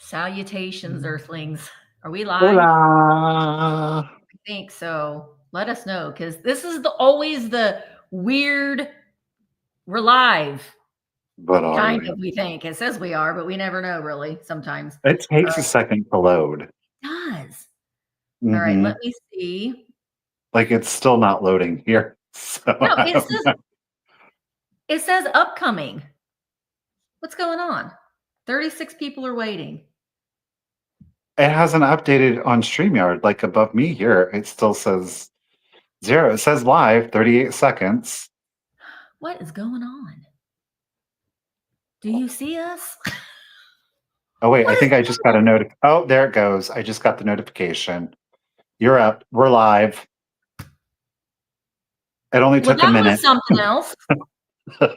Salutations, Earthlings. Are we live? Hola. I think so. Let us know, because this is always the weird. We're live. But Kind of, we think. It says we are, but we never know, really, sometimes. It takes a second to load. It does. Mm-hmm. All right, let me see. Like, it's still not loading here. So no, it says upcoming. What's going on? 36 people are waiting. It hasn't updated on StreamYard. Like, above me here, it still says 0. It says live, 38 seconds. What is going on? Do you see us? Oh, wait, I think I just got a note. Oh, there it goes. I just got the notification. You're up. We're live. It only took a minute. Was something else. Do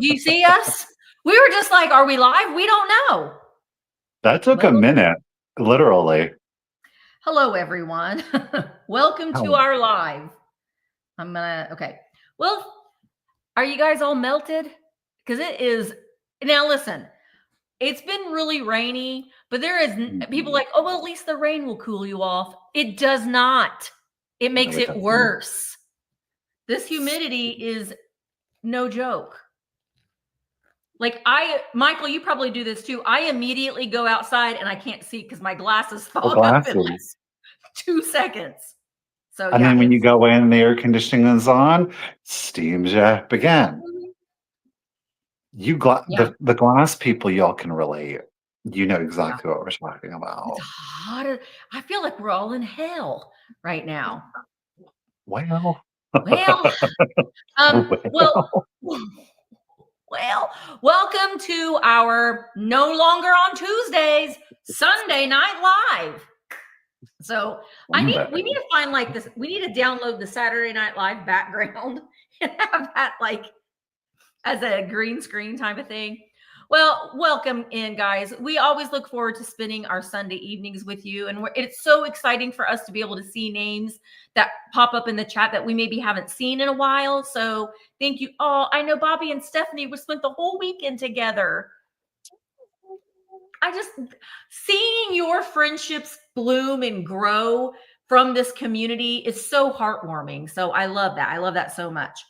you see us? We were just like, are we live? We don't know. That took a minute, literally. Hello, everyone. Welcome to our live. Okay. Well, are you guys all melted? Because it is, now listen, it's been really rainy, but there is people like, oh, well, at least the rain will cool you off. It does not. It makes it worse. This humidity is no joke. Like Michael, you probably do this too. I immediately go outside and I can't see because my glasses fog up in like 2 seconds. So and then when you go in, the air conditioning is on, steams you up again. You the glass people, y'all can relate. You know exactly what we're talking about. It's hot. I feel like we're all in hell right now. Well, welcome to our no longer on Tuesdays, Sunday Night Live. So we need to find like this. We need to download the Saturday Night Live background and have that like as a green screen type of thing. Well, welcome in, guys. We always look forward to spending our Sunday evenings with you. And it's so exciting for us to be able to see names that pop up in the chat that we maybe haven't seen in a while. So thank you all. I know Bobby and Stephanie, we spent the whole weekend together. I just, seeing your friendships bloom and grow from this community is so heartwarming. So I love that. I love that so much.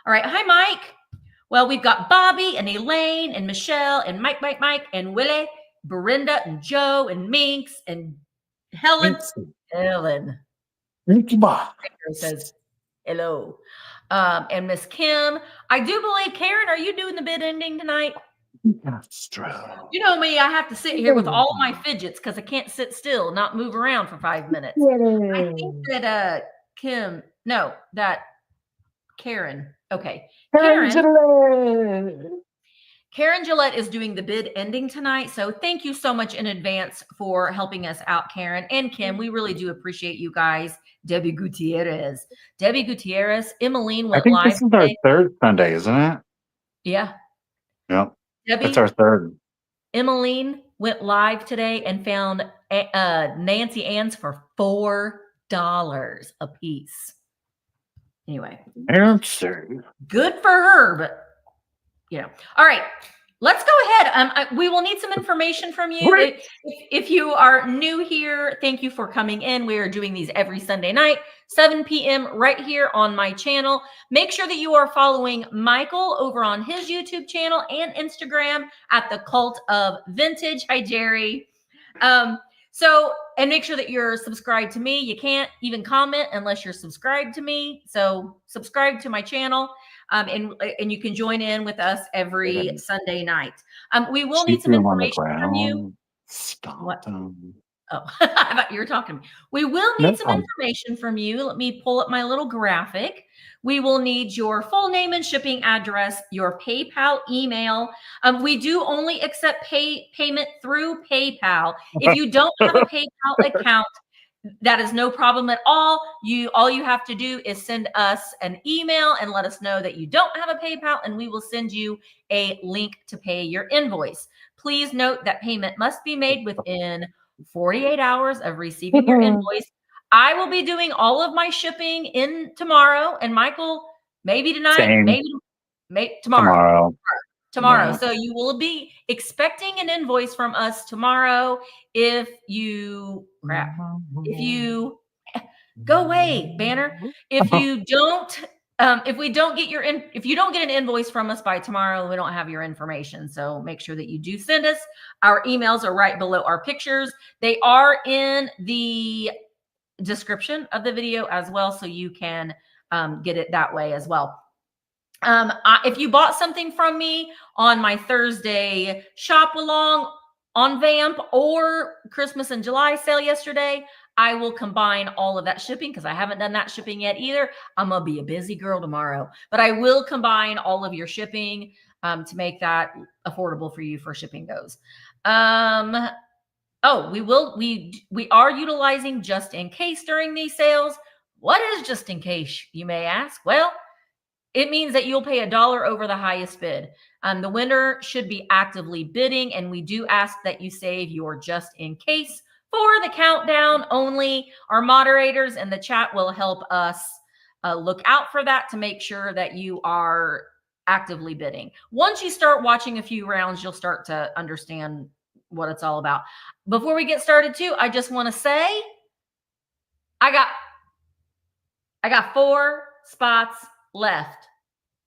All right. Hi, Mike. Well, we've got Bobby and Elaine and Michelle and Mike and Willie, Brenda and Joe and Minx and Helen. Says hello. And Miss Kim. I do believe, Karen, are you doing the bid ending tonight? That's true. You know me, I have to sit here with all my fidgets because I can't sit still, not move around for 5 minutes. I think that Karen. Okay. Karen Gillette is doing the bid ending tonight. So thank you so much in advance for helping us out, Karen and Kim. We really do appreciate you guys. Debbie Gutierrez, Emmeline went live. I think this is our third Sunday, isn't it? Yeah. Yep. It's our third. Emmeline went live today and found Nancy Ann's for $4 a piece. Anyway, good for her, but all right, let's go ahead. We will need some information from you. If you are new here, thank you for coming in. We are doing these every Sunday night, 7 p.m. right here on my channel. Make sure that you are following Michael over on his YouTube channel and Instagram at The Cult of Vintage. Hi, Jerry. And make sure that you're subscribed to me. You can't even comment unless you're subscribed to me. So subscribe to my channel, and you can join in with us every Sunday night. We will need some information from you. Stop. What? Oh, I thought you were talking to me. We will need some information from you. Let me pull up my little graphic. We will need your full name and shipping address, your PayPal email. We do only accept payment through PayPal. If you don't have a PayPal account, that is no problem at all. All you have to do is send us an email and let us know that you don't have a PayPal, and we will send you a link to pay your invoice. Please note that payment must be made within 48 hours of receiving your invoice. I will be doing all of my shipping in tomorrow, and Michael, maybe tonight, maybe tomorrow. Tomorrow. Yeah. So you will be expecting an invoice from us tomorrow. If you go away, Banner. If you don't, if we don't get if you don't get an invoice from us by tomorrow, we don't have your information. So make sure that you do send us. Our emails are right below our pictures. They are in the description of the video as well, so you can get it that way as well. If you bought something from me on my Thursday shop along on Vamp or Christmas and July sale yesterday, I will combine all of that shipping because I haven't done that shipping yet either. I'm going to be a busy girl tomorrow, but I will combine all of your shipping to make that affordable for you for shipping goes. Oh, we are utilizing just in case during these sales. What is just in case, you may ask? Well, it means that you'll pay $1 over the highest bid. The winner should be actively bidding, and we do ask that you save your just in case for the countdown only. Our moderators in the chat will help us look out for that to make sure that you are actively bidding. Once you start watching a few rounds, you'll start to understand what it's all about. Before we get started too, I just want to say I got 4 spots left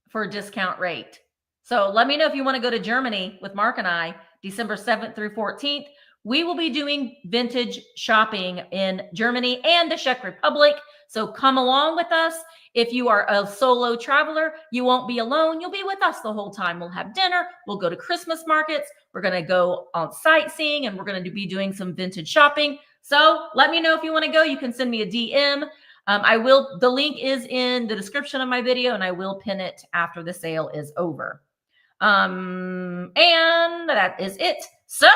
for a discount rate. So let me know if you want to go to Germany with Mark and I, December 7th through 14th. We will be doing vintage shopping in Germany and the Czech Republic. So come along with us. If you are a solo traveler, you won't be alone. You'll be with us the whole time. We'll have dinner. We'll go to Christmas markets. We're going to go on sightseeing, and we're going to be doing some vintage shopping. So let me know if you want to go. You can send me a DM. The link is in the description of my video, and I will pin it after the sale is over. And that is it. So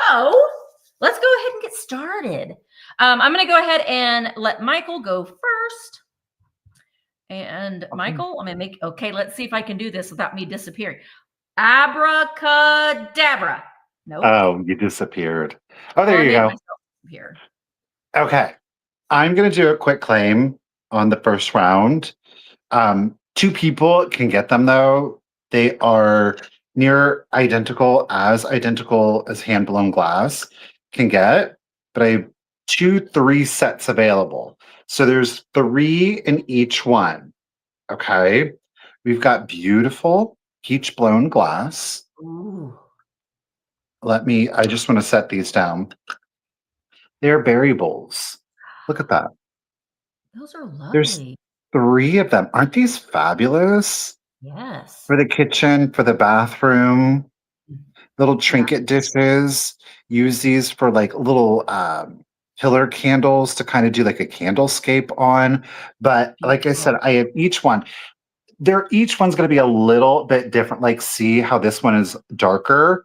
let's go ahead and get started. I'm going to go ahead and let Michael go first. And Michael, I'm going to okay, let's see if I can do this without me disappearing. Abracadabra. Nope. Oh, you disappeared. Oh, there you go. Here. Okay. I'm going to do a quick claim on the first round. 2 people can get them, though. They are near identical as hand-blown glass can get, but I have 3 sets available. So there's 3 in each one. Okay. We've got beautiful peach-blown glass. Ooh. I just want to set these down. They're berry bowls. Look at that. Those are lovely. There's 3 of them. Aren't these fabulous? Yes. For the kitchen, for the bathroom, little trinket dishes. Use these for like little pillar candles to kind of do like a candlescape on. But like I said, I have each one. Each one's going to be a little bit different. Like, see how this one is darker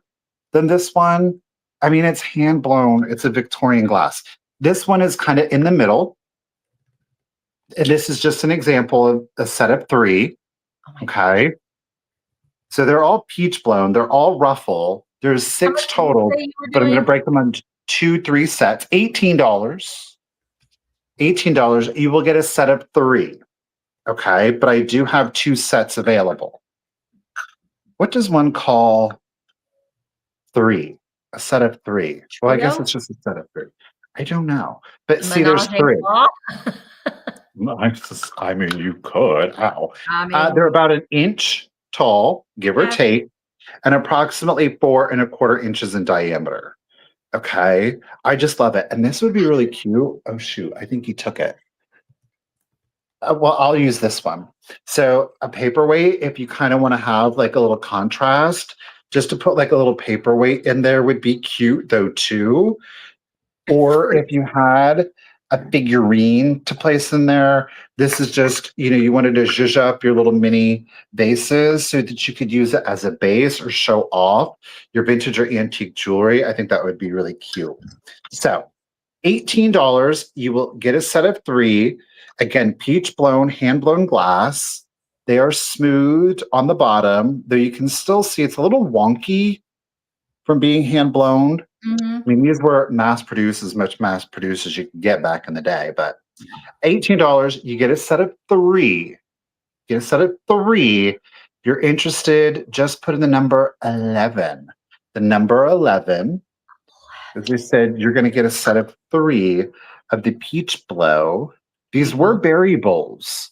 than this one? I mean, it's hand blown. It's a Victorian glass. This one is kind of in the middle. And this is just an example of a set of 3. Okay. So they're all peach blown. They're all ruffle. There's 6 total, but I'm going to break them on 2-3 sets. $18. $18. You will get a set of 3. Okay. But I do have 2 sets available. What does one call 3? A set of 3. Well, I guess it's just a set of 3. I don't know. But see, there's 3. I mean, you could. Ow. They're about 1 inch tall, give or take, and approximately 4 1/4 inches in diameter. Okay. I just love it. And this would be really cute. Oh, shoot. I think he took it. Well, I'll use this one. So a paperweight, if you kind of want to have like a little contrast, just to put like a little paperweight in there would be cute though too. Or if you had a figurine to place in there, this is just, you wanted to zhuzh up your little mini vases so that you could use it as a base or show off your vintage or antique jewelry. I think that would be really cute. So $18, you will get a set of 3. Again, peach blown, hand blown glass. They are smooth on the bottom, though you can still see it's a little wonky from being hand blown. Mm-hmm. I mean, these were mass produced, as much mass produced as you could get back in the day. But $18, you get a set of 3. Get a set of 3. you're interested, just put in the number 11. The number 11, as we said, you're going to get a set of 3 of the peach blow. These were berry bowls.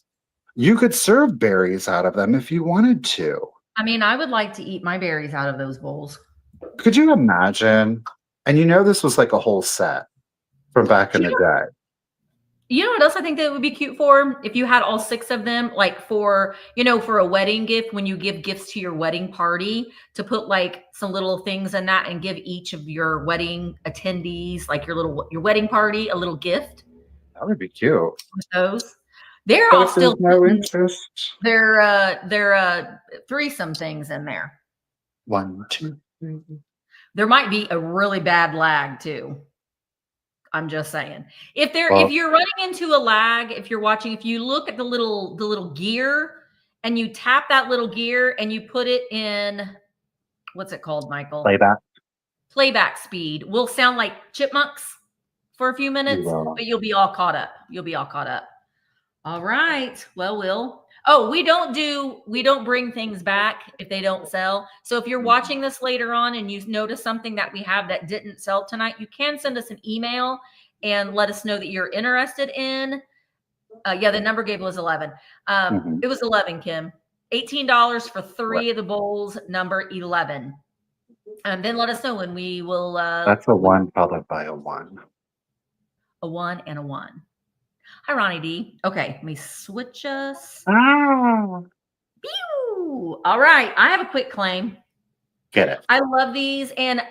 You could serve berries out of them if you wanted to. I mean, I would like to eat my berries out of those bowls. Could you imagine? And this was like a whole set from back in the day. You know what else I think that would be cute for? If you had all 6 of them, like for, for a wedding gift, when you give gifts to your wedding party, to put like some little things in that and give each of your wedding attendees, like your wedding party, a little gift. That would be cute. With those. They're all still no interest. They're threesome things in there. 1, 2, 3. There might be a really bad lag too. I'm just saying. If you're running into a lag, if you look at the little gear and you tap that little gear and you put it in, what's it called, Michael? Playback speed. We'll sound like chipmunks for a few minutes, but you'll be all caught up. All right. Well, we don't bring things back if they don't sell. So if you're watching this later on and you notice something that we have that didn't sell tonight, you can send us an email and let us know that you're interested in. The number gave was 11. It was 11, Kim. $18 for 3 of the bowls, number 11. And then let us know when we will. That's a 1 followed by a 1. A 1 and a 1. Hi, Ronnie D. Okay, let me switch us. Pew! All right, I have a quick claim. Get it. I love these, and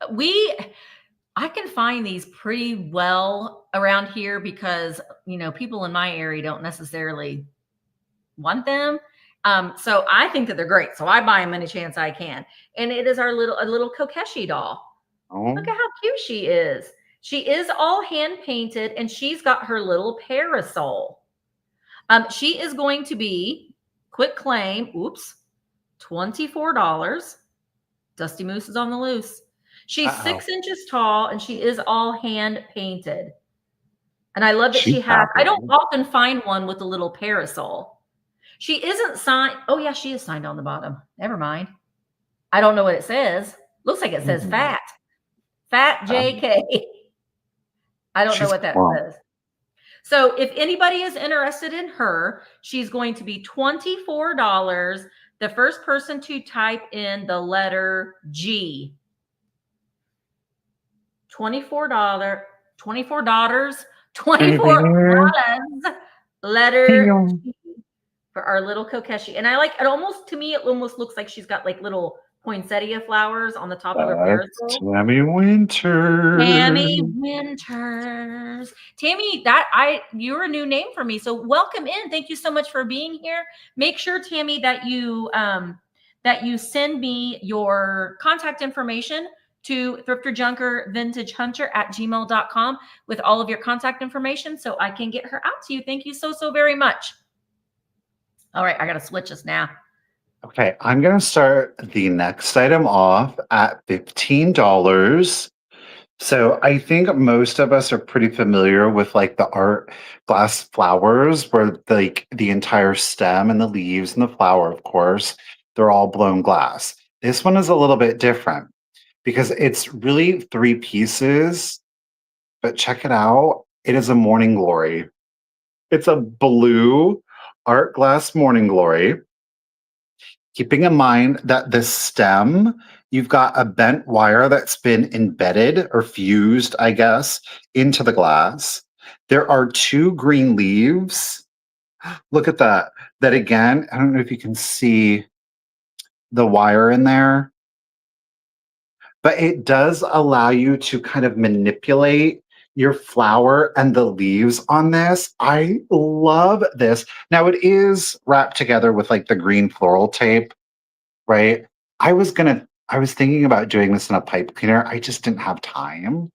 I can find these pretty well around here because, people in my area don't necessarily want them. So I think that they're great. So I buy them any chance I can. And it is a little keshi doll. Oh. Look at how cute she is. She is all hand painted and she's got her little parasol. She is going to be, quick claim, $24. Dusty Moose is on the loose. She's 6 inches tall and she is all hand painted. And I love that she has, I don't often find one with a little parasol. She isn't signed. Oh yeah, she is signed on the bottom. Never mind. I don't know what it says. Looks like it says fat. Fat JK. I don't know what that says. So if anybody is interested in her, she's going to be $24. The first person to type in the letter G. $24. Letter G for our little kokeshi. And I like it almost, to me, it almost looks like she's got like little poinsettia flowers on the top of her parasol. Tammy Winters. Tammy, you're a new name for me. So welcome in. Thank you so much for being here. Make sure, Tammy, that you send me your contact information to thrifterjunkervintagehunter@gmail.com with all of your contact information so I can get her out to you. Thank you so very much. All right, I got to switch this now. Okay, I'm going to start the next item off at $15. So I think most of us are pretty familiar with like the art glass flowers where like the entire stem and the leaves and the flower, of course, they're all blown glass. This one is a little bit different because it's really 3 pieces, but check it out. It is a morning glory. It's a blue art glass morning glory. Keeping in mind that the stem, you've got a bent wire that's been embedded or fused, I guess, into the glass. There are 2 green leaves. Look at that. That again, I don't know if you can see the wire in there, but it does allow you to kind of manipulate your flower and the leaves on this. I love this. Now it is wrapped together with like the green floral tape, right? I was thinking about doing this in a pipe cleaner. I just didn't have time.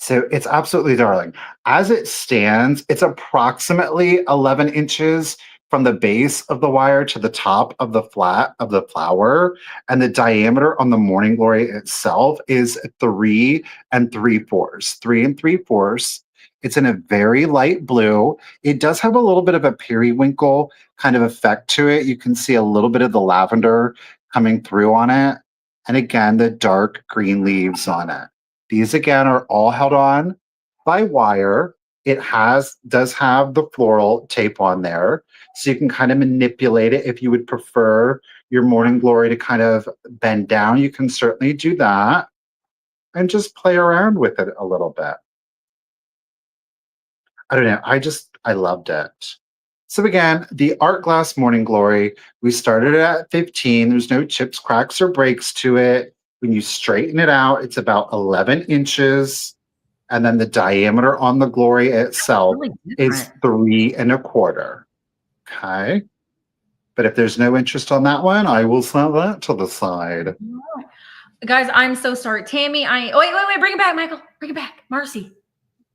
So it's absolutely darling. As it stands, it's approximately 11 inches from the base of the wire to the top of the flat of the flower. And the diameter on the morning glory itself is 3 3/4. 3 3/4 It's in a very light blue. It does have a little bit of a periwinkle kind of effect to it. You can see a little bit of the lavender coming through on it. And again, the dark green leaves on it. These again are all held on by wire. It does have the floral tape on there. So you can kind of manipulate it if you would prefer your morning glory to kind of bend down. You can certainly do that and just play around with it a little bit. I don't know. I loved it. So again, the art glass morning glory, we started at 15. There's no chips, cracks, or breaks to it. When you straighten it out, it's about 11 inches. And then the diameter on the glory itself is 3 1/4. Okay. But if there's no interest on that one, I will set that to the side. Guys, I'm so sorry. Tammy, wait, bring it back, Michael. Bring it back.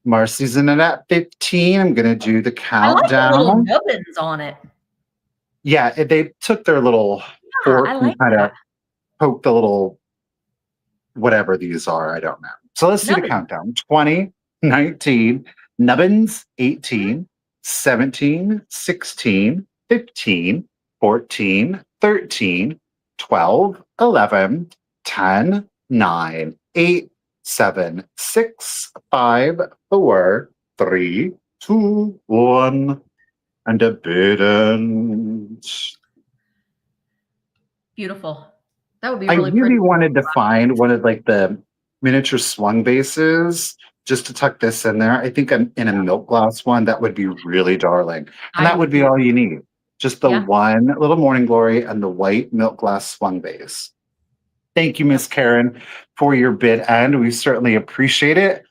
Marcy's in it at 15. I'm going to do the countdown. I like the little nubbins on it. Yeah, they took their little fork and kind of poked the little whatever these are. I don't know. So let's do the countdown. 20, 19, nubbins, 18, 17, 16, 15, 14, 13, 12, 11, 10, 9, 8, 7, 6, 5, 4, 3, 2, 1, and a bidden. Beautiful. That would be really pretty. I really wanted to find find one of like the miniature swung vases just to tuck this in there. I think in a milk glass one, that would be really darling. And that would be all you need. Just the one little morning glory and the white milk glass swung vase. Thank you, Miss Karen, for your bid, and we certainly appreciate it.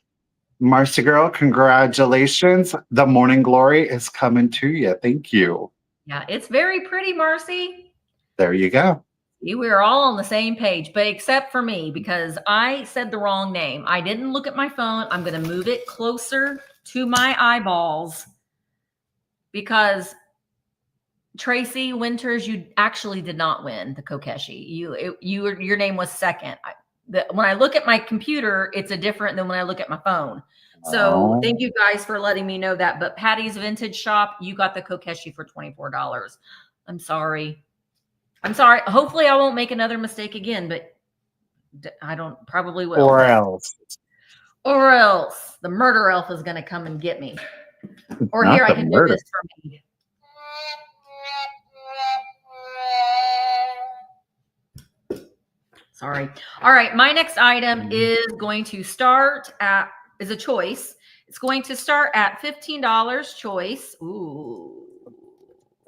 Marcy girl, congratulations. The morning glory is coming to you. Thank you. Yeah, it's very pretty, Marcy. There you go. We are all on the same page, but except for me, because I said the wrong name. I didn't look at my phone. I'm going to move it closer to my eyeballs because Tracy Winters, you actually did not win the Kokeshi. Your name was second. When I look at my computer, it's different than when I look at my phone. So thank you guys for letting me know that. But Patty's Vintage Shop, you got the Kokeshi for $24. I'm sorry. Hopefully I won't make another mistake again, but I probably will. Or else the murder elf is going to come and get me. Or here I can do this for me. Sorry. All right. My next item is going to start is a choice. It's going to start at $15 choice. Ooh,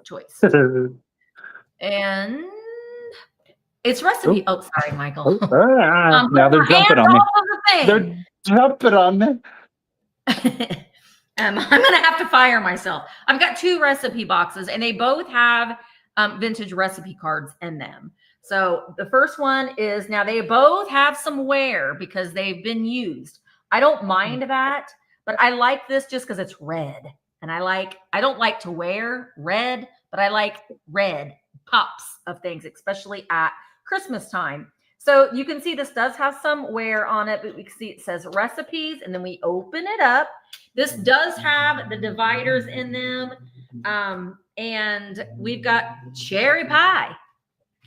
choice. And it's recipe. Oh, sorry, Michael. Now they're jumping on me. They're jumping on me. I'm going to have to fire myself. I've got 2 recipe boxes, and they both have vintage recipe cards in them. So the first one is, now they both have some wear because they've been used. I don't mind that, but I like this just because it's red. And I don't like to wear red, but I like red pops of things, especially at Christmas time. So you can see this does have some wear on it, but we can see it says recipes, and then we open it up. This does have the dividers in them. And we've got cherry pie.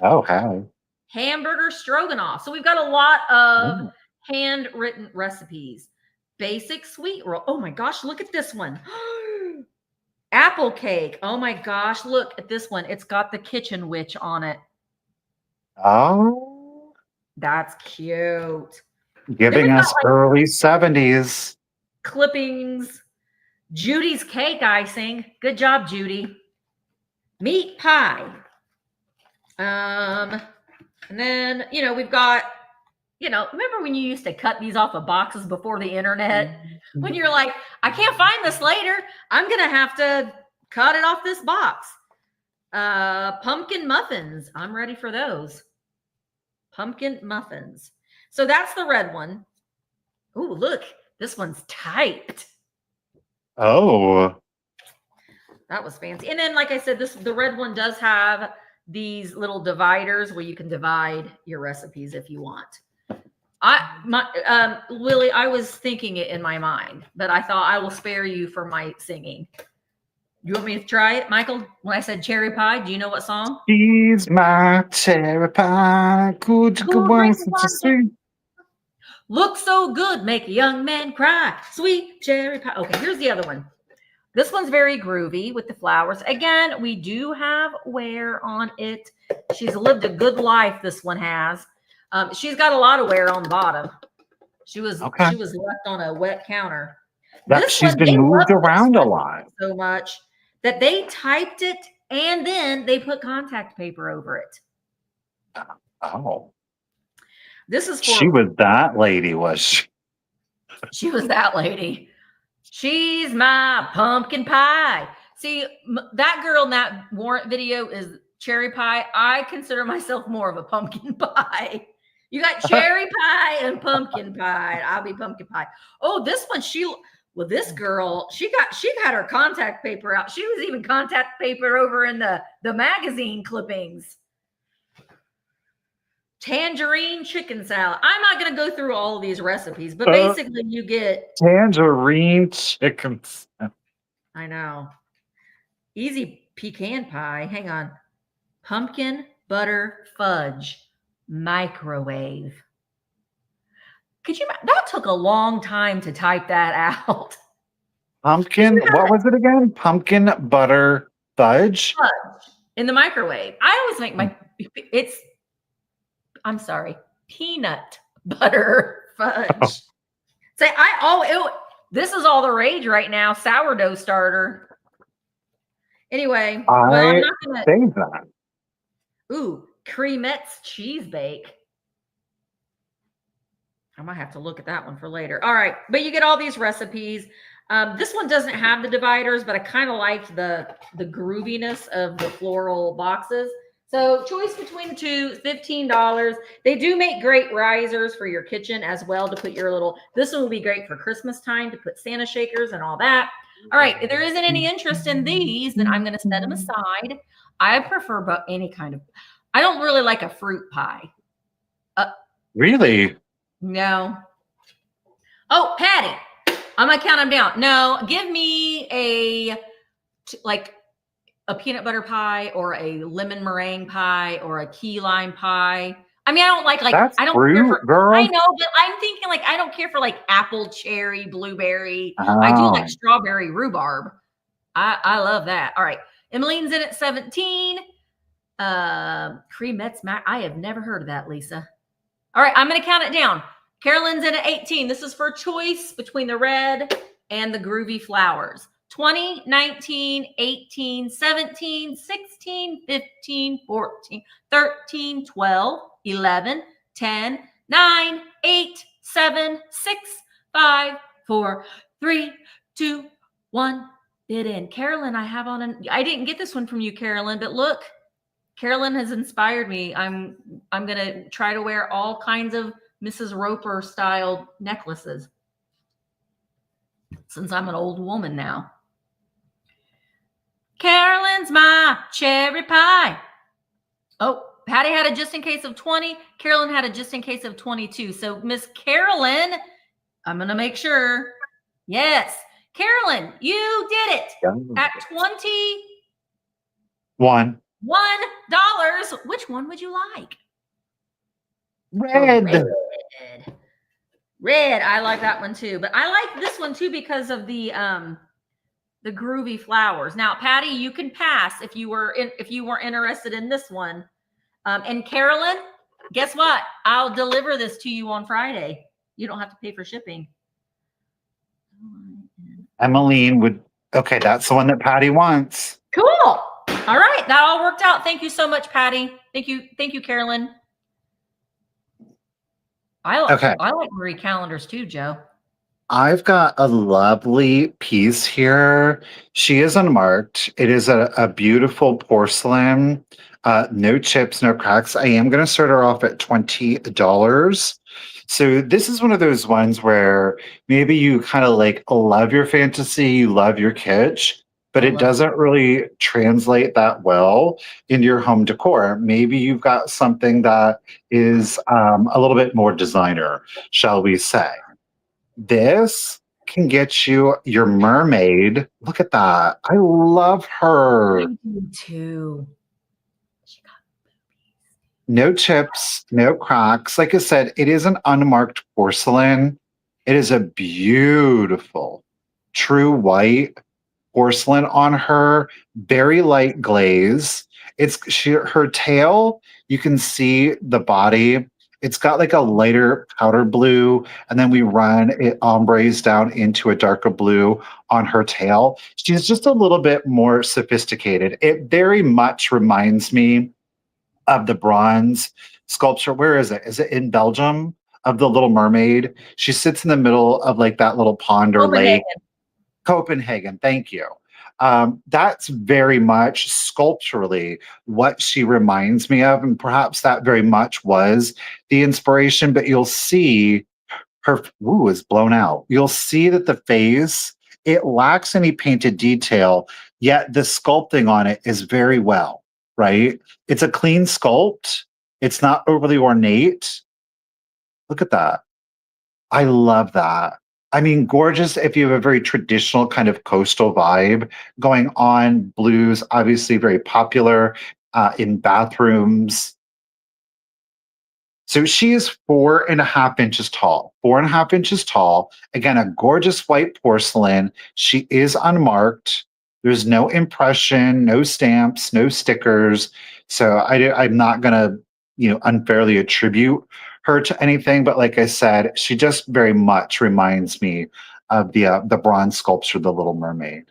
Oh, hi. Hamburger stroganoff. So we've got a lot of handwritten recipes. Basic sweet roll. Oh my gosh, look at this one. Apple cake. Oh my gosh, look at this one. It's got the kitchen witch on it. Oh. That's cute. Giving us early 70s. Clippings. Judy's cake icing. Good job, Judy. Meat pie. And then, we've got, remember when you used to cut these off of boxes before the internet? When you're like, I can't find this later. I'm going to have to cut it off this box. Pumpkin muffins. I'm ready for those. Pumpkin muffins. So that's the red one. Oh, look, this one's typed. Oh. That was fancy. And then, like I said, the red one does have these little dividers where you can divide your recipes if you want. Willie, I was thinking it in my mind, but I thought I will spare you for my singing. You want me to try it, Michael? When I said cherry pie, do you know what song? She's my cherry pie, good one to see. Look so good, make a young man cry. Sweet cherry pie. Okay, here's the other one. This one's very groovy with the flowers. Again, we do have wear on it. She's lived a good life, this one has. She's got a lot of wear on the bottom. She was left on a wet counter. She's been moved around a lot. So much that they typed it and then they put contact paper over it. Oh. This is for, she was that lady, was she? She was that lady. She's my pumpkin pie. See, that girl in that warrant video is cherry pie. I consider myself more of a pumpkin pie. You got cherry pie and pumpkin pie. I'll be pumpkin pie. Oh, this one, this girl, she got her contact paper out. She was even contact paper over in the magazine clippings. Tangerine chicken salad. I'm not going to go through all of these recipes, but basically you get tangerine chicken salad. I know. Easy pecan pie. Hang on. Pumpkin butter fudge microwave. Could you? That took a long time to type that out. Pumpkin. What was it again? Pumpkin butter fudge in the microwave. I always make I'm sorry, peanut butter fudge. This is all the rage right now. Sourdough starter. Anyway, I'm not gonna say that. Ooh, cremette's cheese bake. I might have to look at that one for later. All right, but you get all these recipes. This one doesn't have the dividers, but I kind of liked the grooviness of the floral boxes. So choice between the two, $15. They do make great risers for your kitchen as well to put your little, this one will be great for Christmas time to put Santa shakers and all that. All right, if there isn't any interest in these, then I'm going to set them aside. I prefer any kind of, I don't really like a fruit pie. Really? No. Oh, Patty, I'm going to count them down. No, give me a peanut butter pie or a lemon meringue pie or a key lime pie. I mean, I don't like that's I don't fruit, care for, girl. I know, but I'm thinking I don't care for apple, cherry, blueberry. I do like strawberry rhubarb. I love that. All right. Emmeline's in at 17. Cremette's mac. I have never heard of that, Lisa. All right, I'm going to count it down. Carolyn's in at 18. This is for choice between the red and the groovy flowers. 20, 19, 18, 17, 16, 15, 14, 13, 12, 11, 10, 9, 8, 7, 6, 5, 4, 3, 2, 1. Bid in. Carolyn, I have on I didn't get this one from you, Carolyn, but look, Carolyn has inspired me. I'm going to try to wear all kinds of Mrs. Roper style necklaces since I'm an old woman now. Carolyn's my cherry pie. Oh, Patty had a just in case of 20. Carolyn had a just in case of 22. So Miss Carolyn, I'm going to make sure. Yes. Carolyn, you did it at $21. Which one would you like? Red. Red. I like that one too, but I like this one too because of the groovy flowers. Now, Patty, you can pass if you weren't interested in this one. And Carolyn, guess what? I'll deliver this to you on Friday. You don't have to pay for shipping. Emmeline would. Okay, that's the one that Patty wants. Cool. All right, that all worked out. Thank you so much, Patty. Thank you, Carolyn. I like Marie calendars too, Joe. I've got a lovely piece here. She is unmarked. It is a beautiful porcelain, no chips, no cracks. I am going to start her off at $20. So this is one of those ones where maybe you kind of love your fantasy, you love your kitsch, but it doesn't really translate that well into your home decor. Maybe you've got something that is a little bit more designer, shall we say. This can get you your mermaid. Look at that. I love her. I do too. No chips, no cracks. Like I said, it is an unmarked porcelain. It is a beautiful, true white porcelain on her, very light glaze. Her tail, you can see the body. It's got like a lighter powder blue, and then we run it ombres down into a darker blue on her tail. She's just a little bit more sophisticated. It very much reminds me of the bronze sculpture. Where is it? Is it in Belgium? Of the Little Mermaid. She sits in the middle of like that little pond or lake. Copenhagen. Thank you. That's very much sculpturally what she reminds me of. And perhaps that very much was the inspiration, but you'll see her is blown out. You'll see that the face, it lacks any painted detail, yet the sculpting on it is very well, right? It's a clean sculpt. It's not overly ornate. Look at that. I love that. I mean, gorgeous if you have a very traditional kind of coastal vibe going on. Blues, obviously very popular in bathrooms. So she is 4.5 inches tall. 4.5 inches tall. Again, a gorgeous white porcelain. She is unmarked. There's no impression, no stamps, no stickers. So I'm not going to, unfairly attribute her to anything. But like I said, she just very much reminds me of the bronze sculpture, The Little Mermaid.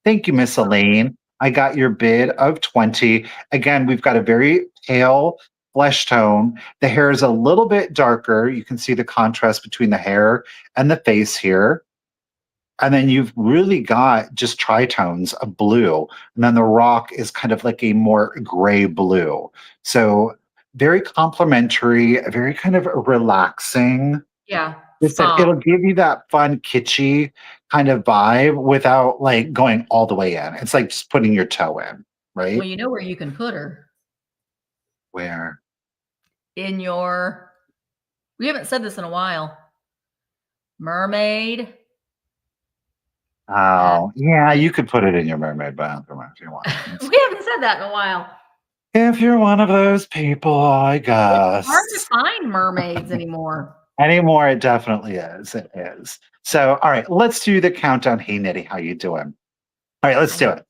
Thank you, Miss Elaine. I got your bid of 20. Again, we've got a very pale flesh tone. The hair is a little bit darker. You can see the contrast between the hair and the face here. And then you've really got just tritones of blue. And then the rock is kind of like a more gray blue. So very complimentary, very kind of relaxing. Yeah. It'll give you that fun, kitschy kind of vibe without like going all the way in. It's like just putting your toe in, right? Well, you know where you can put her? Where? In your, we haven't said this in a while. Mermaid. Oh, yeah, you could put it in your mermaid bathroom if you want. We haven't said that in a while. If you're one of those people, I guess. It's hard to find mermaids anymore. Anymore, it definitely is. It is. So, all right, let's do the countdown. Hey, Nitty, how you doing? All right, let's do it.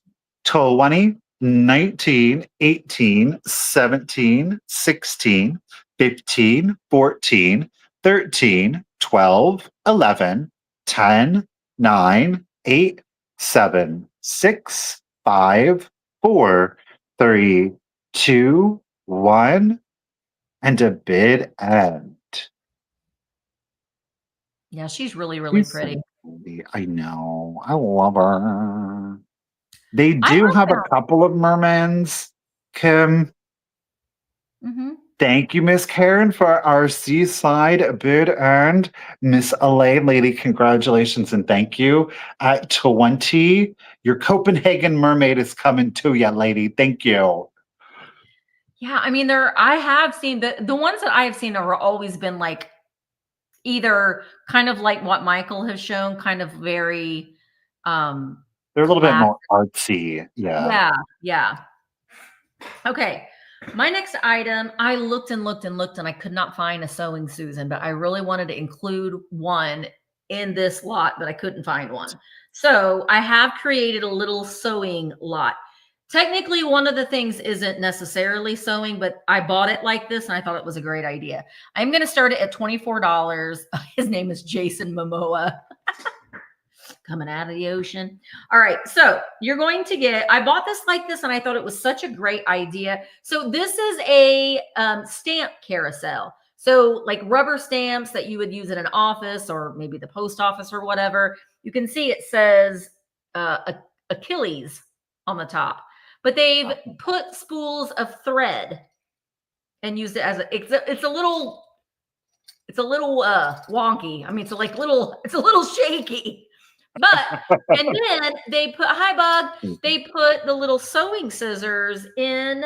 20, 19, 18, 17, 16, 15, 14, 13, 12, 11, 10, 9, 8, 7, 6, 5, 4, 3, 2, 1, and a bid end. Yeah, she's really, really pretty. I know. I love her. They do have a couple of mermaids, Kim. Mm-hmm. Thank you, Miss Karen, for our seaside bid earned. Miss Elaine, lady, congratulations and thank you. At 20, your Copenhagen mermaid is coming to you, lady. Thank you. Yeah, I mean, I have seen the ones that I have seen have always been like either kind of like what Michael has shown, kind of very they're a little bit more artsy. Yeah. Yeah. Okay. My next item, I looked and looked and looked and I could not find a sewing Susan, but I really wanted to include one in this lot, but I couldn't find one. So I have created a little sewing lot. Technically, one of the things isn't necessarily sewing, but I bought it like this and I thought it was a great idea. I'm going to start it at $24. His name is Jason Momoa. Coming out of the ocean. All right. So you're going to get, I bought this like this and I thought it was such a great idea. So this is a stamp carousel. So like rubber stamps that you would use in an office or maybe the post office or whatever. You can see it says Achilles on the top. But they've put spools of thread and used it as it's a little wonky. I mean, it's a little shaky, And then they put they put the little sewing scissors in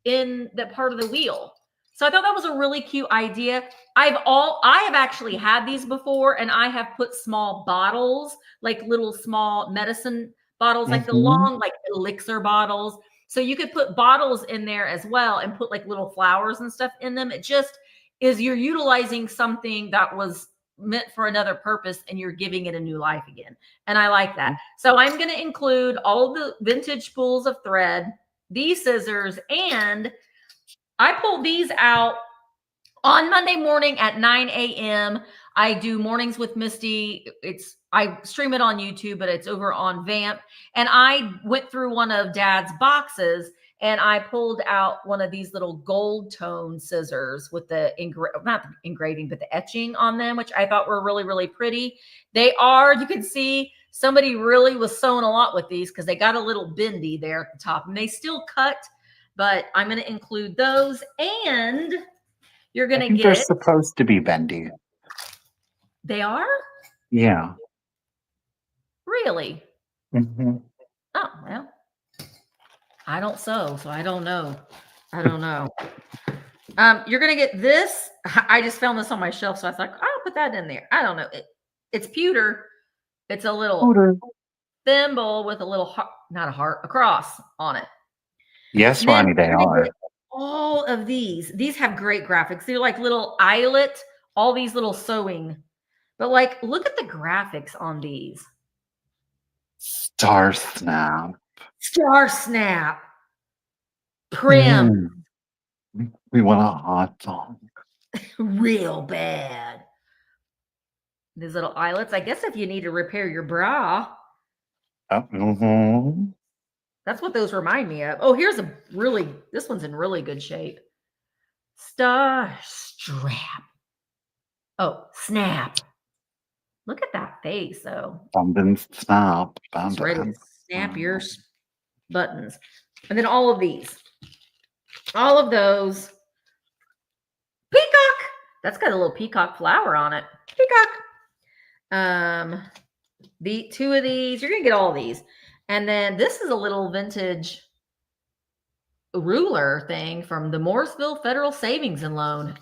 the part of the wheel. So I thought that was a really cute idea. I have actually had these before, and I have put small bottles, like little small medicine bottles, like the long, like elixir bottles. So you could put bottles in there as well and put like little flowers and stuff in them. It just is, you're utilizing something that was meant for another purpose and you're giving it a new life again. And I like that. So I'm going to include all the vintage spools of thread, these scissors, and I pulled these out on Monday morning at 9 a.m. I do mornings with Misty. I stream it on YouTube, but it's over on Vamp. And I went through one of Dad's boxes and I pulled out one of these little gold tone scissors with the not the engraving, but the etching on them, which I thought were really, really pretty. They are, you can see somebody really was sewing a lot with these because they got a little bendy there at the top, and they still cut, but I'm going to include those. And you're going to get. They're supposed to be bendy. They are? Yeah. Really? Mm-hmm. Oh, well, I don't sew, so I don't know. I don't know. You're going to get this. I just found this on my shelf, so I thought, I'll put that in there. I don't know. It's pewter. It's a little thimble with a little heart, not a heart, a cross on it. Yes, Ronnie, they are. All of these have great graphics. They're like little eyelet, all these little sewing. But like, look at the graphics on these. Star Snap. Star Snap. Prim. We want a hot dog. Real bad. These little eyelets. I guess if you need to repair your bra. That's what those remind me of. Oh, here's this one's in really good shape. Star Strap. Oh, Snap. Look at that face, though. Snap. It's ready to snap your buttons. And then all of these. All of those. Peacock. That's got a little peacock flower on it. Peacock. The two of these. You're going to get all these. And then this is a little vintage ruler thing from the Mooresville Federal Savings and Loan.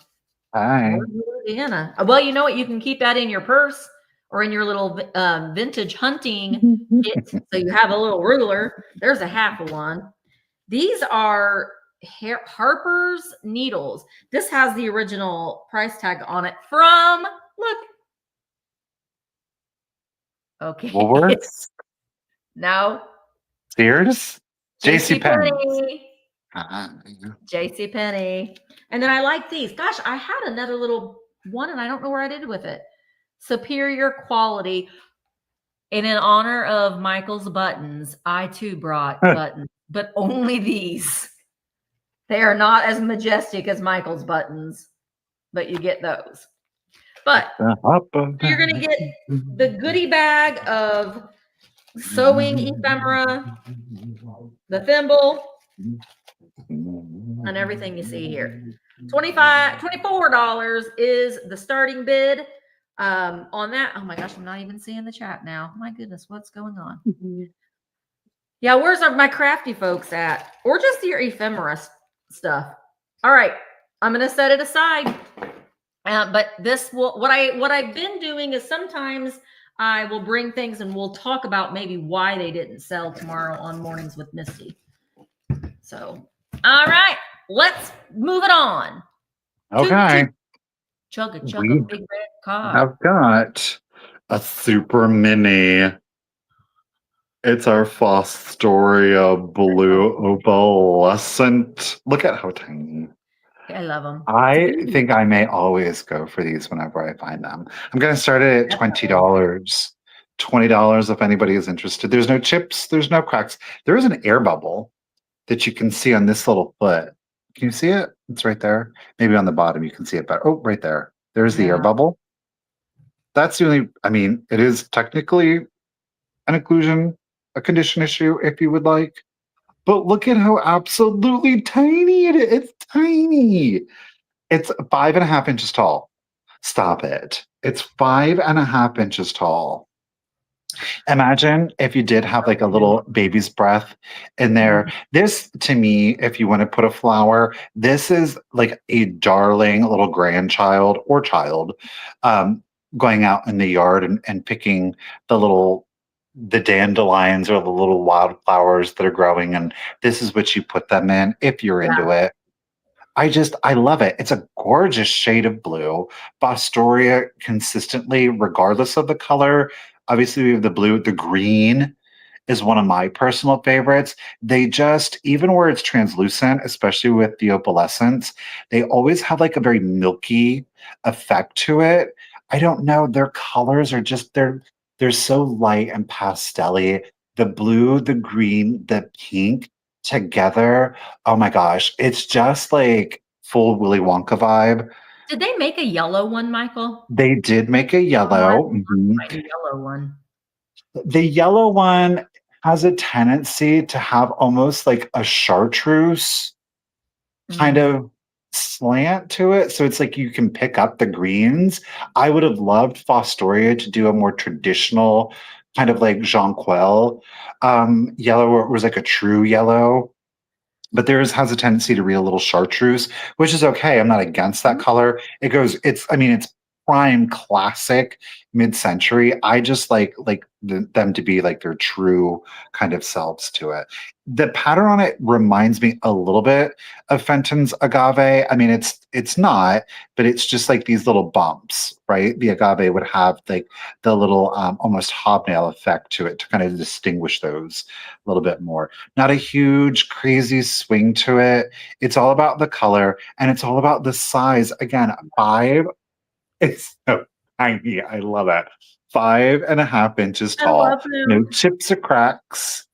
Hi. Louisiana. Well, you know what? You can keep that in your purse or in your little vintage hunting kit. So you have a little ruler. There's a half of one. These are Harper's needles. This has the original price tag on it from, look. Okay. Woolworths? No. Sears? JCPenney. JCPenney. And then I like these. Gosh, I had another little one and I don't know where I did with it. Superior quality. And in honor of Michael's buttons, I too brought buttons, but only these. They are not as majestic as Michael's buttons, but you get those. But you're going to get the goodie bag of sewing ephemera, the thimble, and everything you see here. $24 is the starting bid on that. Oh my gosh, I'm not even seeing the chat now. My goodness, what's going on? Yeah, where's my crafty folks at? Or just your ephemera stuff. All right, I'm going to set it aside. But this will, what I've been doing is sometimes I will bring things and we'll talk about maybe why they didn't sell tomorrow on Mornings with Misty. So, all right, let's move it on. Okay. Chug a big red car. I've got a super mini. It's our Fostoria blue opalescent. Look at how tiny. I love them. I think I may always go for these whenever I find them. I'm going to start it at $20. $20 if anybody is interested. There's no chips. There's no cracks. There is an air bubble that you can see on this little foot. Can you see it? It's right there. Maybe on the bottom you can see it better. Oh, right there. There's the air bubble. That's the only, I mean, it is technically an inclusion, a condition issue if you would like. But look at how absolutely tiny it is. It's tiny. It's 5.5 inches tall. Stop it. It's 5.5 inches tall. Imagine if you did have like a little baby's breath in there. Mhm. This, to me, if you want to put a flower, this is like a darling little grandchild or child um, going out in the yard and picking the dandelions or the little wildflowers that are growing. And this is what you put them in if you're Yeah. into it. I love it. It's a gorgeous shade of blue. Fostoria consistently, regardless of the color. Obviously, we have the blue, the green is one of my personal favorites. They just, even where it's translucent, especially with the opalescence, they always have like a very milky effect to it. I don't know. Their colors are just they're so light and pastel-y. The blue, the green, the pink together. Oh my gosh. It's just like full Willy Wonka vibe. Did they make a yellow one, Michael? They did make a Oh, I yellow. like a yellow one. The yellow one has a tendency to have almost like a chartreuse kind Mm. of slant to it. So it's like you can pick up the greens. I would have loved Fostoria to do a more traditional kind of like Jonquil yellow, where it was like a true yellow. But theirs has a tendency to read a little chartreuse, which is okay. I'm not against that color. I mean, it's prime classic mid-century. I just like them to be like their true kind of selves to it. The pattern on it reminds me a little bit of Fenton's agave. I mean, it's not, but it's just like these little bumps, right? The agave would have like the little almost hobnail effect to it to kind of distinguish those a little bit more. Not a huge, crazy swing to it. It's all about the color and it's all about the size. Again, 5. It's so tiny. I love it. 5.5 inches I love tall. No them. chips or cracks.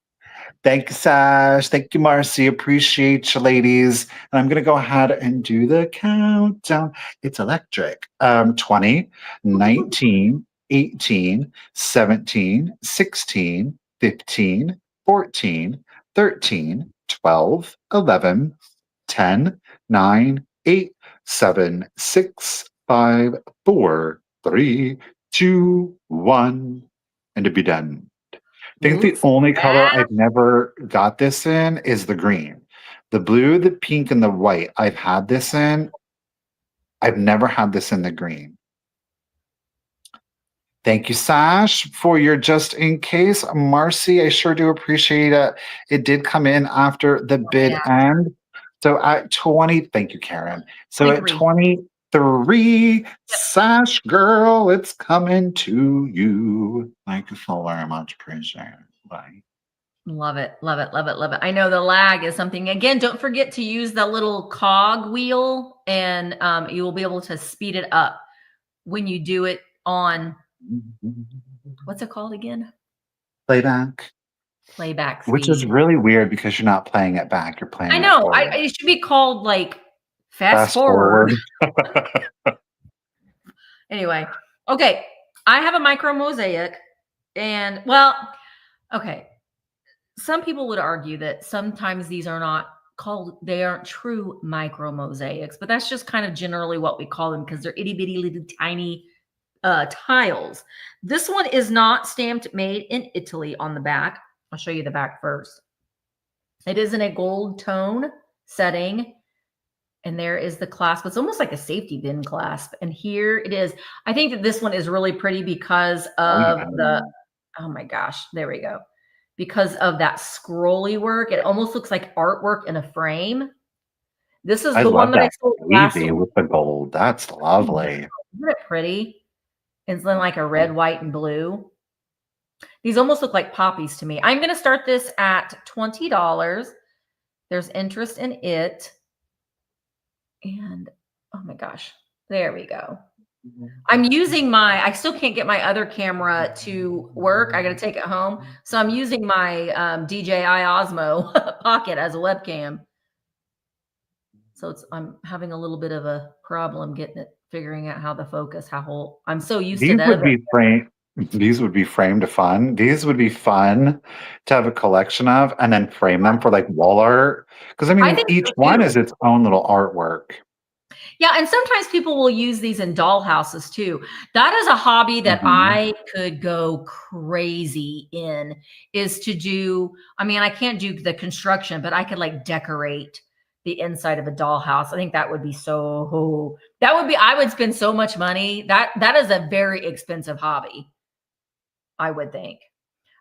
Thank you, Sash. Thank you, Marcy. Appreciate you, ladies. And I'm going to go ahead and do the countdown. It's electric. 20, 19, 18, 17, 16, 15, 14, 13, 12, 11, 10, 9, 8, 7, 6, 5, 4, 3, 2, 1, and to be done. I think the Oops. only color I've never got this in is the green. The blue, the pink, and the white I've had this in. I've never had this in the green. Thank you, Sash, for your just in case. Marcy, I sure do appreciate it. It did come in after the bid Yeah. end. So at 20, thank you, Karen. So at 23. 23, Yep. Sash girl, it's coming to you. Thank you so very much. Appreciate it. Bye. Love it. Love it. Love it. Love it. I know the lag is something. Again, don't forget to use the little cog wheel and you will be able to speed it up when you do it on, what's it called again? Playback. Playback Which is speed. really weird because you're not playing it back, you're playing I it know. forward. It should be called like fast Fast forward. forward. Anyway, okay. I have a micro mosaic and well, okay. Some people would argue that sometimes these are not called, they aren't true micro mosaics, but that's just kind of generally what we call them because they're itty bitty little tiny tiles. This one is not stamped made in Italy on the back. I'll show you the back first. It is in a gold tone setting. And there is the clasp. It's almost like a safety bin clasp. And here it is. I think that this one is really pretty because of oh my gosh, there we go. Because of that scrolly work. It almost looks like artwork in a frame. This is I the one love that I that sold last wavy week. with the gold. That's lovely. Isn't it pretty? It's then like a red, white, and blue. These almost look like poppies to me. I'm going to start this at $20. There's interest in it. And oh my gosh, there we go. I'm using I still can't get my other camera to work. I got to take it home. So I'm using my DJI Osmo Pocket as a webcam. So I'm having a little bit of a problem figuring out how the focus, I'm so used to These that. would be framed. These would be framed fun. These would be fun to have a collection of and then frame them for like wall art. Because I mean, I think each so one too. is its own little artwork. Yeah, and sometimes people will use these in doll houses too. That is a hobby that I could go crazy in, is to do, I mean, I can't do the construction, but I could like decorate the inside of a dollhouse. I think that would be I would spend so much money. That is a very expensive hobby, I would think.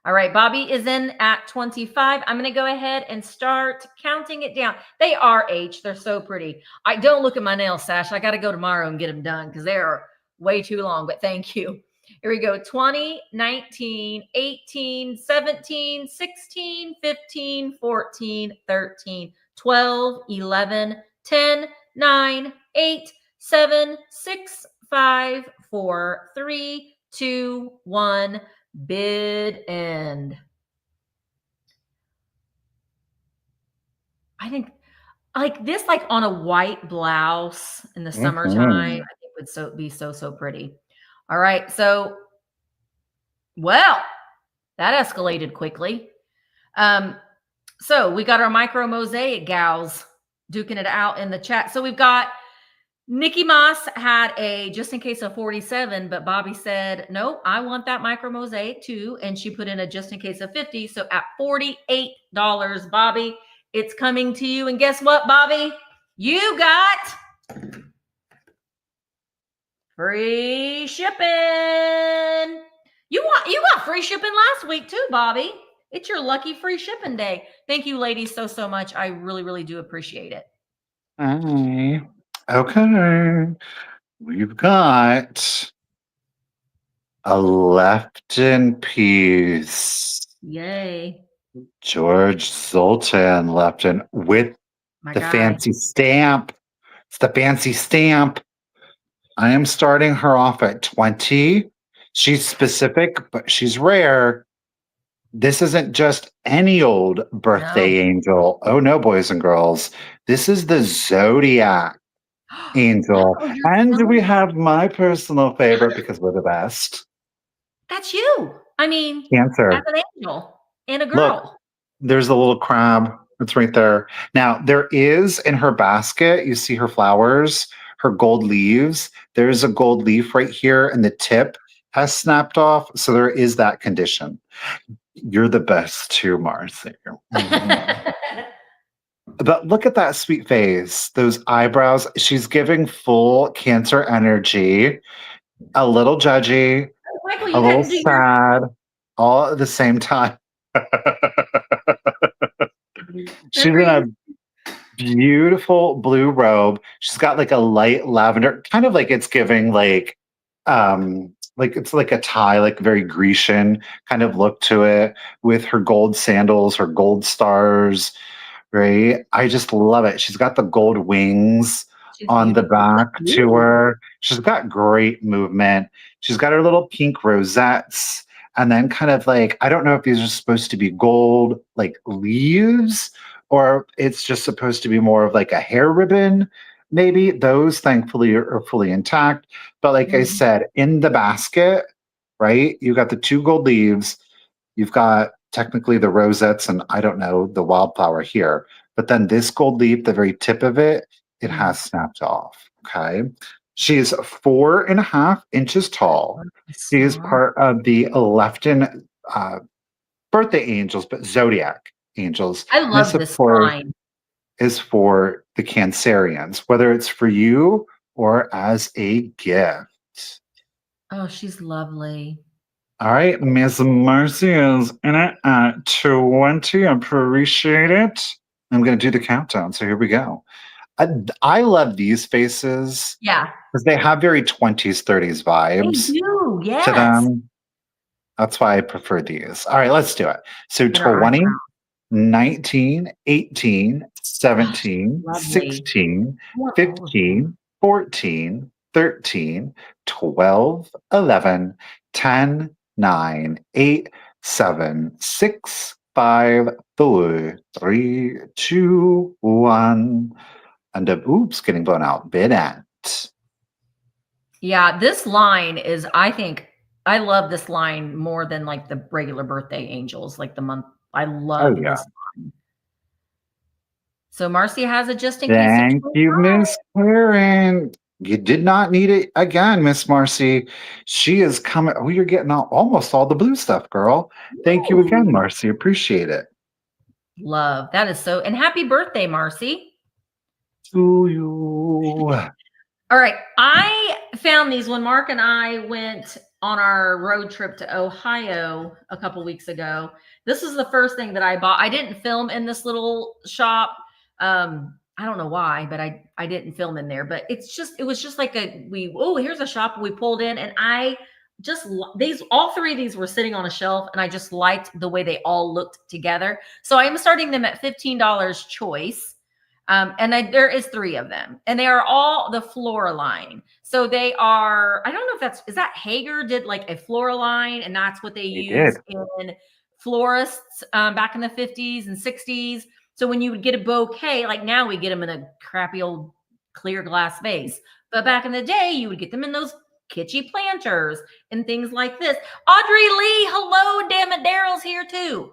All right, Bobby is in at 25. I'm going to go ahead and start counting it down. They are H. They're so pretty. I don't look at my nails, Sash. I got to go tomorrow and get them done because they are way too long, but thank you. Here we go. 20, 19, 18, 17, 16, 15, 14, 13, 12, 11, 10, 9, 8, 7, 6, 5, 4, 3, 2, 1. Bid end. I think like this, like on a white blouse in the summertime, I think would be so pretty. All right, so well, that escalated quickly. So we got our micro mosaic gals duking it out in the chat. So we've got Nikki Moss had a just in case of 47, but Bobby said, no, I want that micro mosaic too. And she put in a just in case of 50. So at $48, Bobby, it's coming to you. And guess what, Bobby? You got free shipping. You got free shipping last week too, Bobby. It's your lucky free shipping day. Thank you, ladies, so much. I really do appreciate it. Hi. Okay. We've got a Lefin piece. Yay. George Zoltan Lefin with the fancy stamp. It's the fancy stamp. I am starting her off at 20. She's specific, but she's rare. This isn't just any old birthday angel. Oh no, boys and girls. This is the zodiac angel. And we have my personal favorite because we're the best. That's you. I mean, Cancer. As an angel and a girl. Look, there's a little crab. It's right there. Now, there is in her basket, you see her flowers, her gold leaves. There's a gold leaf right here, and the tip has snapped off. So there is that condition. You're the best too, Marcy. But look at that sweet face, those eyebrows. She's giving full Cancer energy, a little judgy, Michael, a little sad, all at the same time. She's in a beautiful blue robe. She's got like a light lavender, kind of like it's giving like it's like a tie, like very Grecian kind of look to it, with her gold sandals, her gold stars, right? I just love it. She's got the gold wings on the back to her. She's got great movement. She's got her little pink rosettes. And then kind of like, I don't know if these are supposed to be gold, like leaves, or it's just supposed to be more of like a hair ribbon. Maybe those thankfully are fully intact. But like I said, in the basket, right, you got the two gold leaves. You've got technically the rosettes and I don't know, the wildflower here. But then this gold leaf, the very tip of it, it has snapped off. Okay. She is 4.5 inches tall. She is part of the Lefin birthday angels, but zodiac angels. I love this line. Is for the Cancerians, whether it's for you or as a gift. Oh, she's lovely. All right, Miss Marcy is in it at 20. I appreciate it. I'm going to do the countdown. So here we go. I love these faces. Yeah. Because they have very 20s, 30s vibes. They do, yes. To them. That's why I prefer these. All right, let's do it. So 20, 19, 18, 17, 16, 15, 14, 13, 12, 11, 10, 9, 8, 7, 6, 5, 4, 3, 2, 1. And oops, getting blown out. Bid end. Yeah, this line is, I think, I love this line more than like the regular birthday angels, like the month. I love this line. So Marcy has it just in case. Thank you, Miss Karen. You did not need it again, Miss Marcy. She is coming. Oh, you're getting almost all the blue stuff, girl. Thank you again, Marcy. Appreciate it. Love. That is so. And happy birthday, Marcy. To you. All right. I found these when Mark and I went on our road trip to Ohio a couple weeks ago. This is the first thing that I bought. I didn't film in this little shop. I don't know why, but I didn't film in there, but it was just like here's a shop. We pulled in and all three of these were sitting on a shelf and I just liked the way they all looked together. So I am starting them at $15 choice. There is 3 of them and they are all the floraline. So they are, I don't know if is that Hager did like a floraline and that's what they used in florists back in the 50s and 60s. So when you would get a bouquet, like now we get them in a crappy old clear glass vase. But back in the day, you would get them in those kitschy planters and things like this. Audrey Lee, hello, damn it, Daryl's here too.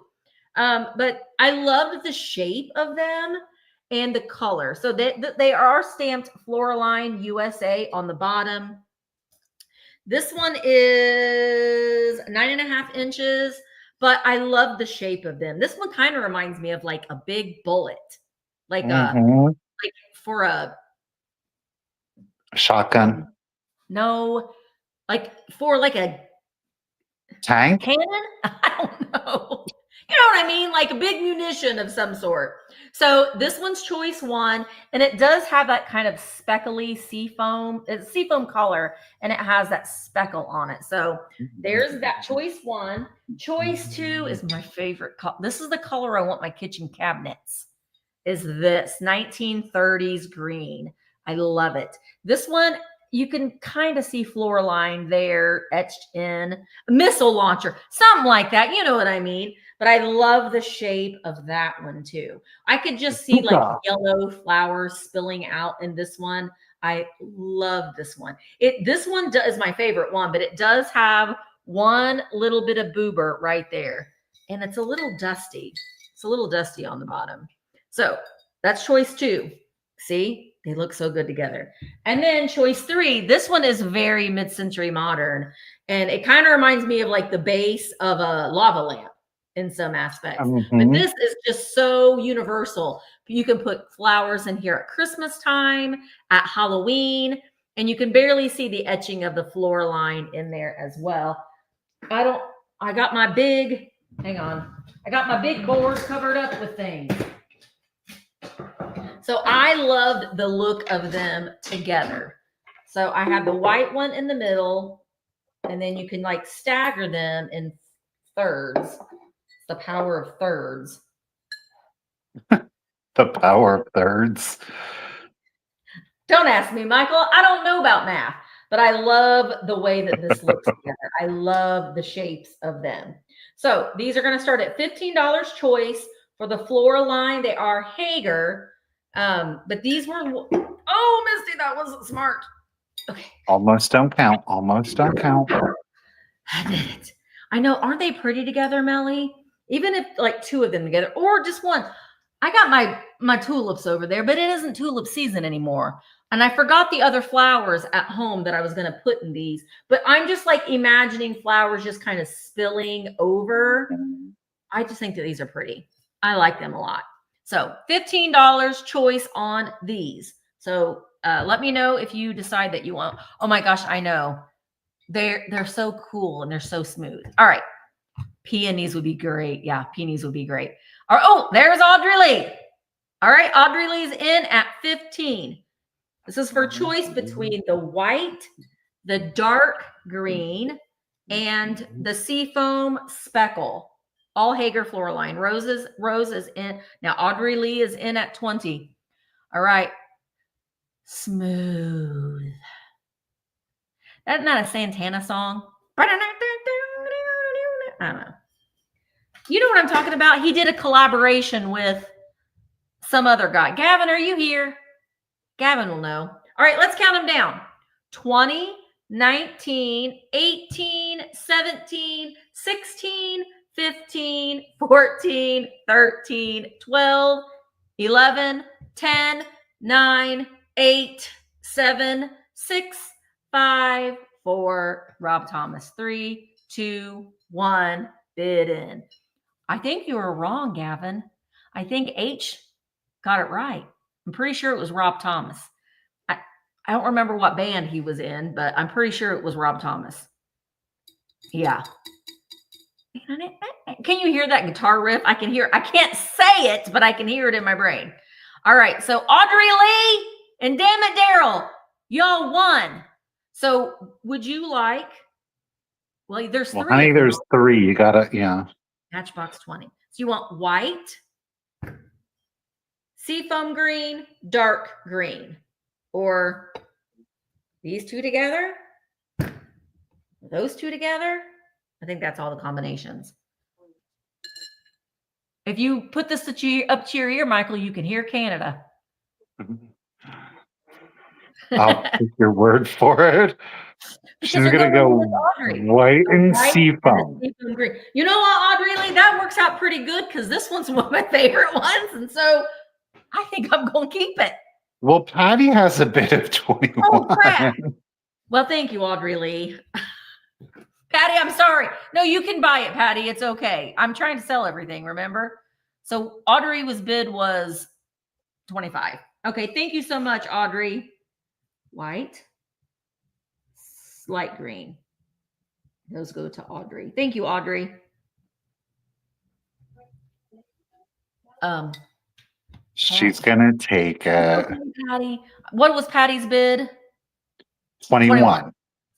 But I loved the shape of them and the color. So they are stamped Floraline USA on the bottom. This one is 9.5 inches. But I love the shape of them. This one kind of reminds me of like a big bullet, like like for a shotgun. No, like for like a tank cannon. I don't know. You know what I mean? Like a big munition of some sort. So this one's choice 1, and it does have that kind of speckly seafoam color, and it has that speckle on it. So there's that choice 1. Choice 2 is my favorite color. This is the color I want my kitchen cabinets. Is this 1930s green? I love it. This one, you can kind of see Floraline there etched in. A missile launcher, something like that. You know what I mean? But I love the shape of that one too. I could just see like yellow flowers spilling out in this one. I love this one. This one is my favorite one, but it does have one little bit of boober right there. And it's a little dusty. It's a little dusty on the bottom. So that's choice 2. See, they look so good together. And then choice 3, this one is very mid-century modern. And it kind of reminds me of like the base of a lava lamp in some aspects. But this is just so universal. You can put flowers in here at Christmas time, at Halloween, and you can barely see the etching of the Floraline in there as well. I got my big board covered up with things. So I loved the look of them together. So I have the white one in the middle, and then you can like stagger them in thirds. The power of thirds. The power of thirds. Don't ask me, Michael. I don't know about math, but I love the way that this looks together. I love the shapes of them. So these are going to start at $15 choice for the Floraline. They are Hager. But these were, Misty, that wasn't smart. Okay. Almost don't count. Almost don't count. I did it. I know. Aren't they pretty together, Melly? Even if like 2 of them together or just one. I got my tulips over there, but it isn't tulip season anymore. And I forgot the other flowers at home that I was going to put in these. But I'm just like imagining flowers just kind of spilling over. I just think that these are pretty. I like them a lot. So $15 choice on these. So let me know if you decide that you want. Oh my gosh, I know. They're so cool and they're so smooth. All right. Peonies would be great. Yeah, peonies would be great. All right. Oh, there's Audrey Lee. All right. Audrey Lee's in at 15. This is for choice between the white, the dark green, and the seafoam speckle. All Hager Floraline. Rose is in. Now, Audrey Lee is in at 20. All right. Smooth. That's not a Santana song. I don't know. You know what I'm talking about? He did a collaboration with some other guy. Gavin, are you here? Gavin will know. All right, let's count them down. 20, 19, 18, 17, 16, 15, 14, 13, 12, 11, 10, 9, 8, 7, 6, 5, 4, Rob Thomas, 3, 2, 1, bid in. I think you were wrong, Gavin. I think H got it right. I'm pretty sure it was Rob Thomas. I don't remember what band he was in, but I'm pretty sure it was Rob Thomas. Yeah. Can you hear that guitar riff? I can't say it, but I can hear it in my brain. All right. So Audrey Lee and Damn It Daryl, y'all won. So would you like, well, there's three. Honey, there's three. You gotta, yeah. Matchbox 20. So you want white, seafoam green, dark green, or these two together, those two together. I think that's all the combinations. If you put this up to your ear, Michael, you can hear Canada. I'll take your word for it. She's going to go white and seafoam. Green. You know what, Audrey Lee? That works out pretty good because this one's one of my favorite ones. And so I think I'm going to keep it. Well, Patty has a bit of 21. Oh, crap. Well, thank you, Audrey Lee. Patty, I'm sorry. No, you can buy it, Patty. It's okay. I'm trying to sell everything, remember? So Audrey's bid was 25. Okay, thank you so much, Audrey. White, light green. Those go to Audrey. Thank you, Audrey. She's going to take it. Patty. What was Patty's bid? 21.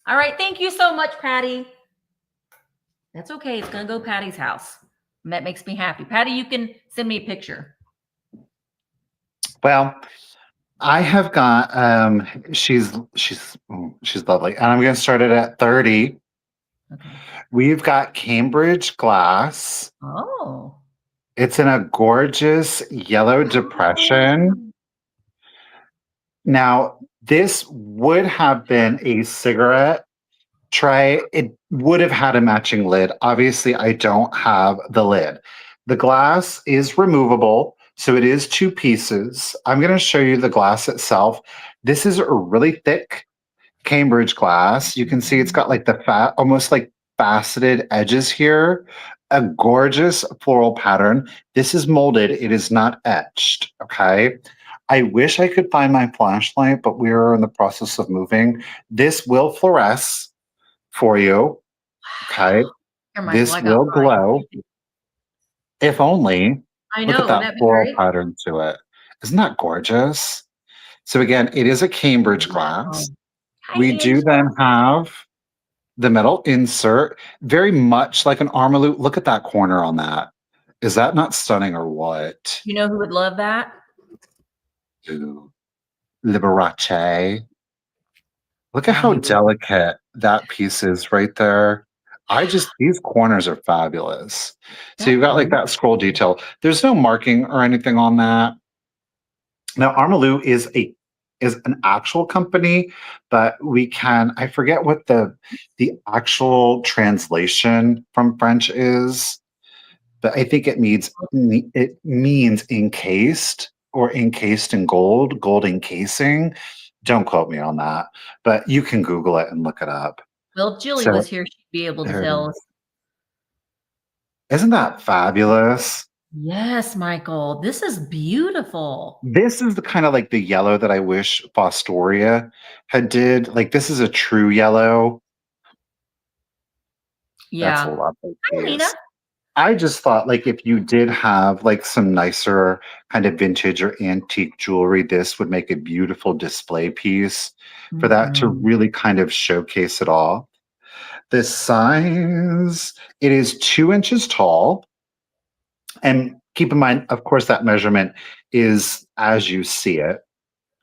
All right. Thank you so much, Patty. That's okay. It's going to go Patty's house. And that makes me happy. Patty, you can send me a picture. Well, I have got, she's lovely. And I'm going to start it at 30. Okay. We've got Cambridge glass. Oh. It's in a gorgeous yellow depression. Now, this would have been a cigarette tray. It would have had a matching lid. Obviously, I don't have the lid. The glass is removable, so it is 2 pieces. I'm going to show you the glass itself. This is a really thick Cambridge glass. You can see it's got like the almost like faceted edges here. A gorgeous floral pattern. This is molded. It is not etched. Okay. I wish I could find my flashlight, but we are in the process of moving. This will fluoresce for you. Okay. This will glow. If only. I know. Look at that floral pattern to it. Isn't that gorgeous? So again, it is a Cambridge glass. We do then have the metal insert, very much like an armaloot. Look at that corner on that. Is that not stunning or what? You know who would love that? Ooh, Liberace. Look at how delicate that piece is right there. These corners are fabulous. So you've got like that scroll detail. There's no marking or anything on that. Now, Armalou is an actual company, but I forget what the actual translation from French is, but I think it means encased or encased in gold encasing. Don't quote me on that, but you can Google it and look it up. Well, if Julie was here, she'd be able to tell us. Isn't that fabulous? Yes, Michael. This is beautiful. This is the kind of like the yellow that I wish Fostoria had did. Like this is a true yellow. Yeah. That's a lovely piece. I just thought like if you did have like some nicer kind of vintage or antique jewelry, this would make a beautiful display piece for that to really kind of showcase it all. This size, it is 2 inches tall. And keep in mind, of course, that measurement is as you see it,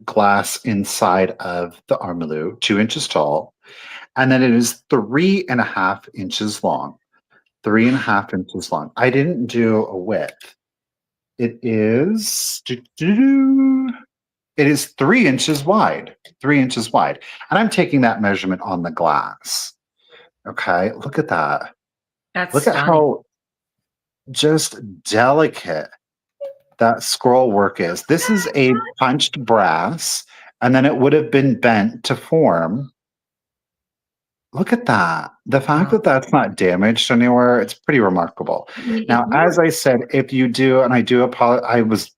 glass inside of the armalou, 2 inches tall. And then it is 3.5 inches long. 3.5 inches long. I didn't do a width. It is 3 inches wide. 3 inches wide. And I'm taking that measurement on the glass. Okay, look at that. That's look stunning. at how just delicate that scroll work is. This is a punched brass, and then it would have been bent to form. Look at that. The fact that that's not damaged anywhere, it's pretty remarkable. Now, as I said, if you do, and I do apologize,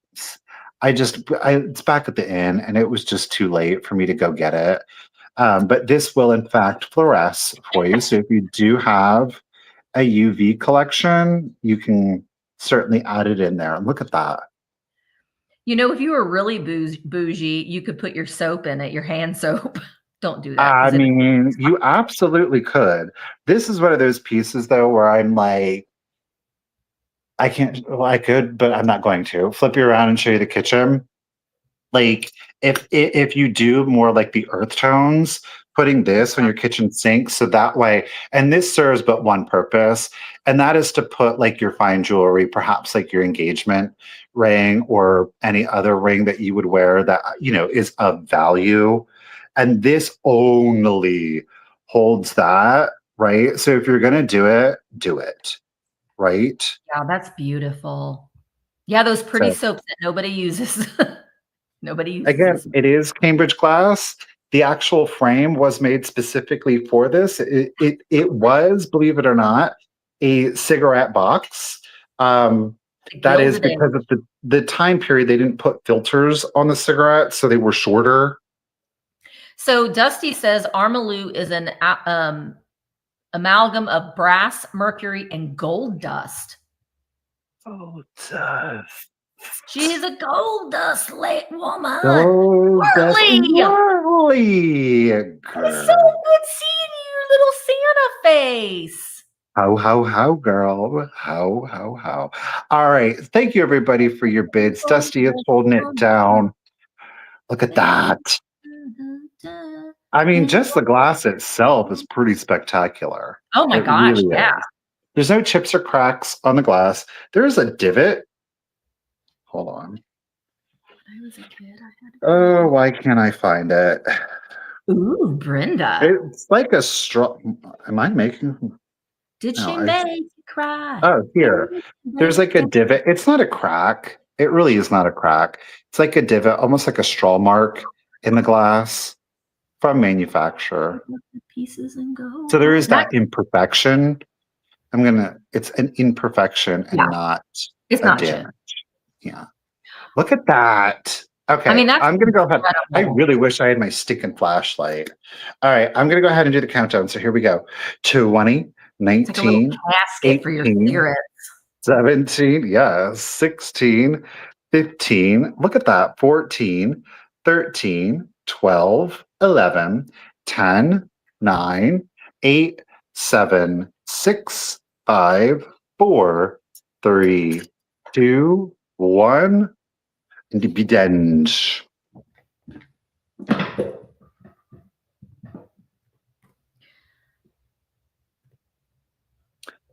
it's back at the inn, and it was just too late for me to go get it. But this will, in fact, fluoresce for you. So if you do have a UV collection, you can certainly add it in there. Look at that. You know, if you were really bougie, you could put your soap in it, your hand soap. Don't do that. I mean, you absolutely could. This is one of those pieces, though, where I'm like, I can't, well, I could, but I'm not going to. Flip you around and show you the kitchen. Like, if you do more like the earth tones, putting this on your kitchen sink, so that way, and this serves but one purpose, and that is to put like your fine jewelry, perhaps like your engagement ring or any other ring that you would wear that, you know, is of value. And this only holds that, right? So if you're going to do it, right? Yeah, that's beautiful. Yeah, those pretty soaps that nobody uses. Nobody uses. Again, it is Cambridge glass. The actual frame was made specifically for this. It was, believe it or not, a cigarette box. That is because of the time period. They didn't put filters on the cigarettes, so they were shorter. So Dusty says Armalou is an amalgam of brass, mercury, and gold dust. Oh, dust. She's a gold dust woman. Gold dust. Lovely. It's so good seeing you, little Santa face. How, girl. How. All right. Thank you, everybody, for your bids. Dusty is holding it down. Look at that. I mean, just the glass itself is pretty spectacular. Oh my gosh, really yeah. is. There's no chips or cracks on the glass. There's a divot. Hold on. When I was a kid, Oh, why can't I find it? Ooh, Brenda. It's like a straw. Am I making? Did she make you cry? Oh, here. There's like a divot. It's not a crack. It really is not a crack. It's like a divot, almost like a straw mark in the glass from manufacturer. Pieces and gold. So there is that imperfection. It's an imperfection and not it's not damage. Yeah. Look at that. Okay. I mean, I'm going to go ahead. I really wish I had my stinking flashlight. All right. I'm going to go ahead and do the countdown. So here we go. 20, 19, like a 18, for your cigarettes. 17, yeah, 16, 15. Look at that. 14, 13, 12, 11, 10, 9, 8, 7, 6, 5, 4, 3, 2, 1. And be done.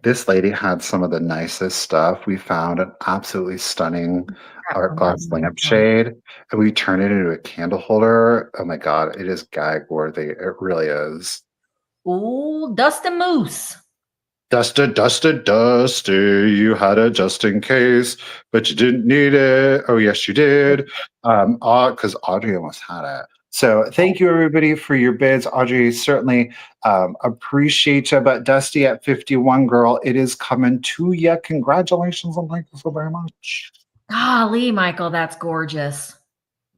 This lady had some of the nicest stuff. We found an absolutely stunning art glass lampshade, and we turned it into a candle holder. Oh my God, it is gag worthy. It really is. Ooh, Dust and Moose. Dusted. You had it just in case, but you didn't need it. Oh, yes, you did. Because Audrey almost had it. So thank you, everybody, for your bids. Audrey, certainly appreciate you. But Dusty at 51, girl, it is coming to you. Congratulations, and thank you so very much. Golly, Michael, that's gorgeous.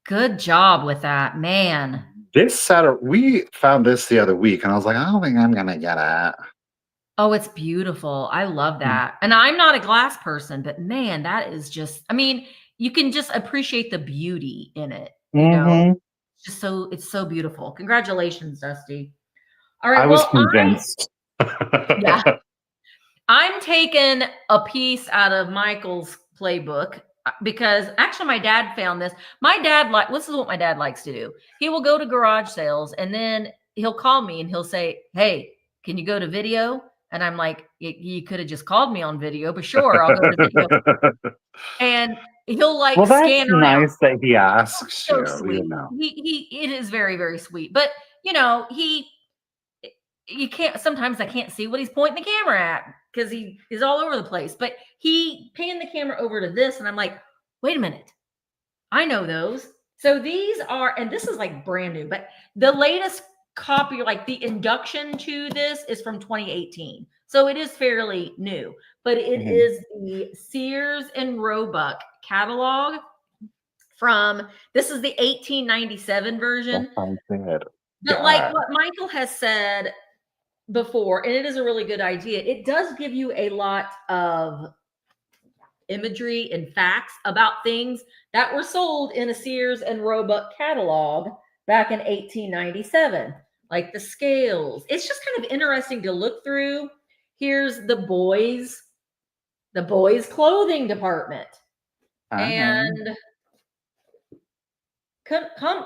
Good job with that, man. This Saturday, we found this the other week, and I was like, I don't think I'm going to get it. Oh, it's beautiful. I love that. And I'm not a glass person, but man, that is just, I mean, you can just appreciate the beauty in it. You know, it's so beautiful. Congratulations, Dusty. All right. I was convinced. Yeah. I'm taking a piece out of Michael's playbook because actually my dad found this. My dad, this is what my dad likes to do. He will go to garage sales and then he'll call me and he'll say, hey, can you go to video? And I'm like, you could have just called me on video, but sure, I'll go to video. And he'll scan around. Nice that he asks so you. Sweet. You know. It is very, very sweet. But sometimes I can't see what he's pointing the camera at because he is all over the place. But he panned the camera over to this, and I'm like, Wait a minute. I know those. So these are, and this is like brand new, but the latest copy, like the induction to this is from 2018. So it is fairly new, but it is the Sears and Roebuck catalog from, this is the 1897 version. But like what Michael has said before, and it is a really good idea, it does give you a lot of imagery and facts about things that were sold in a Sears and Roebuck catalog back in 1897, like the scales. It's just kind of interesting to look through. Here's the boys' clothing department. And I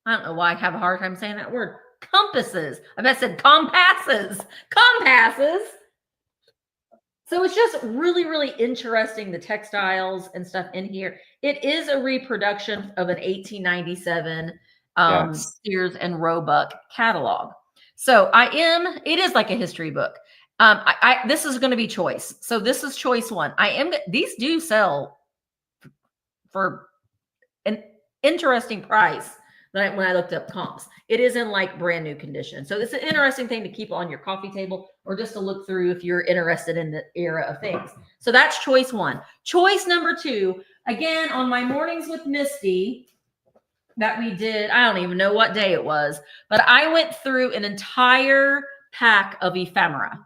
don't know why I have a hard time saying that word. Compasses. I bet I said compasses. Compasses. So it's just really, really interesting, the textiles and stuff in here. It is a reproduction of an 1897 Sears and Roebuck catalog. So it is like a history book. This is going to be choice. So this is choice one. These do sell for an interesting price when I looked up comps. It is in like brand new condition. So it's an interesting thing to keep on your coffee table or just to look through if you're interested in the era of things. So that's choice one. Choice number two, again, on my mornings with Misty that we did, I don't even know what day it was, but I went through an entire pack of ephemera.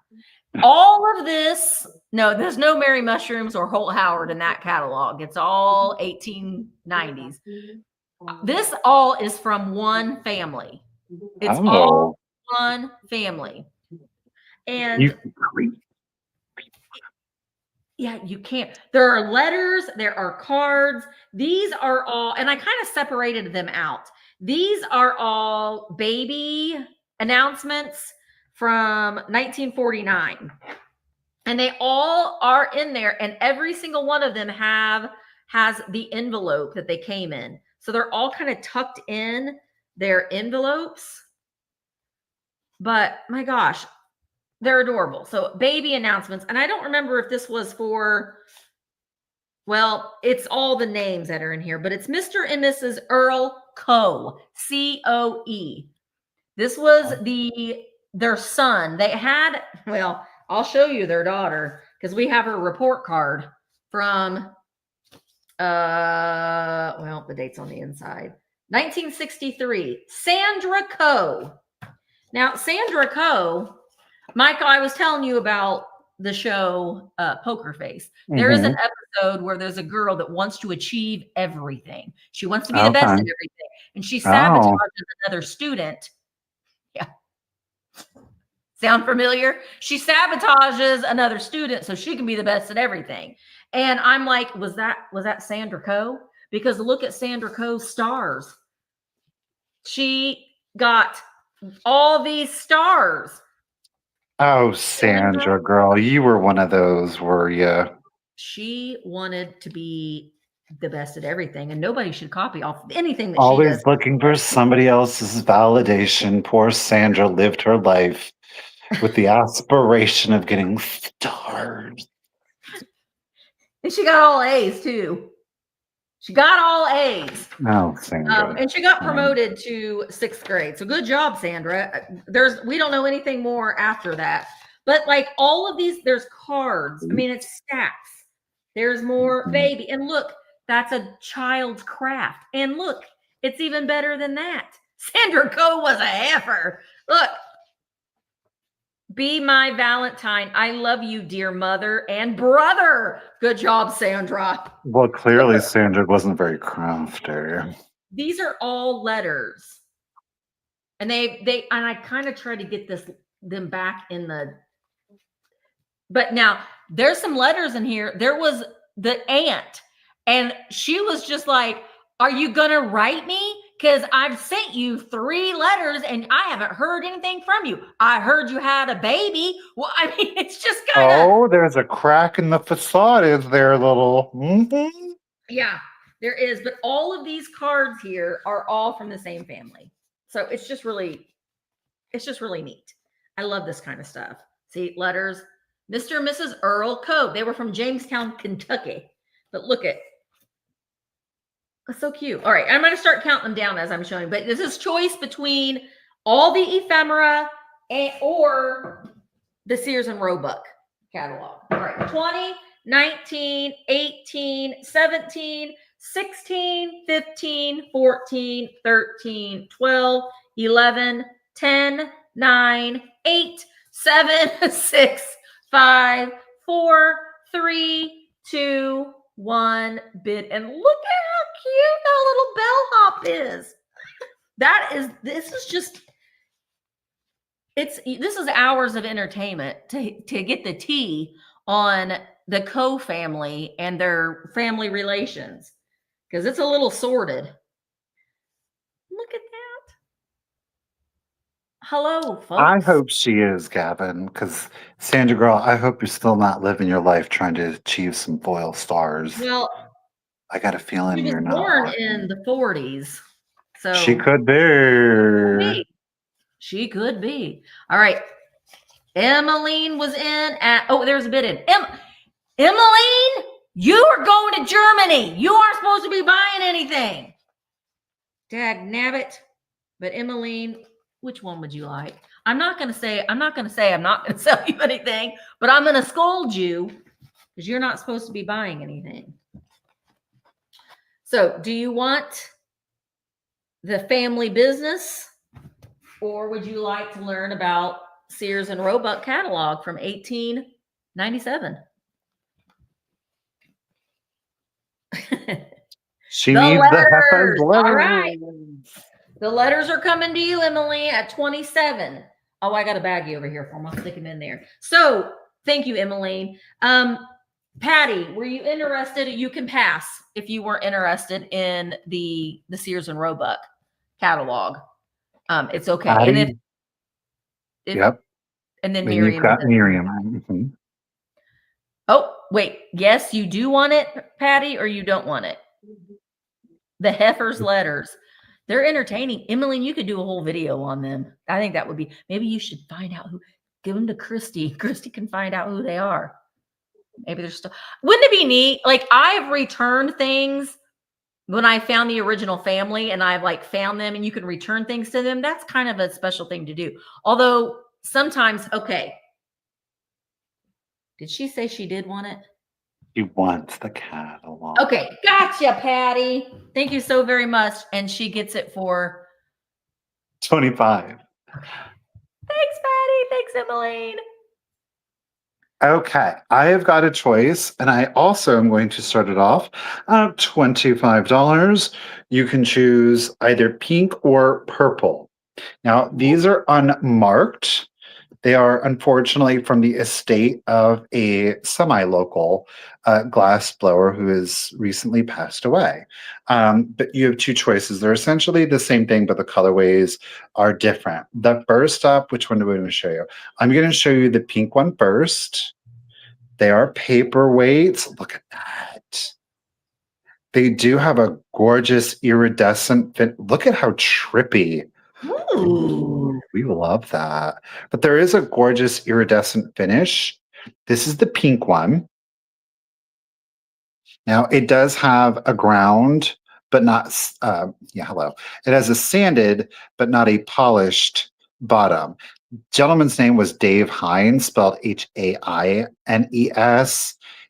All of this, no, there's no Mary Mushrooms or Holt Howard in that catalog. It's all 1890s. This all is from one family. It's all one family. And yeah, you can't. There are letters, there are cards. These are all, and I kind of separated them out. These are all baby announcements from 1949. And they all are in there, and every single one of them has the envelope that they came in. So they're all kind of tucked in their envelopes. But my gosh, they're adorable. So baby announcements. And I don't remember if this was for, well, it's all the names that are in here, but it's Mr. and Mrs. Earl Coe, C-O-E. This was their son. They had, well, I'll show you their daughter because we have her report card from, well, the date's on the inside. 1963, Sandra Coe. Now, Sandra Coe, Michael, I was telling you about the show Poker Face. There is an episode where there's a girl that wants to achieve everything. She wants to be the best at everything. And she sabotages another student. Yeah. Sound familiar? She sabotages another student so she can be the best at everything. And I'm like, was that Sandra Coe? Because look at Sandra Coe's stars. She got all these stars. Oh, Sandra, girl, you were one of those, were you? She wanted to be the best at everything, and nobody should copy off of anything that Always she does. Looking for somebody else's validation. Poor Sandra lived her life with the aspiration of getting stars. And she got all A's too. She got all A's. Oh, Sandra. And she got promoted to 6th grade. So good job, Sandra. We don't know anything more after that. But like all of these, there's cards. I mean, it's stacks. There's more baby. And look, that's a child's craft. And look, it's even better than that. Sandra Coe was a heifer. Look. Be my Valentine. I love you, dear mother and brother. Good job, Sandra. Well, clearly Sandra wasn't very crafty. These are all letters. And and I kind of try to get them back in but now there's some letters in here. There was the aunt, and she was just like, are you going to write me? Because I've sent you 3 letters and I haven't heard anything from you. I heard you had a baby. Well, I mean, it's just kind of. Oh, there's a crack in the facade, is there, little? Yeah, there is. But all of these cards here are all from the same family. So it's just really neat. I love this kind of stuff. See, letters. Mr. and Mrs. Earl Coe. They were from Jamestown, Kentucky. But look at That's so cute. All right, I'm going to start counting them down as I'm showing, but this is choice between all the ephemera or the Sears and Roebuck catalog. All right, 20, 19, 18, 17, 16, 15, 14, 13, 12, 11, 10, 9, 8, 7, 6, 5, 4, 3, 2, 1 bid. And look at how cute that little bellhop is. This is just, this is hours of entertainment to get the tea on the Coe family and their family relations, because it's a little sordid. Look at that. Hello, folks. I hope she is, Gavin, because Sandra girl, I hope you're still not living your life trying to achieve some foil stars. Well, I got a feeling she was you're born not. in the 40s. So she could be. She could be. All right. Emmeline was in at, there's a bid in. Emmeline, you are going to Germany. You aren't supposed to be buying anything. Dag nabbit. But Emmeline, which one would you like? I'm not going to say I'm not going to sell you anything, but I'm going to scold you because you're not supposed to be buying anything. So do you want the family business, or would you like to learn about Sears and Roebuck catalog from 1897? She needs the heifer's letters. All right. The letters are coming to you, Emily, at 27. Oh, I got a baggie over here for them. I'll stick them in there. So thank you, Emily. Patty, were you interested? You can pass if you weren't interested in the Sears and Roebuck catalog. It's okay. Patty? And Yep. And then Miriam. You've got Miriam. Mm-hmm. Oh, wait. Yes, you do want it, Patty, or you don't want it? The heifer's letters. They're entertaining. Emmeline, you could do a whole video on them. I think that would be, maybe you should find out give them to Christy. Christy can find out who they are. Maybe they're still, wouldn't it be neat? Like, I've returned things when I found the original family and I've found them and you can return things to them. That's kind of a special thing to do. Although sometimes, okay. Did she say she did want it? She wants the catalog. Okay, gotcha, Patty. Thank you so very much. And she gets it for 25. Okay. Thanks, Patty. Thanks, Emmeline. Okay, I have got a choice, and I also am going to start it off at $25. You can choose either pink or purple. Now, these are unmarked. They are unfortunately from the estate of a semi-local glass blower who has recently passed away. But you have two choices. They're essentially the same thing, but the colorways are different. The first up, which one do I want to show you? I'm going to show you the pink one first. They are paperweights. Look at that. They do have a gorgeous iridescent fit. Look at how trippy. Ooh, we love that. But there is a gorgeous iridescent finish. This is the pink one. Now, it does have a ground, but not, hello. It has a sanded, but not a polished bottom. Gentleman's name was Dave Hines, spelled Haines.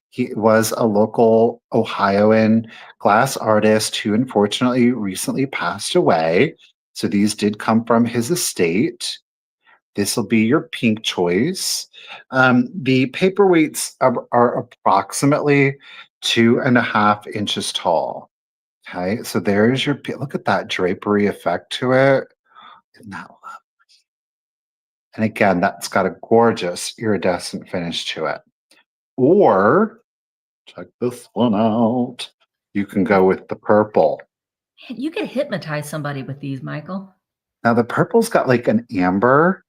He was a local Ohioan glass artist who unfortunately recently passed away. So these did come from his estate. This will be your pink choice. The paperweights are approximately 2.5 inches tall. Okay, so there's your, look at that drapery effect to it. Isn't that lovely? And again, that's got a gorgeous iridescent finish to it. Or, check this one out. You can go with the purple. You could hypnotize somebody with these, Michael. Now the purple's got an amber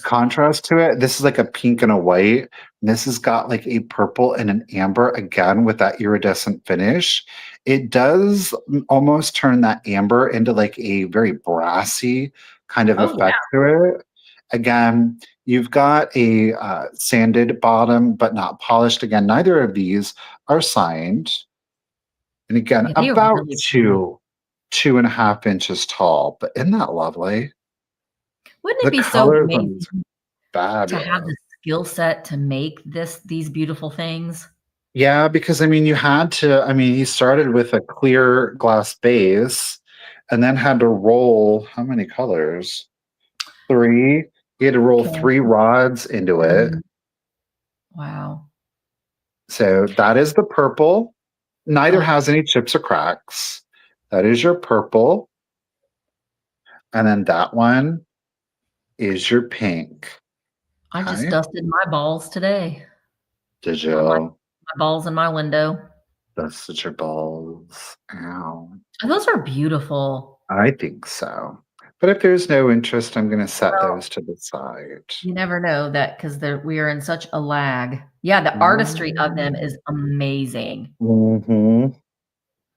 contrast to it. This is a pink and a white. And this has got a purple and an amber, again, with that iridescent finish. It does almost turn that amber into a very brassy kind of effect to it. Again, you've got a sanded bottom, but not polished. Again, neither of these are signed. And again, Yeah, they are about really pretty. 2.5 inches tall. But isn't that lovely? Wouldn't it The be so colors on these amazing are to have fabulous. the skill set to make these beautiful things? Yeah, because I mean, you had to. I mean, he started with a clear glass base, and then had to roll how many colors? Three. He had to roll Okay. 3 rods into it. Wow. So that is the purple. Neither Oh, has any chips or cracks. That is your purple. And then that one is your pink. I just Okay. dusted my balls today. Did On my you balls in my window. dusted your balls? Ow. Oh, those are beautiful. I think so. But if there's no interest, I'm going to set Well, those to the side. you never know that because we are in such a lag. Yeah, the artistry of them is amazing. Mm-hmm.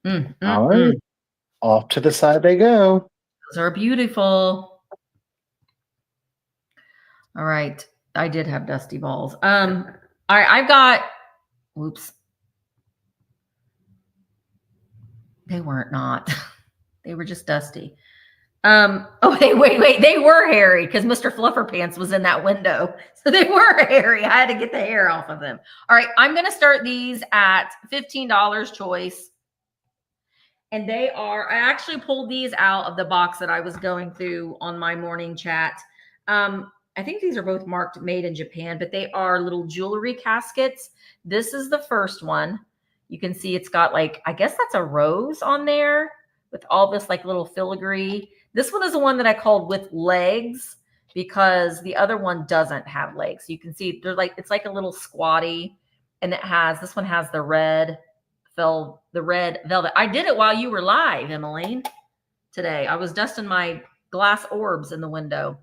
Mm, All mm, right. mm. Off to the side they go. Those are beautiful. All right. I did have dusty balls. All right, I've got, whoops. They weren't not. They were just dusty. Oh, wait. They were hairy because Mr. Fluffer Pants was in that window. So they were hairy. I had to get the hair off of them. All right, I'm going to start these at $15 choice. And they are, I actually pulled these out of the box that I was going through on my morning chat. I think these are both marked made in Japan, but they are little jewelry caskets. This is the first one. You can see it's got like, I guess that's a rose on there with all this like little filigree. This one is the one that I called with legs because the other one doesn't have legs. You can see they're like, it's like a little squatty, and this one has the red velvet. I did it while you were live, Emmeline, today. I was dusting my glass orbs in the window.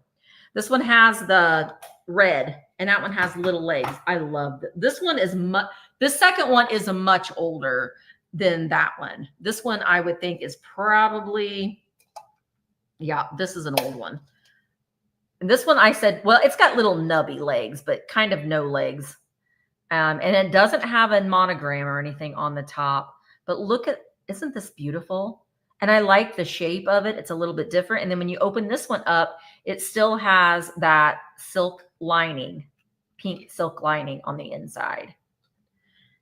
This one has the red, and that one has little legs. I love it. This one is this second one is much older than that one. This one I would think is probably, yeah, this is an old one. And this one I said, well, it's got little nubby legs, but kind of no legs. And it doesn't have a monogram or anything on the top, but isn't this beautiful? And I like the shape of it. It's a little bit different. And then when you open this one up, it still has that silk lining, pink silk lining on the inside.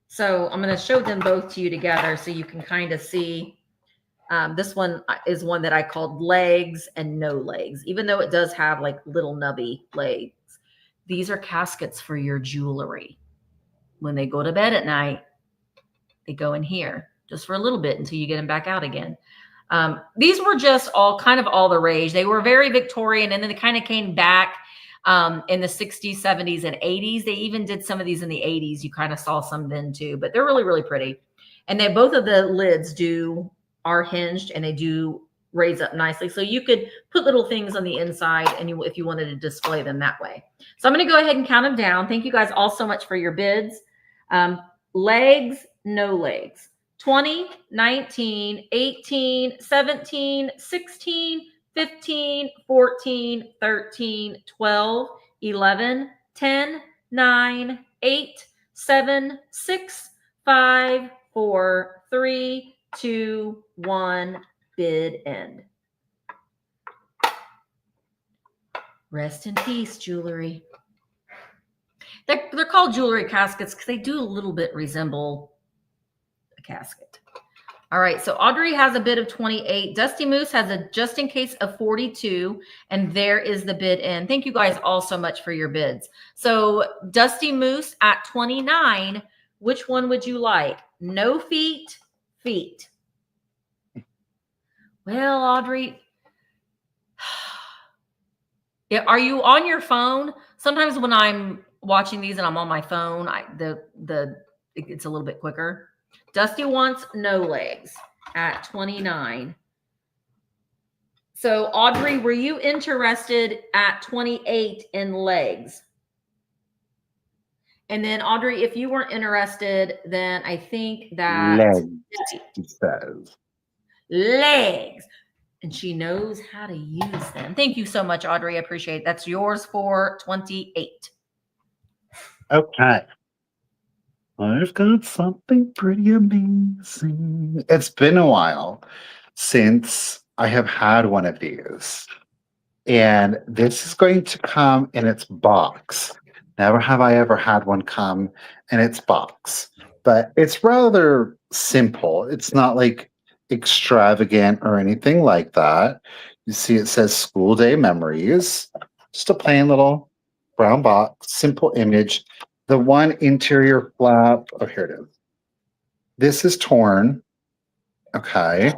So I'm going to show them both to you together so you can kind of see. This one is one that I called legs and no legs, even though it does have like little nubby legs. These are caskets for your jewelry. When they go to bed at night, they go in here just for a little bit until you get them back out again. These were just all the rage. They were very Victorian, and then they kind of came back in the 60s, 70s, and 80s. They even did some of these in the 80s. You kind of saw some then too, but they're really, really pretty. And they both of the lids are hinged, and they do raise up nicely. So you could put little things on the inside and if you wanted to display them that way. So I'm going to go ahead and count them down. Thank you guys all so much for your bids. Legs, no legs. 20, 19, 18, 17, 16, 15, 14, 13, 12, 11, 10, 9, 8, 7, 6, 5, 4, 3, 2, 1, bid end. Rest in peace, jewelry. They're called jewelry caskets because they do a little bit resemble a casket. All right, so Audrey has a bid of 28. Dusty Moose has a just in case of 42, and there is the bid in. Thank you guys all so much for your bids. So Dusty Moose at 29, which one would you like? No feet, feet. Well, Audrey, are you on your phone? Sometimes when I'm watching these and I'm on my phone, it's a little bit quicker. Dusty wants no legs at 29. So Audrey, were you interested at 28 in legs? And then Audrey, if you weren't interested, then I think that legs, he says. Legs. And she knows how to use them. Thank you so much, Audrey. I appreciate it. That's yours for 28. Okay. I've got something pretty amazing. It's been a while since I have had one of these. And this is going to come in its box. Never have I ever had one come in its box. But it's rather simple. It's not like extravagant or anything like that. You see, it says School Day Memories. Just a plain little brown box, simple image. The one interior flap. Oh, here it is. This is torn. Okay.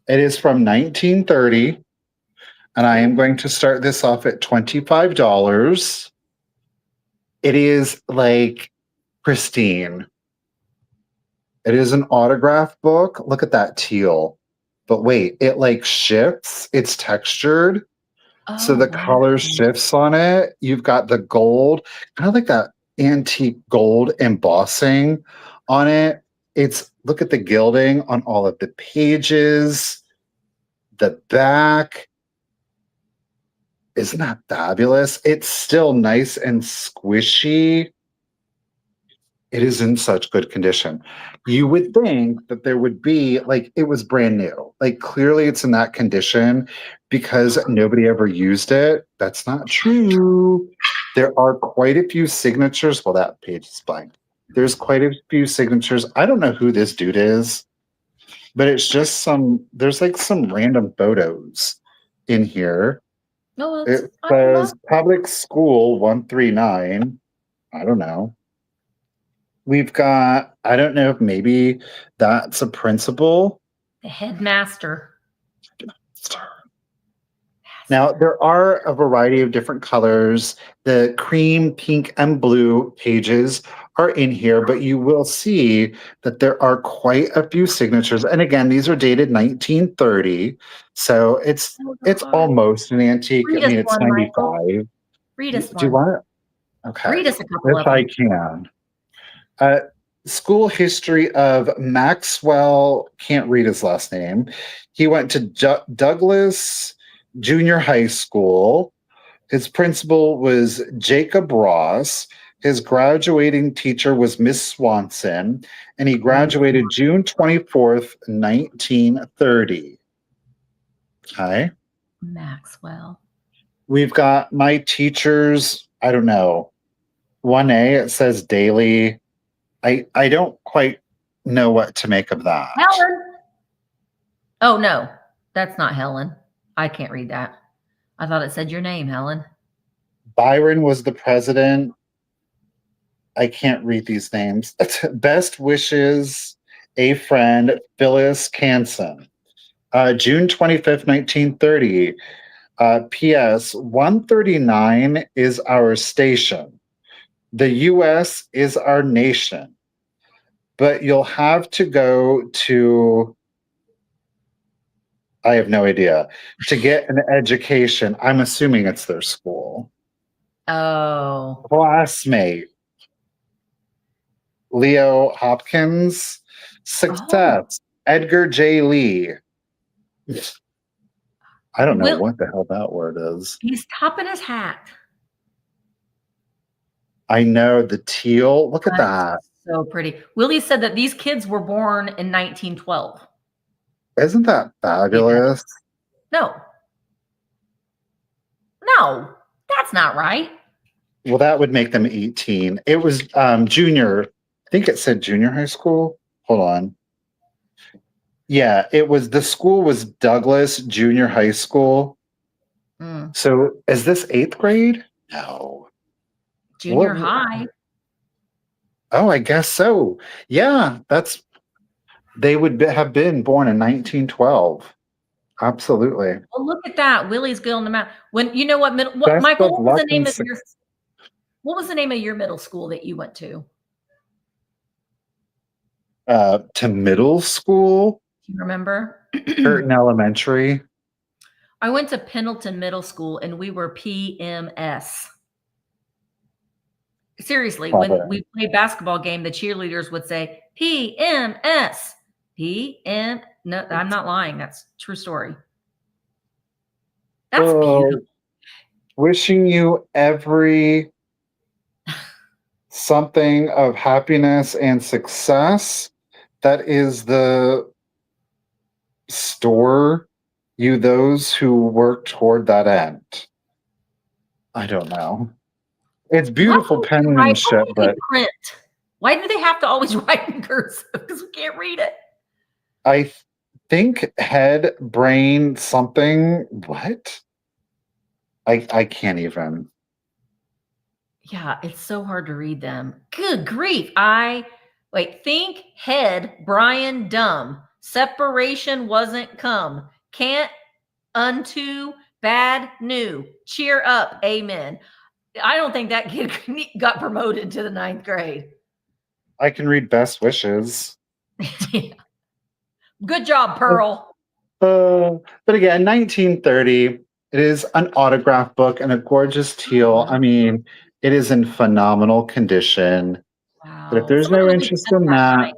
It is from 1930. And I am going to start this off at $25. It is like pristine. It is an autograph book. Look at that teal. But wait, it like shifts. It's textured. So the color shifts on it. You've got the gold, kind of like that antique gold embossing on it. It's look at the gilding on all of the pages, the back. Isn't that fabulous? It's still nice and squishy. It is in such good condition. You would think that there would be, like, it was brand new. Like, clearly it's in that condition because nobody ever used it. That's not true. There are quite a few signatures. Well, that page is blank. There's quite a few signatures. I don't know who this dude is, but it's just there's like some random photos in here. No, It says public school 139. I don't know. We've got, I don't know if maybe that's a principal. The headmaster. Now, there are a variety of different colors. The cream, pink, and blue pages are in here, but you will see that there are quite a few signatures. And again, these are dated 1930. So it's almost an antique. Read I mean, us it's one, 95. Michael. Read us Do one. you want it? Okay. Read us a couple if of I them. can. School history of Maxwell, can't read his last name. He went to Douglas Junior High School. His principal was Jacob Ross. His graduating teacher was Miss Swanson, and he graduated June 24th, 1930. Okay. Maxwell. We've got my teachers, I don't know. 1A, it says daily. I don't quite know what to make of that. Helen. Oh, no, that's not Helen. I can't read that. I thought it said your name, Helen. Byron was the president. I can't read these names. Best wishes, a friend, Phyllis Canson. June 25th, 1930. P.S. 139 is our station. The U.S. is our nation. But you'll have to go to, I have no idea, to get an education. I'm assuming it's their school. Oh. Classmate. Leo Hopkins. Success. Edgar J. Lee. I don't know what the hell that word is. He's topping his hat. I know, the teal. Look at that. So pretty. Willie said that these kids were born in 1912. Isn't that fabulous? No. No, that's not right. Well, that would make them 18. It was junior. I think it said junior high school. Hold on. Yeah, it was, the school was Douglas Junior High School. So is this 8th grade? No. Junior high. Oh, I guess so. Yeah, they would have been born in 1912. Absolutely. Well, look at that. Willie's good on the map. When you know what Michael, what was the name of your middle school that you went to? To middle school? Do you remember? Curtin Elementary. I went to Pendleton Middle School and we were PMS. Seriously, when we played basketball game, the cheerleaders would say PMS. PM. No, I'm not lying. That's true story. That's beautiful. Wishing you every something of happiness and success that is the store you those who work toward that end. I don't know. It's beautiful penmanship, but print? Why do they have to always write in cursive? Because we can't read it. I think head, brain, something. What? I can't even. Yeah, it's so hard to read them. Good grief. Think, head, Brian, dumb. Separation wasn't come. Can't unto, bad, new. Cheer up, amen. I don't think that kid got promoted to the 9th grade. I can read best wishes. Yeah. Good job, Pearl. But again, 1930. It is an autograph book and a gorgeous teal. I mean, it is in phenomenal condition. Wow. But if there's no interest in that,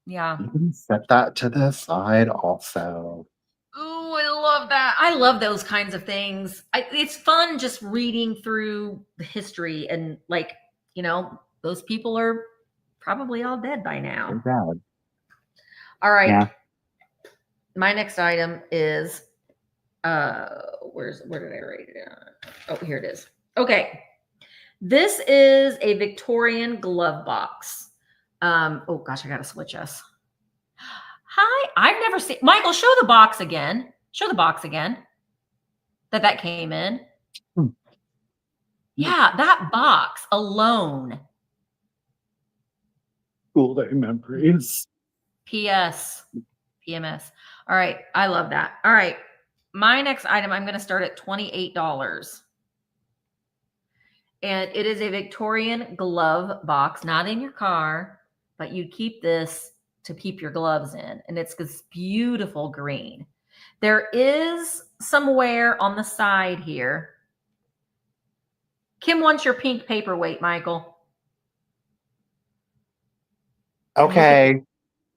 yeah, you can set that to the side also. Ooh, I love that. I love those kinds of things. It's fun just reading through the history and those people are probably all dead by now. All right. Yeah. My next item is where did I write it? Oh, here it is. Okay. This is a Victorian glove box. Oh gosh, I gotta switch us. Hi, I've never seen Michael. Show the box again. Show the box again. That came in. Yeah, that box alone. School day memories. PS. PMS. All right. I love that. All right. My next item, I'm going to start at $28. And it is a Victorian glove box, not in your car, but you keep this to keep your gloves in. And it's this beautiful green. There is some wear on the side here. Kim wants your pink paperweight, Michael. Okay.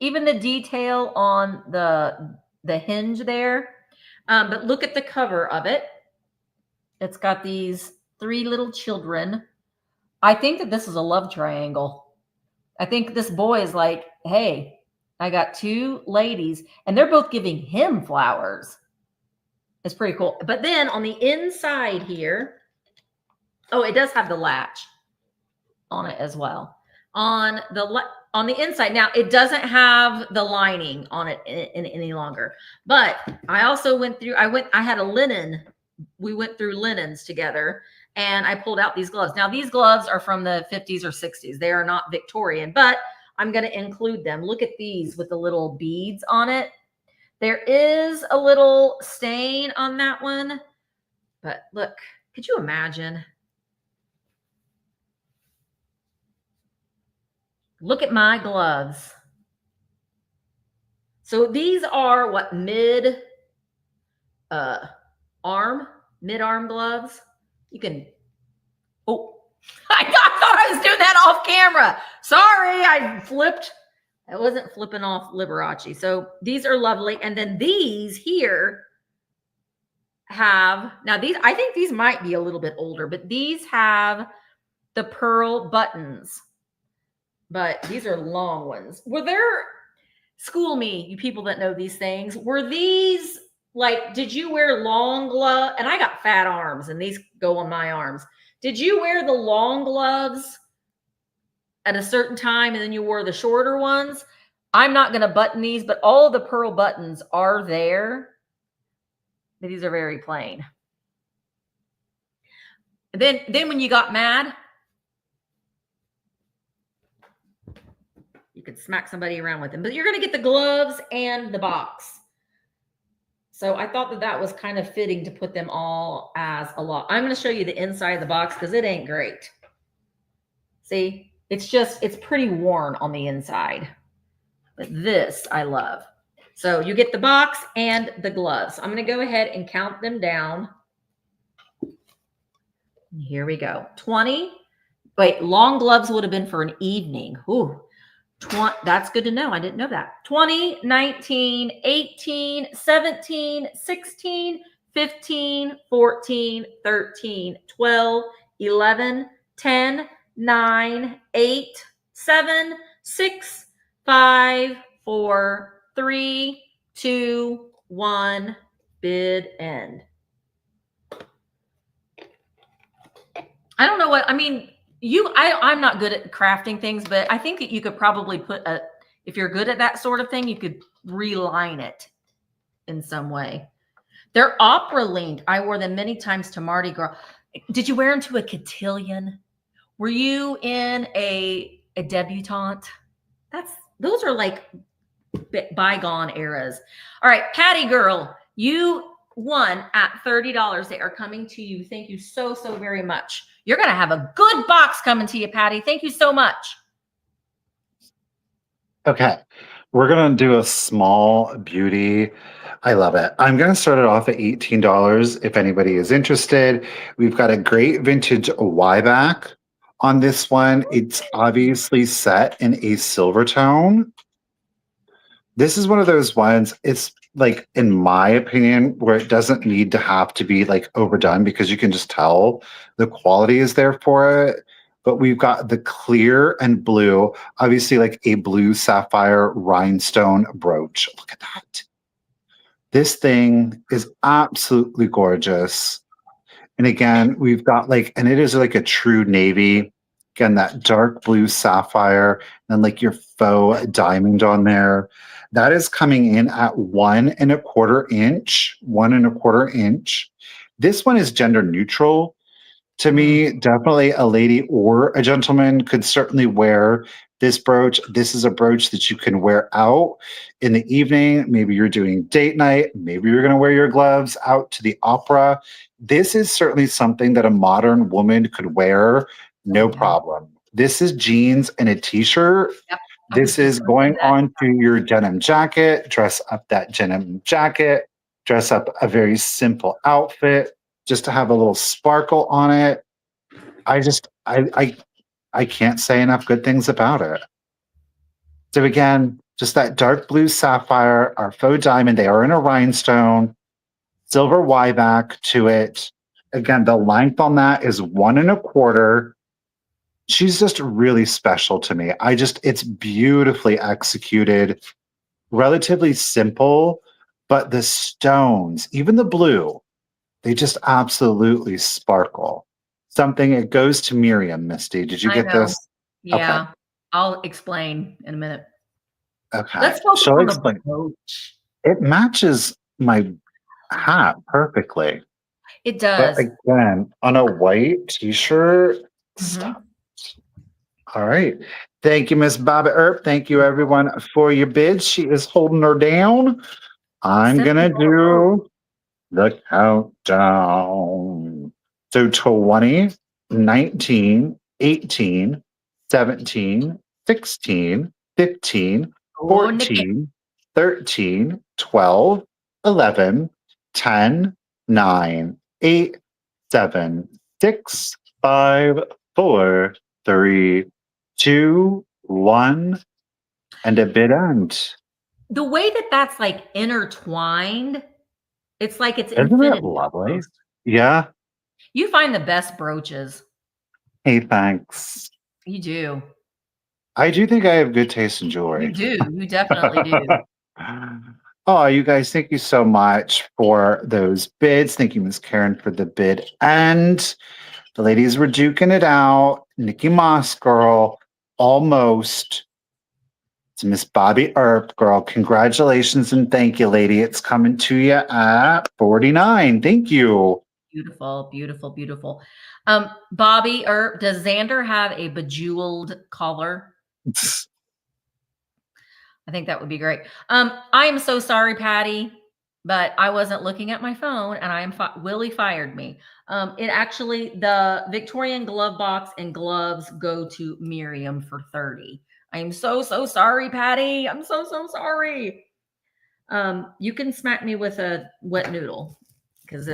Even the detail on the hinge there. But look at the cover of it. It's got these 3 little children. I think that this is a love triangle. I think this boy is like, hey, I got 2 ladies, and they're both giving him flowers. It's pretty cool. But then on the inside here, oh, it does have the latch on it as well. On the inside, now it doesn't have the lining on it any longer. But I also went through. I had a linen. We went through linens together, and I pulled out these gloves. Now these gloves are from the 50s or 60s. They are not Victorian, but I'm going to include them. Look at these with the little beads on it. There is a little stain on that one, but look, could you imagine? Look at my gloves. So these are what mid-arm gloves. You can, oh, I thought I was doing that off camera. Sorry, I flipped. I wasn't flipping off Liberace. So these are lovely. And then these here have, now these, I think these might be a little bit older, but these have the pearl buttons. But these are long ones. Were there, school me, you people that know these things, were these like, did you wear long gloves? And I got fat arms and these go on my arms. Did you wear the long gloves at a certain time and then you wore the shorter ones? I'm not going to button these, but all the pearl buttons are there. These are very plain. Then when you got mad, you could smack somebody around with them, but you're going to get the gloves and the box. So I thought that was kind of fitting to put them all as a lot. I'm going to show you the inside of the box because it ain't great. See, it's pretty worn on the inside, but this I love. So you get the box and the gloves. I'm going to go ahead and count them down. Here we go. 20. Wait, long gloves would have been for an evening. Ooh. That's good to know. I didn't know that. 20, 19, 18, 17, 16, 15, 14, 13, 12, 11, 10, 9, 8, 7, 6, 5, 4, 3, 2, 1. Bid end. I don't know what, I mean, I'm not good at crafting things, but I think that you could probably if you're good at that sort of thing, you could reline it in some way. They're operaline. I wore them many times to Mardi Gras. Did you wear them to a cotillion? Were you in a debutante? Those are like bygone eras. All right, Patty girl, you won at $30. They are coming to you. Thank you so very much. You're going to have a good box coming to you, Patty. Thank you so much. Okay. We're going to do a small beauty. I love it. I'm going to start it off at $18 if anybody is interested. We've got a great vintage Y-back on this one. It's obviously set in a silver tone. This is one of those ones, it's like, in my opinion, where it doesn't need to have to be like overdone because you can just tell the quality is there for it. But we've got the clear and blue, obviously like a blue sapphire rhinestone brooch. Look at that. This thing is absolutely gorgeous. And again, we've got like, and it is like a true navy. Again, that dark blue sapphire and like your faux diamond on there. That is coming in at 1 1/4 inch, 1 1/4 inch. This one is gender neutral. To me, definitely a lady or a gentleman could certainly wear this brooch. This is a brooch that you can wear out in the evening. Maybe you're doing date night. Maybe you're going to wear your gloves out to the opera. This is certainly something that a modern woman could wear, no problem. This is jeans and a t-shirt. Yep. This is going on to your denim jacket. Dress up that denim jacket. Dress up a very simple outfit just to have a little sparkle on it. I can't say enough good things about it. So again, just that dark blue sapphire, our faux diamond, they are in a rhinestone, silver Y-back to it. Again, the length on that is 1 1/4. She's just really special to me. It's beautifully executed, relatively simple, but the stones, even the blue, they just absolutely sparkle. Something, it goes to Miriam, Misty. Did you get this? Yeah. Okay. I'll explain in a minute. Okay. Let's focus on the brooch. It matches my hat perfectly. It does. But again, on a white t-shirt. All right. Thank you, Miss Bobby Earp. Thank you, everyone, for your bids. She is holding her down. I'm going to do the countdown. So 20, 19, 18, 17, 16, 15, 14, 13, 12, 11, 10, 9, 8, 7, 6, 5, 4, 3, 2, 1, and a bid end. The way that that's like intertwined, it's like it's Isn't infinity. it lovely? Yeah. You find the best brooches. Hey, thanks. You do. I do think I have good taste in jewelry. You do. You definitely do. Oh, you guys, thank you so much for those bids. Thank you, Miss Karen, for the bid. And the ladies were duking it out. Nikki Moss, girl, almost. It's Miss Bobby Earp, girl. Congratulations and thank you, lady. It's coming to you at 49. Thank you. Beautiful, beautiful, beautiful. Bobby Earp, does Xander have a bejeweled collar? I think that would be great. I am so sorry, Patty, but I wasn't looking at my phone and Willie fired me. The Victorian glove box and gloves go to Miriam for 30. I am so sorry, Patty. I'm so sorry. You can smack me with a wet noodle because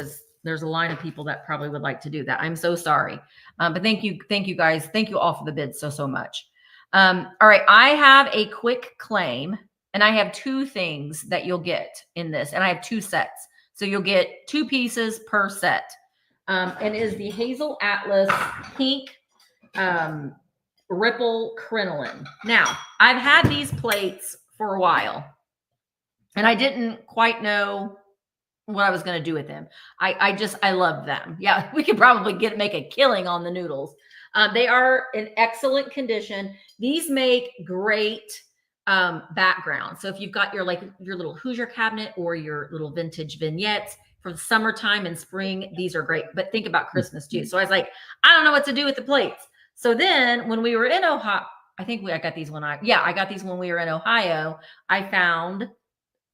there's a line of people that probably would like to do that. I'm so sorry. But thank you guys. Thank you all for the bids so much. All right, I have a quick claim, and I have 2 things that you'll get in this, and I have 2 sets. So you'll get 2 pieces per set. And it is the Hazel Atlas pink ripple crinoline. Now, I've had these plates for a while, and I didn't quite know what I was going to do with them. I love them. Yeah, we could probably make a killing on the noodles. They are in excellent condition. These make great background. So if you've got your little Hoosier cabinet or your little vintage vignettes for the summertime and spring, these are great. But think about Christmas too. So I was like, I don't know what to do with the plates. So then when we were in Ohio, I got these I got these when we were in Ohio. I found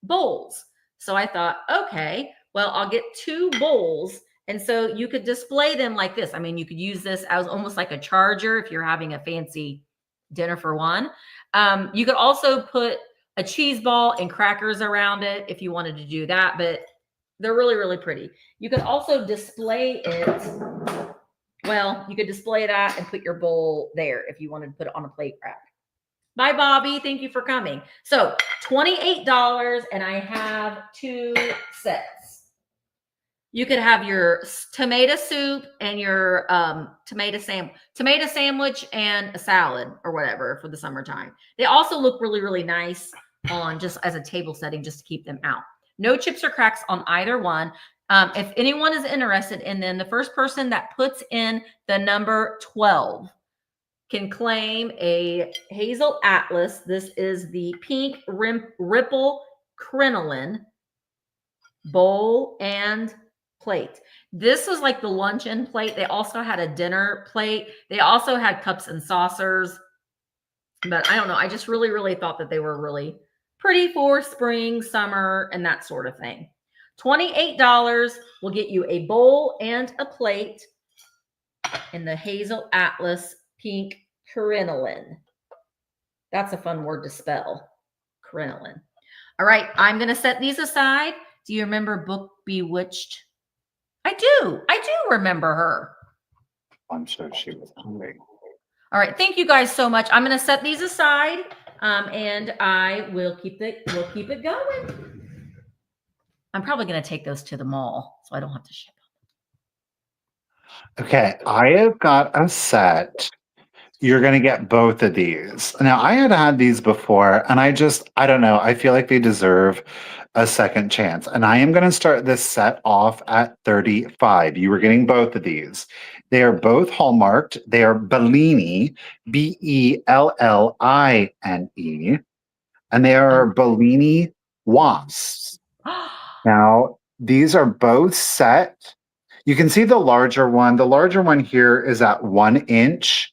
bowls. So I thought, okay, well, I'll get 2 bowls. And so you could display them like this. I mean, you could use this as almost like a charger if you're having a fancy dinner for one. You could also put a cheese ball and crackers around it if you wanted to do that, but they're really, really pretty. You could also display it. Well, you could display that and put your bowl there if you wanted to put it on a plate rack. Bye, Bobby. Thank you for coming. So $28, and I have 2 sets. You could have your tomato soup and your tomato sandwich and a salad or whatever for the summertime. They also look really, really nice on just as a table setting, just to keep them out. No chips or cracks on either one. If anyone is interested in them, the first person that puts in the number 12 can claim a Hazel Atlas. This is the pink ripple crinoline bowl and plate. This was like the luncheon plate. They also had a dinner plate. They also had cups and saucers. But I don't know. I just really, really thought that they were really pretty for spring, summer, and that sort of thing. $28 will get you a bowl and a plate in the Hazel Atlas pink crinoline. That's a fun word to spell. Crinoline. All right, I'm going to set these aside. Do you remember Book Bewitched? I do remember her. I'm sure she was hungry. All right, thank you guys so much. I'm going to set these aside, and we'll keep it going. I'm probably going to take those to the mall, so I don't have to ship them. Okay, I have got a set. You're going to get both of these. Now, I had these before, and I don't know. I feel like they deserve a second chance. And I am going to start this set off at $35. You were getting both of these. They are both hallmarked. They are Bellini, Belline, and they are Bellini wasps. Now, these are both set. You can see the larger one. The larger one here is at 1 inch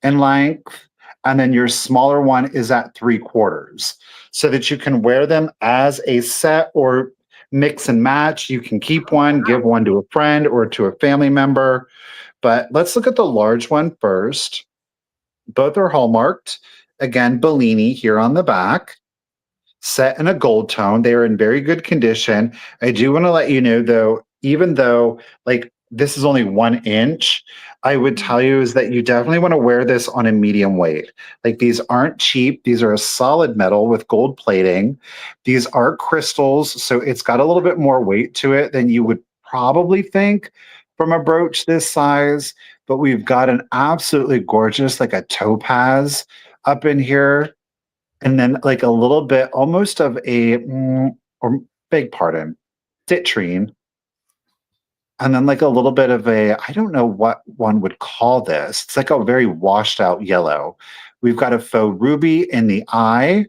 in length, and then your smaller one is at 3/4, so that you can wear them as a set or mix and match. You can keep one, give one to a friend or to a family member. But let's look at the large one first. Both are hallmarked. Again, Bellini here on the back, set in a gold tone. They are in very good condition. I do want to let you know, though, even though this is only 1 inch, I would tell you is that you definitely want to wear this on a medium weight. These aren't cheap. These are a solid metal with gold plating. These are crystals, so it's got a little bit more weight to it than you would probably think from a brooch this size. But we've got an absolutely gorgeous, a topaz up in here. And then a little bit almost of or beg pardon, citrine. And then a little bit of I don't know what one would call this. It's a very washed out yellow. We've got a faux ruby in the eye.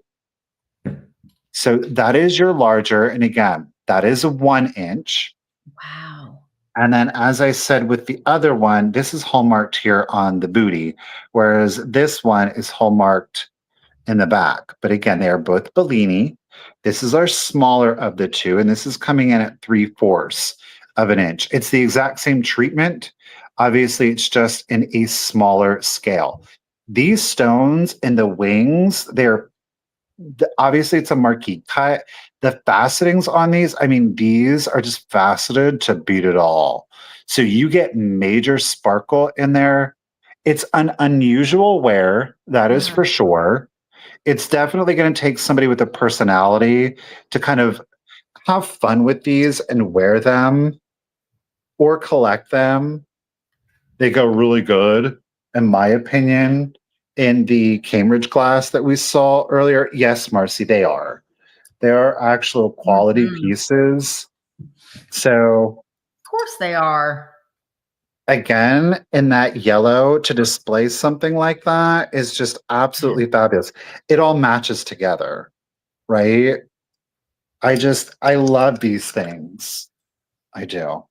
So that is your larger. And again, that is a 1 inch. Wow. And then, as I said with the other one, this is hallmarked here on the booty, whereas this one is hallmarked in the back. But again, they are both Bellini. This is our smaller of the two, and this is coming in at 3/4 of an inch. It's the exact same treatment. Obviously, it's just in a smaller scale. These stones in the wings, obviously it's a marquee cut. The facetings on these, these are just faceted to beat it all. So you get major sparkle in there. It's an unusual wear, that is for sure. It's definitely going to take somebody with a personality to kind of have fun with these and wear them or collect them. They go really good. in my opinion, in the Cambridge glass that we saw earlier. Yes, Marcy, they are. They are actual quality pieces. So, of course they are. Again, in that yellow, to display something like that is just absolutely fabulous. It all matches together, right? I love these things. I do.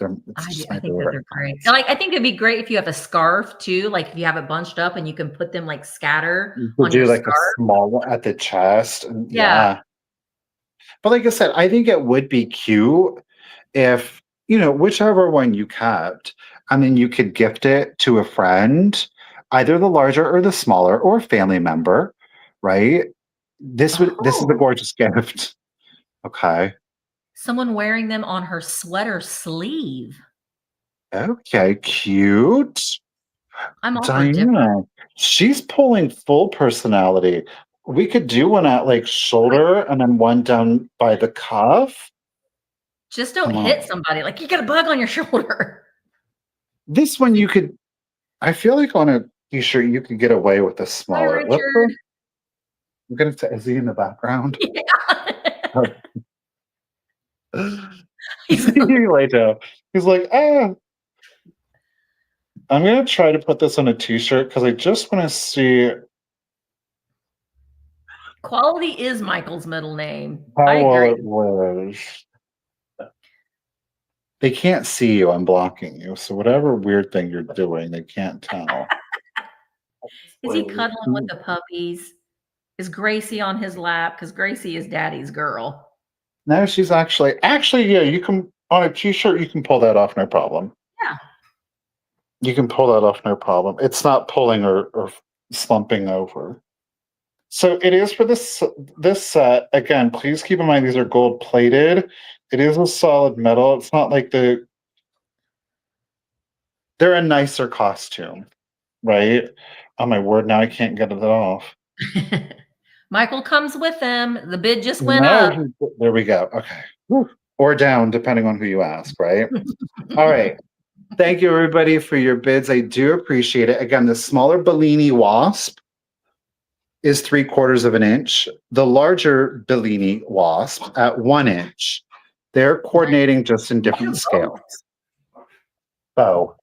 It's just I my think that favorite. they're great. Like, I think it'd be great if you have a scarf too. Like if you have it bunched up and you can put them like scatter You could on your do like a scarf. small one at the chest. Yeah. Yeah. But like I said, I think it would be cute if, whichever one you kept, I mean, you could gift it to a friend, either the larger or the smaller, or a family member, right? This is a Oh, gorgeous gift. Okay. someone wearing them on her sweater sleeve. Okay, cute. I'm all for different. Diana, she's pulling full personality. We could do one at like shoulder and then one down by the cuff. Just don't Come hit on. somebody. Like you got a bug on your shoulder. This one you could, I feel like on a t-shirt you could get away with a Hi, smaller. Richard. I'm gonna say, is he in the background? Yeah. He's later. He's like, I'm gonna try to put this on a t-shirt because I just want to see Quality is Michael's middle name. how I well agree. it wears. They can't see you. I'm blocking you. So whatever weird thing you're doing, they can't tell. Is he cuddling with the puppies? Is Gracie on his lap? Because Gracie is daddy's girl. No, she's actually, yeah, you can, on a t-shirt, you can pull that off, no problem. Yeah. You can pull that off, no problem. It's not pulling or slumping over. So it is for this set. Again, please keep in mind these are gold plated. It is a solid metal. It's not like they're a nicer costume, right? Oh my word, now I can't get it off. Michael comes with them. The bid just went No, up. there we go. Okay. Whew. Or down, depending on who you ask, right? All right. Thank you, everybody, for your bids. I do appreciate it. Again, the smaller Bellini wasp is 3/4 of an inch. The larger Bellini wasp at 1 inch. They're coordinating just in different scales. So,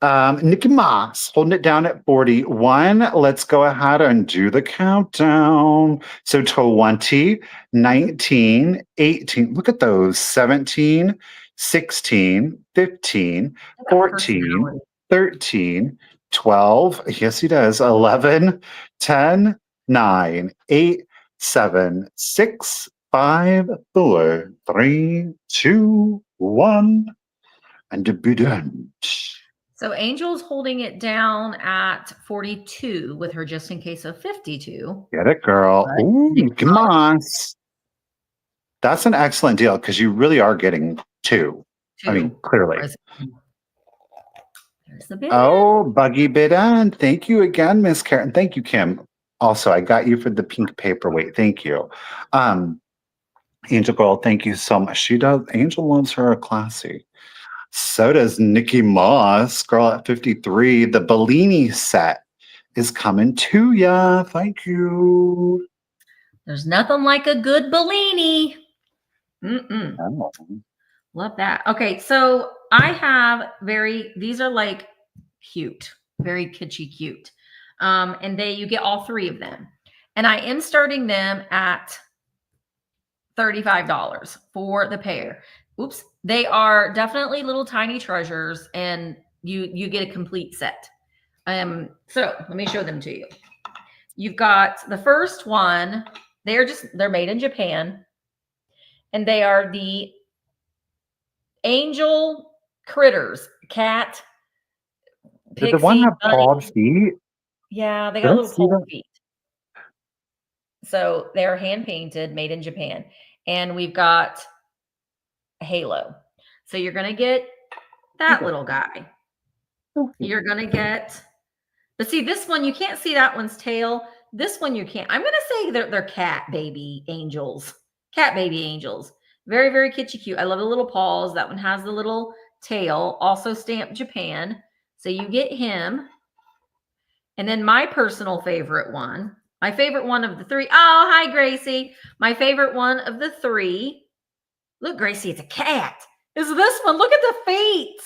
Nikki Moss holding it down at 41. Let's go ahead and do the countdown. So 20, 19, 18. Look at those. 17, 16, 15, 14, 13, 12. Yes, he does. 11, 10, 9, 8, 7, 6, 5, 4, 3, 2, 1. And to be done. So Angel's holding it down at 42 with her just in case of 52. Get it, girl. But Ooh, come on. That's an excellent deal because you really are getting two. I mean, clearly. There's the bid. Oh, buggy bid on. Thank you again, Miss Karen. Thank you, Kim. Also, I got you for the pink paperweight. Thank you. Angel Girl, thank you so much. Angel loves her classy. So does Nikki Moss, girl at 53. The Bellini set is coming to ya. Thank you. There's nothing like a good Bellini. Oh. Love that. Okay, so I have these are like cute, very kitschy cute. And you get all three of them. And I am starting them at $35 for the pair. Oops. They are definitely little tiny treasures and you get a complete set. So let me show them to you. You've got the first one. They're made in Japan and they are the angel critters, cat, pixie, Did the one have bunny. clawed feet? Yeah, they got little pole feet. So they're hand painted, made in Japan. And we've got a halo. So you're going to get that little guy. You're going to get, but see this one, you can't see that one's tail. This one you can't. I'm going to say they're cat baby angels. Cat baby angels. Very, very kitschy cute. I love the little paws. That one has the little tail. Also stamped Japan. So you get him. And then my personal favorite one, my favorite one of the three. Oh, hi, Gracie. My favorite one of the three. Look, Gracie, it's a cat. Is this one? Look at the feet.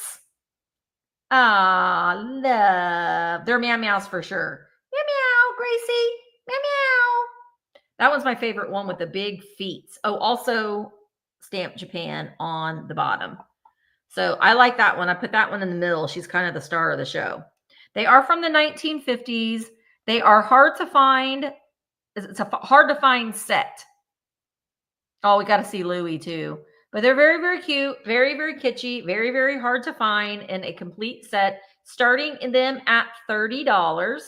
Ah, love. They're meow meows for sure. Meow meow, Gracie. Meow meow. That one's my favorite one with the big feet. Oh, also Stamp Japan on the bottom. So I like that one. I put that one in the middle. She's kind of the star of the show. They are from the 1950s. They are hard to find. It's a hard to find set. Oh, we got to see Louie too. But they're very, very cute, very, very kitschy, very, very hard to find in a complete set, starting in them at $30.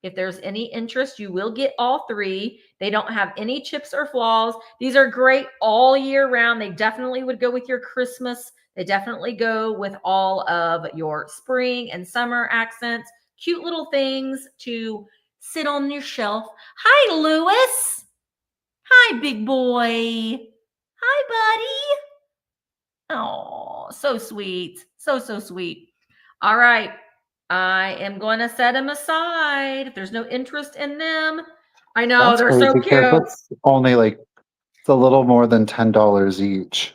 If there's any interest, you will get all three. They don't have any chips or flaws. These are great all year round. They definitely would go with your Christmas. They definitely go with all of your spring and summer accents. Cute little things to sit on your shelf. Hi, Lewis. Hi, big boy. Hi, buddy. Oh, so sweet. So, so sweet. All right. I am going to set them aside. If there's no interest in them, I know they're so cute. That's only like, it's a little more than $10 each.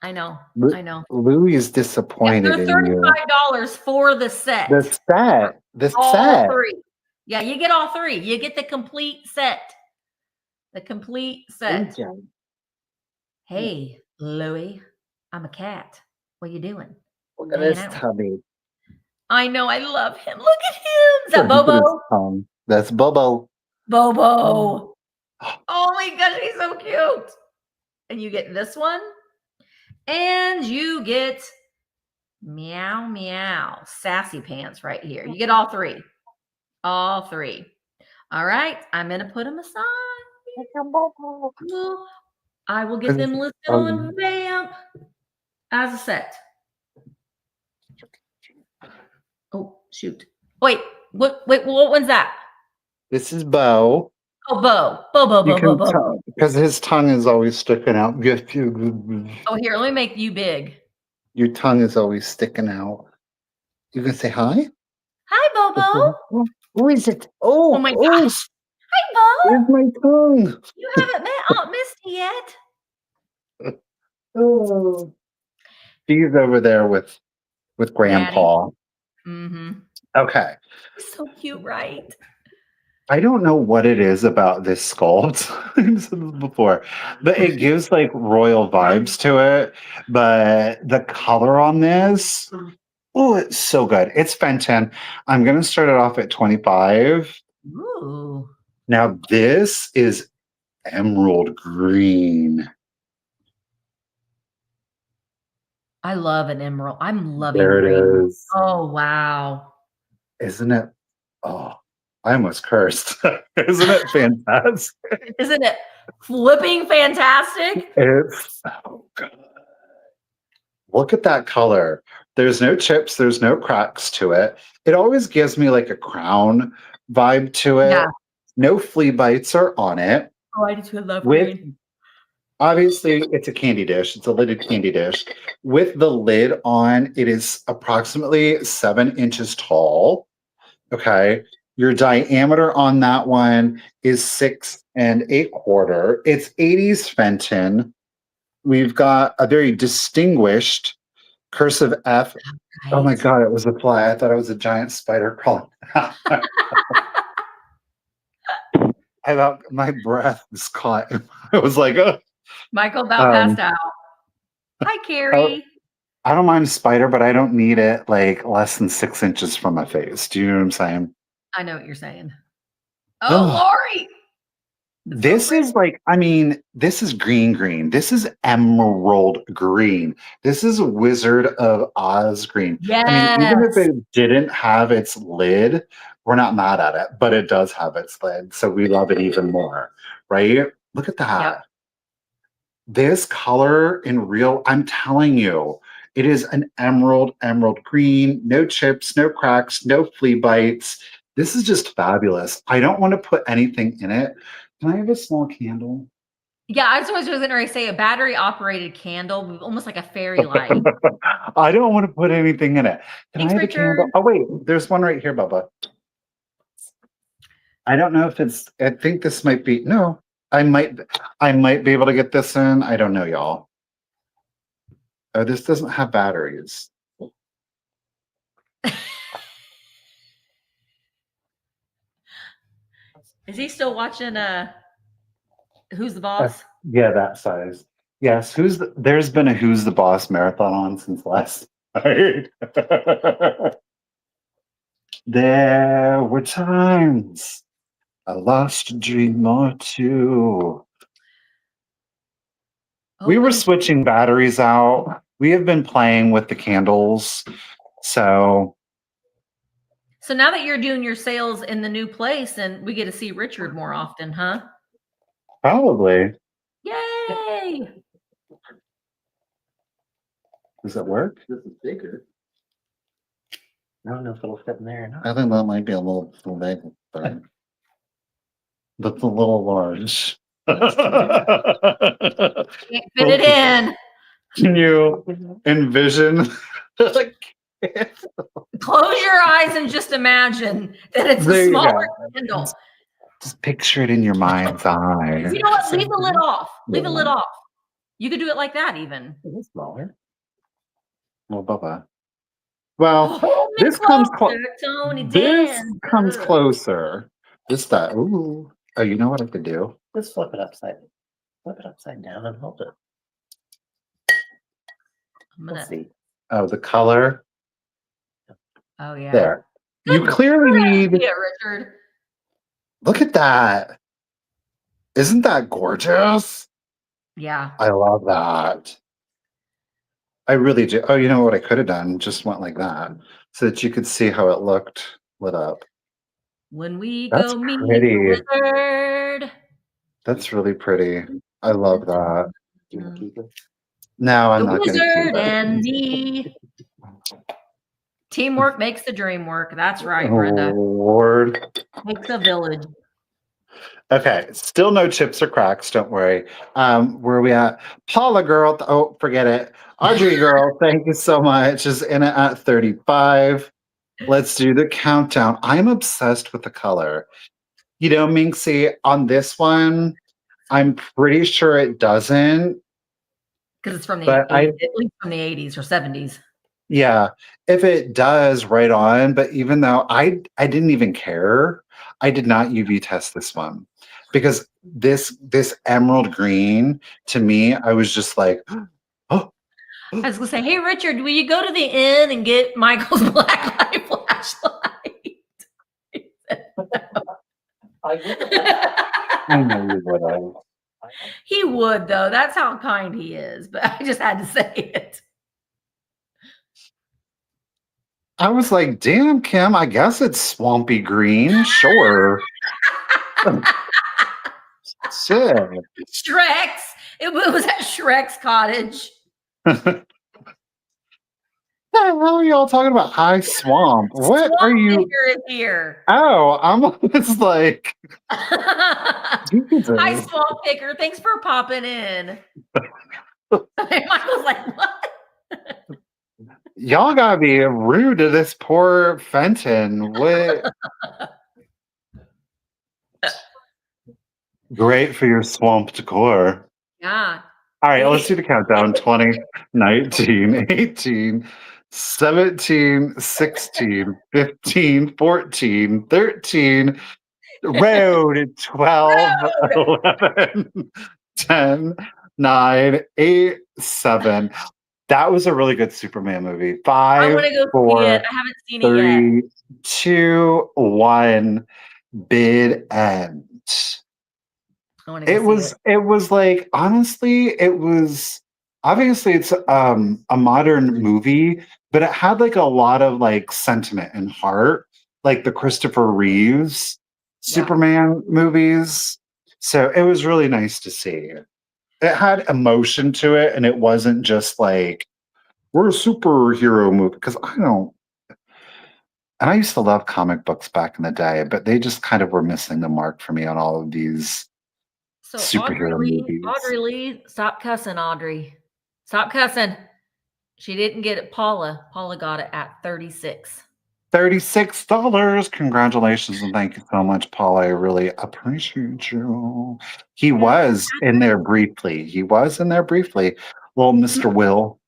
I know. I know. Louis is disappointed they're $35 for the set. The all set. Three. Yeah, you get all three. You get the complete set. The complete set. Hey, Louis, I'm a cat. What are you doing? Look at his tummy. I know. I love him. Look at him. Is that Bobo? That's Bobo. Bobo. Oh my gosh, he's so cute. And you get this one. And you get meow, meow, sassy pants right here. You get all three. All three. All right. I'm going to put them aside. I will get them listed on Vamp as a set. Oh, shoot. Wait, what one's that? This is Bo. Oh, Bo. Because his tongue is always sticking out. Oh, here, let me make you big. Your tongue is always sticking out. You can say hi? Hi, Bobo. Who is it? Oh my gosh. Hi, Bo. Where's my tongue? You haven't met Aunt Misty yet. Oh. She's over there with Grandpa. Mm-hmm. Okay. He's so cute, right? I don't know what it is about this sculpt. I've said this before, but it gives like royal vibes to it. But the color on this, oh, it's so good. It's Fenton. I'm going to start it off at 25. Ooh. Now this is emerald green. I love an emerald. I'm loving there it green. is. Oh, wow. Isn't it? Oh, I almost cursed. Isn't it fantastic? Isn't it flipping fantastic? It's so good. Look at that color. There's no chips. There's no cracks to it. It always gives me like a crown vibe to it. Yeah. No flea bites are on it. Oh, I do love green. Obviously, it's a candy dish. It's a lidded candy dish. With the lid on, it is approximately 7 inches tall. Okay. Your diameter on that one is 6 1/4. It's 80s Fenton. We've got a very distinguished cursive F. Right. Oh my God, it was a fly. I thought it was a giant spider crawling. I thought my breath was caught. I was like, oh. Michael about passed out. Hi, Carrie. I don't mind a spider, but I don't need it like less than 6 inches from my face. Do you know what I'm saying? I know what you're saying. Oh, Lori. This is like, I mean, this is green. This is emerald green. This is Wizard of Oz green. Yes. I mean, even if it didn't have its lid, we're not mad at it, but it does have its lid. So we love it even more, right? Look at that. Yep. This color in real, I'm telling you, it is an emerald green, no chips, no cracks, no flea bites. This is just fabulous. I don't want to put anything in it. Can I have a small candle? Yeah, I was going to say a battery operated candle, almost like a fairy light. I don't want to put anything in it. Can Thanks, I have a Richard. candle? Oh, wait, there's one right here, Bubba. I don't know if it's, I think this might be, no, I might be able to get this in. I don't know, y'all. Oh, this doesn't have batteries. Is he still watching Who's the Boss? Yeah, that size. Yes, there's been a Who's the Boss marathon on since last night. There were times I lost a dream or two. We were switching batteries out. We have been playing with the candles. So now that you're doing your sales in the new place, and we get to see Richard more often, huh? probably. Yay! Does it work? This is bigger. I don't know if it'll fit in there or not. I think that might be a little too big. That's a little large. Can't fit it in. Can you envision? Close your eyes and just imagine that it's a smaller candle. Just picture it in your mind's eye. You know what? Leave the lid off. Leave the lid off. You could do it like that even. It's smaller. Well, Bubba. Well, this comes closer. That. Ooh. Oh, you know what I could do? Let's flip it upside down and hold it. Let's see. Oh, the color. Oh yeah. There. You clearly need. Yeah, Richard. Look at that. Isn't that gorgeous? Yeah. I love that. I really do. Oh, you know what I could have done? Just went like that so that you could see how it looked lit up. When we go meet the wizard. That's really pretty. I love that. Do you want to keep it? No, I'm not going to keep wizard it. and me. Teamwork makes the dream work. That's right, Brenda. Lord. Makes a village. Okay, still no chips or cracks. Don't worry. Where are we at? Paula girl. Oh, forget it. Audrey girl, thank you so much. Is in it at 35. Let's do the countdown. I'm obsessed with the color. You know, Minxie, on this one, I'm pretty sure it doesn't. Because it's from the 80s, at least from the 80s or 70s. Yeah, if it does, right on. But even though I didn't even care, I did not UV test this one because this emerald green to me, I was just like, oh. I was gonna say, hey Richard, will you go to the inn and get Michael's black light flashlight? I know you would. He would though. That's how kind he is. But I just had to say it. I was like, damn, Kim, I guess it's swampy green. Sure. Shit. Shrek's. It was at Shrek's cottage. What the hell are y'all talking about? High swamp. What swamp are you? Here. Oh, I'm almost like. Hi, swamp picker. Thanks for popping in. Michael's like, what? Y'all gotta be rude to this poor Fenton. What? Great for your swamp decor. Yeah. All right, let's do the countdown. 20, 19, 18, 17, 16, 15, 14, 13, road 12, 11, 10, 9, 8, 7. That was a really good Superman movie. 5, 4, see it. I haven't seen 3, it yet. 2, 1, bid end. It was like, honestly, it was obviously it's a modern movie, but it had like a lot of like sentiment and heart, like the Christopher Reeves Superman movies. So it was really nice to see. It had emotion to it, and it wasn't just like we're a superhero movie, because I don't. And I used to love comic books back in the day, but they just kind of were missing the mark for me on all of these So superhero movies. Audrey Lee, stop cussing, Audrey. Stop cussing. She didn't get it. Paula got it at $36. $36. Congratulations and thank you so much, Paul. I really appreciate you. He was in there briefly. Little Mr. Will.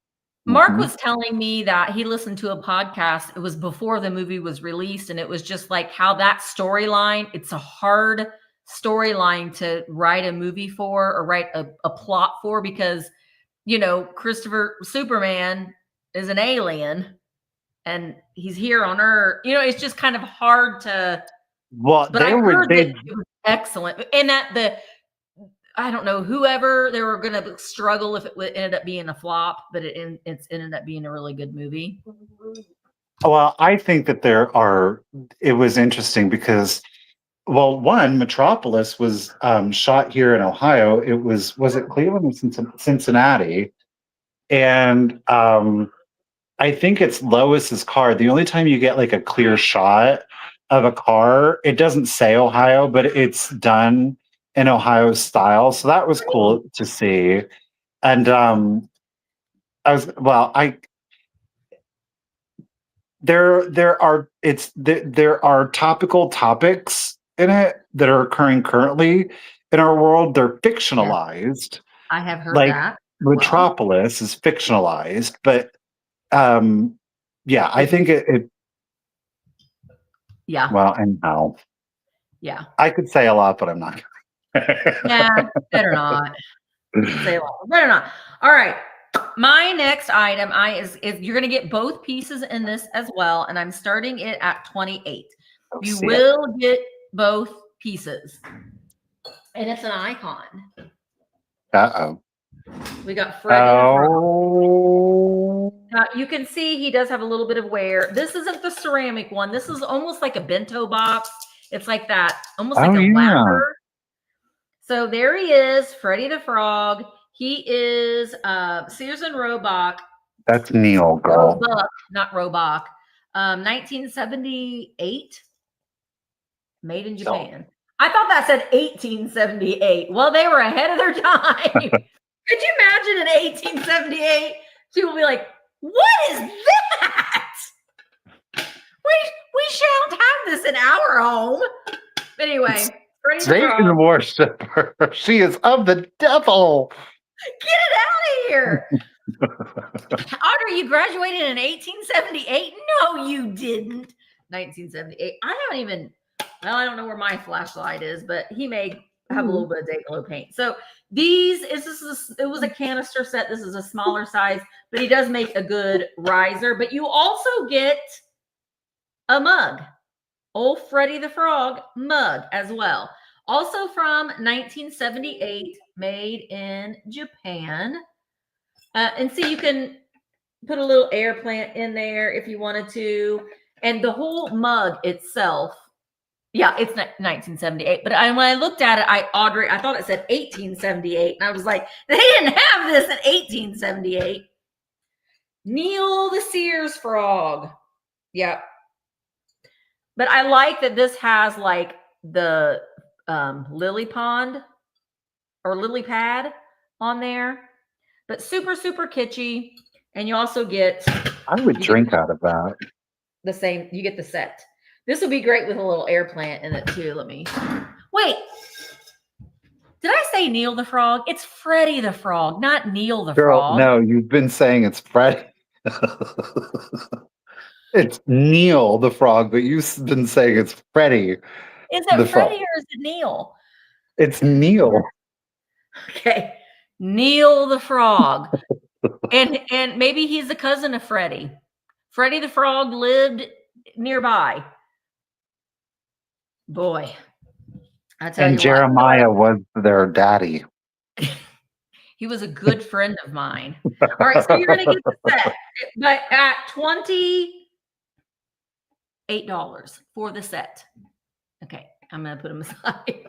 Mark was telling me that he listened to a podcast. It was before the movie was released, and it was just like how that storyline, it's a hard storyline to write a movie for or write a plot for because, you know, Christopher Superman is an alien and he's here on Earth. You know, it's just kind of hard to. Well, but I heard that it was excellent, and that I don't know whoever they were going to struggle if it ended up being a flop, but it's ended up being a really good movie. Well, I think that it was interesting because, well, one, Metropolis was shot here in Ohio. Was it Cleveland or Cincinnati? And I think it's Lois's car. The only time you get like a clear shot of a car, it doesn't say Ohio, but it's done in Ohio style. So that was cool to see. And there are topical topics in it that are occurring currently in our world. They're fictionalized. I have heard like that. Metropolis is fictionalized, but I think it yeah. Well, anyhow. Yeah. I could say a lot, but I'm not. Yeah, better not. Say a lot. Better not. All right. My next item is you're going to get both pieces in this as well, and I'm starting it at $28. You will get both pieces, and it's an icon. Uh-oh. We got Freddy. Oh. Now, you can see he does have a little bit of wear. This isn't the ceramic one. This is almost like a bento box. It's like that, almost like a ladder. So there he is, Freddy the Frog. He is Sears and Roebuck. That's Neil, girl. Roebuck, not Roebuck. 1978. Made in Japan. I thought that said 1878. Well, they were ahead of their time. Could you imagine in 1878? People will be like, what is that? We shan't have this in our home. But anyway, Satan worshiper. She is of the devil. Get it out of here. Audrey, you graduated in 1878? No, you didn't. 1978. I don't know where my flashlight is, but he may have a little bit of Day-Glo paint. So it was a canister set. This is a smaller size, but he does make a good riser. But you also get a mug. Old Freddy the Frog mug as well. Also from 1978, made in Japan. And see, you can put a little air plant in there if you wanted to. And the whole mug itself, yeah, it's 1978. But when I looked at it, I thought it said 1878. And I was like, they didn't have this in 1878. Neil the Sears Frog. Yep. But I like that this has like the lily pond or lily pad on there. But super, super kitschy. And you also get... I would drink out of that. The same. You get the set. This would be great with a little air plant in it too. Wait. Did I say Neil the Frog? It's Freddy the Frog, not Neil the Frog. No, you've been saying it's Freddy. It's Neil the Frog, but you've been saying it's Freddy. Is it Freddy or is it Neil? It's Neil. Okay. Neil the Frog. and maybe he's a cousin of Freddy. Freddy the Frog lived nearby. Boy. I tell you what. Jeremiah was their daddy. He was a good friend of mine. All right, so you're going to get the set, but at $28 for the set. Okay, I'm going to put him aside.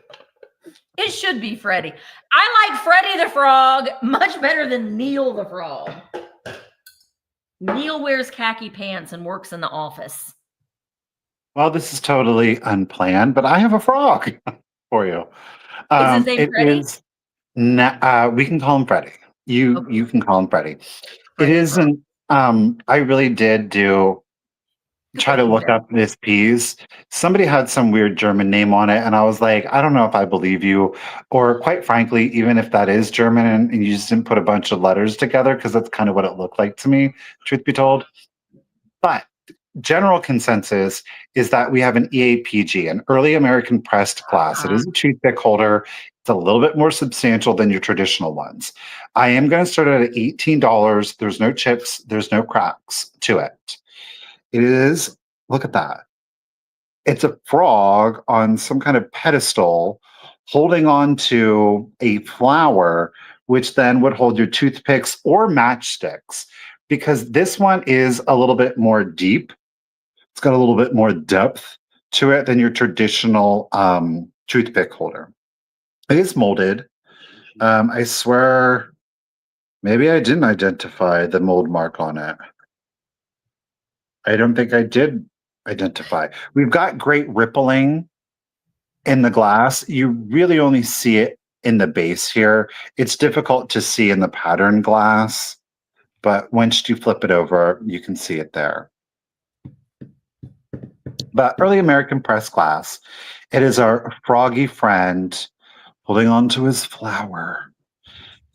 It should be Freddy. I like Freddy the Frog much better than Neil the Frog. Neil wears khaki pants and works in the office. Well, this is totally unplanned, but I have a frog for you. Is his name Freddy? We can call him Freddie. You Okay. can call him Freddie. It Freddie isn't. I really did try to look up this piece. Somebody had some weird German name on it, and I was like, I don't know if I believe you, or quite frankly, even if that is German and you just didn't put a bunch of letters together, because that's kind of what it looked like to me, truth be told. But general consensus is that we have an EAPG, an early American pressed glass. It is a toothpick holder. It's a little bit more substantial than your traditional ones. I am going to start it at $18. There's no chips, there's no cracks to it. It is, look at that. It's a frog on some kind of pedestal holding on to a flower, which then would hold your toothpicks or matchsticks, because this one is a little bit more deep. It's got a little bit more depth to it than your traditional toothpick holder. It is molded. I swear, maybe I didn't identify the mold mark on it. I don't think I did identify. We've got great rippling in the glass. You really only see it in the base here. It's difficult to see in the pattern glass, but once you flip it over, you can see it there. But early American press glass, it is our froggy friend holding on to his flower.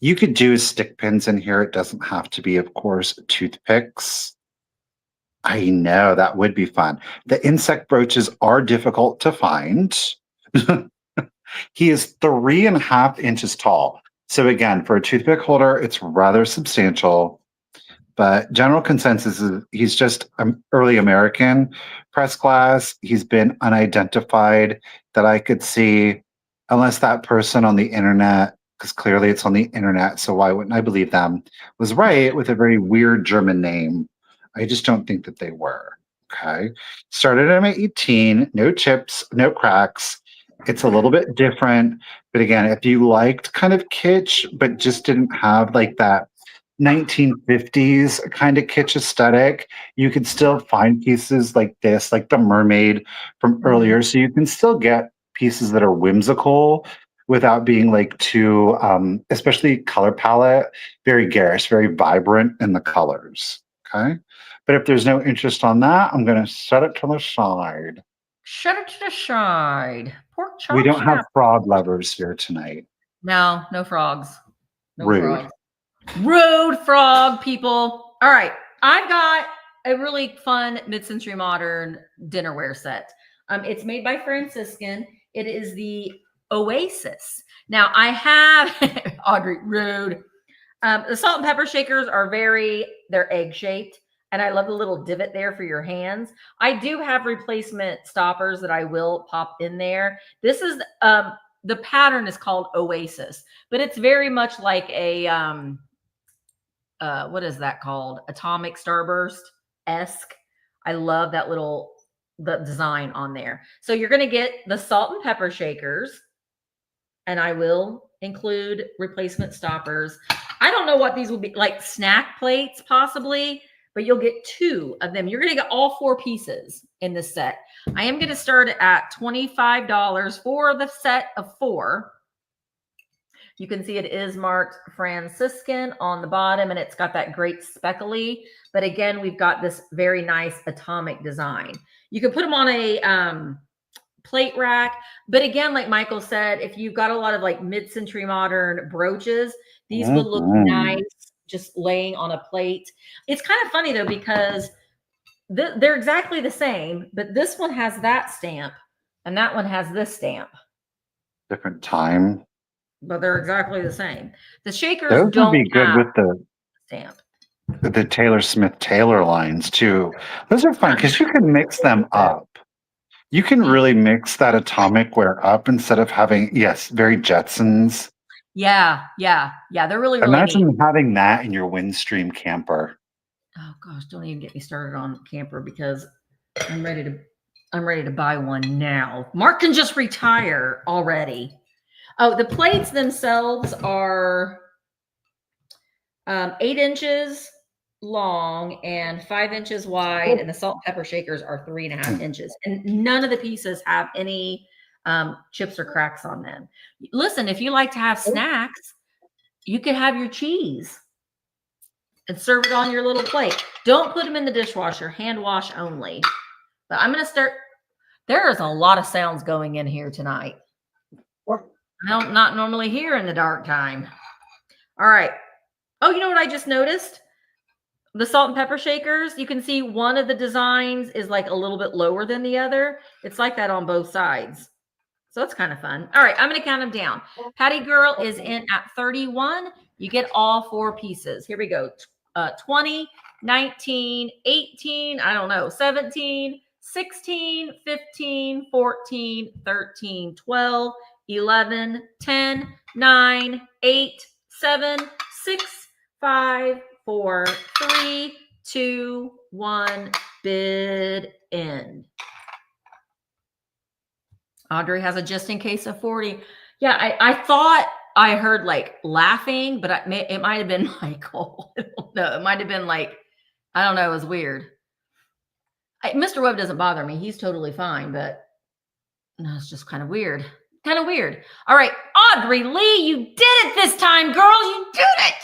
You could do stick pins in here. It doesn't have to be, of course, toothpicks. I know, that would be fun. The insect brooches are difficult to find. He is 3.5 inches tall. So again, for a toothpick holder, it's rather substantial. But general consensus is he's just an early American press glass. He's been unidentified that I could see, unless that person on the internet, because clearly it's on the internet, so why wouldn't I believe them, was right with a very weird German name. I just don't think that they were. Okay. Started at 18, no chips, no cracks. It's a little bit different. But again, if you liked kind of kitsch, but just didn't have like that 1950s kind of kitsch aesthetic, you could still find pieces like this, like the mermaid from earlier. So you can still get pieces that are whimsical without being like too, especially color palette, very garish, very vibrant in the colors. Okay. But if there's no interest on that, I'm going to set it to the side. Shut it to the side. Pork chop. We don't have frog lovers here tonight. No, no frogs. No Rude. frogs. Rude frog people. All right. I've got a really fun mid-century modern dinnerware set. It's made by Franciscan. It is the Oasis. Now I have Audrey, rude. The salt and pepper shakers are they're egg shaped. And I love the little divot there for your hands. I do have replacement stoppers that I will pop in there. This is, the pattern is called Oasis, but it's very much like a, what is that called? Atomic Starburst-esque. I love that the design on there. So you're going to get the salt and pepper shakers, and I will include replacement stoppers. I don't know what these will be, like snack plates possibly, but you'll get 2 of them. You're going to get all 4 pieces in this set. I am going to start at $25 for the set of 4. You can see it is marked Franciscan on the bottom, and it's got that great speckly. But again, we've got this very nice atomic design. You can put them on a plate rack. But again, like Michael said, if you've got a lot of like mid-century modern brooches, these will look nice just laying on a plate. It's kind of funny though, because they're exactly the same, but this one has that stamp and that one has this stamp. Different time. But they're exactly the same. The shakers Those don't would be good have with the stamp. The Taylor Smith Taylor lines too. Those are fun because you can mix them up. You can really mix that atomic wear up instead of having, yes, very Jetsons. Yeah. They're really, really Imagine neat. having that in your Windstream camper. Oh gosh, don't even get me started on camper, because I'm ready to buy one now. Mark can just retire already. Oh, the plates themselves are 8 inches long and 5 inches wide, and the salt and pepper shakers are 3.5 inches. And none of the pieces have any chips or cracks on them. Listen, if you like to have snacks, you could have your cheese and serve it on your little plate. Don't put them in the dishwasher, hand wash only. But I'm going to start. There is a lot of sounds going in here tonight. I don't not normally hear in the dark time. All right. Oh, you know what I just noticed? The salt and pepper shakers, you can see one of the designs is like a little bit lower than the other. It's like that on both sides. So it's kind of fun. All right, I'm going to count them down. Patty Girl is in at 31. You get all 4 pieces. Here we go. 20, 19, 18, I don't know, 17, 16, 15, 14, 13, 12, 11, 10, 9, 8, 7, 6, 5, 4, 3, 2, 1, bid end. Audrey has a just in case of 40. Yeah, I thought I heard like laughing, but it might have been Michael. I don't know. It might have been like, I don't know. It was weird. Mr. Webb doesn't bother me. He's totally fine, but no, it's just kind of weird. Kind of weird. All right, Audrey Lee, you did it this time, girl. You did it.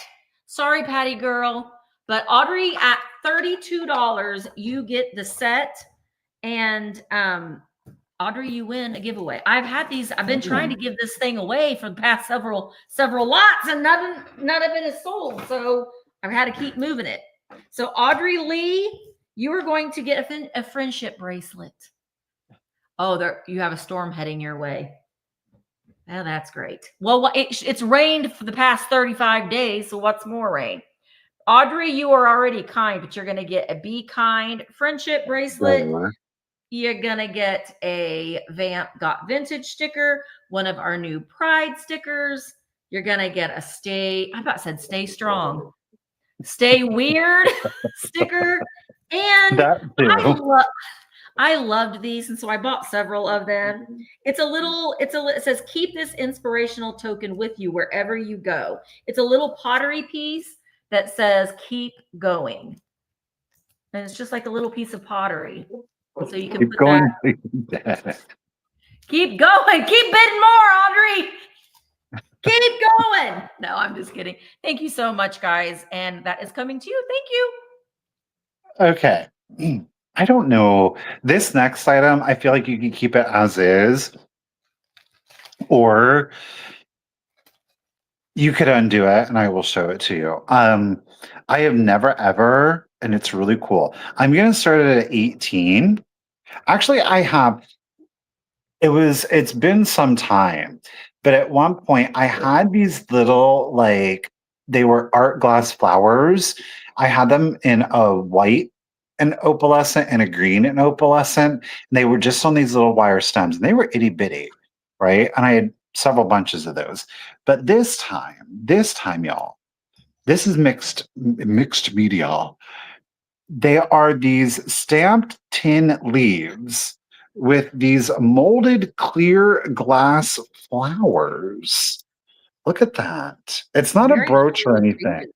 Sorry, Patty Girl. But Audrey, at $32, you get the set. And Audrey, you win a giveaway. I've had these. I've been trying to give this thing away for the past several lots, and none of it is sold. So I've had to keep moving it. So Audrey Lee, you are going to get a friendship bracelet. Oh, you have a storm heading your way. Oh, that's great. Well, it's rained for the past 35 days. So what's more rain? Audrey, you are already kind, but you're going to get a Be Kind friendship bracelet. You're going to get a Vamp Got Vintage sticker, one of our new Pride stickers. You're going to get a Stay Strong, Stay Weird sticker. And I loved these. And so I bought several of them. It says, keep this inspirational token with you wherever you go. It's a little pottery piece that says, keep going. And it's just like a little piece of pottery. So you can put that. Keep going. Keep bidding more, Audrey. Keep going. No, I'm just kidding. Thank you so much, guys. And that is coming to you. Thank you. Okay. I don't know. This next item, I feel like you can keep it as is. Or you could undo it and I will show it to you. I have never ever, and it's really cool. I'm going to start it at 18. Actually, I have. It's been some time, but at one point I had these little, like, they were art glass flowers. I had them in a white and opalescent and a green and opalescent. And they were just on these little wire stems and they were itty bitty, right? And I had several bunches of those. But this time, y'all, this is mixed media. They are these stamped tin leaves with these molded clear glass flowers. Look at that. It's not a brooch or anything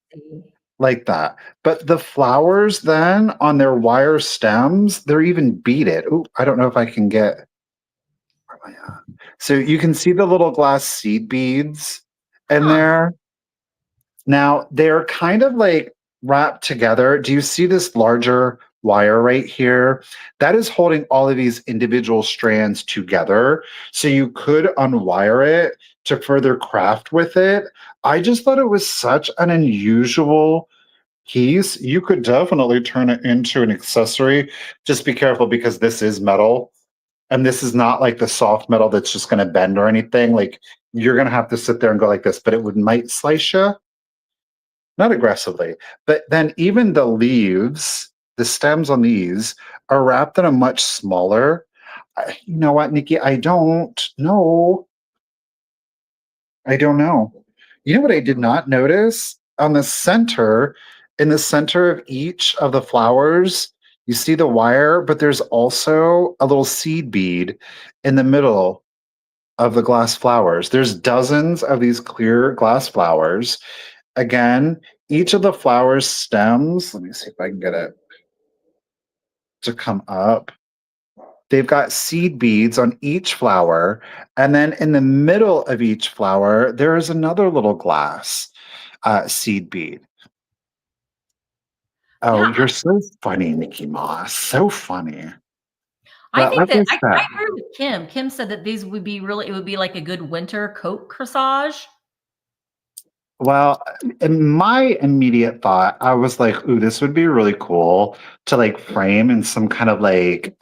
like that. But the flowers then on their wire stems, they're even beaded. Ooh, I don't know if I can get. Where am I at? So you can see the little glass seed beads in there. Now they're kind of like wrapped together. Do you see this larger wire right here? That is holding all of these individual strands together. So you could unwire it to further craft with it. I just thought it was such an unusual piece. You could definitely turn it into an accessory. Just be careful because this is metal. And this is not like the soft metal that's just going to bend or anything. Like, you're going to have to sit there and go like this, but it might slice you. Not aggressively. But then even the leaves, the stems on these are wrapped in a much smaller. You know what, Nikki? I don't know. You know what I did not notice? On the center, in the center of each of the flowers, you see the wire, but there's also a little seed bead in the middle of the glass flowers. There's dozens of these clear glass flowers. Again, each of the flowers stems, let me see if I can get it to come up. They've got seed beads on each flower. And then in the middle of each flower, there is another little glass seed bead. Oh, Yeah, you're so funny, Mickey Mouse. So funny. I But think like I that I said, agree with Kim. Kim said that these would be really, it would be like a good winter coat corsage. well, in my immediate thought, I was like, ooh, this would be really cool to like frame in some kind of like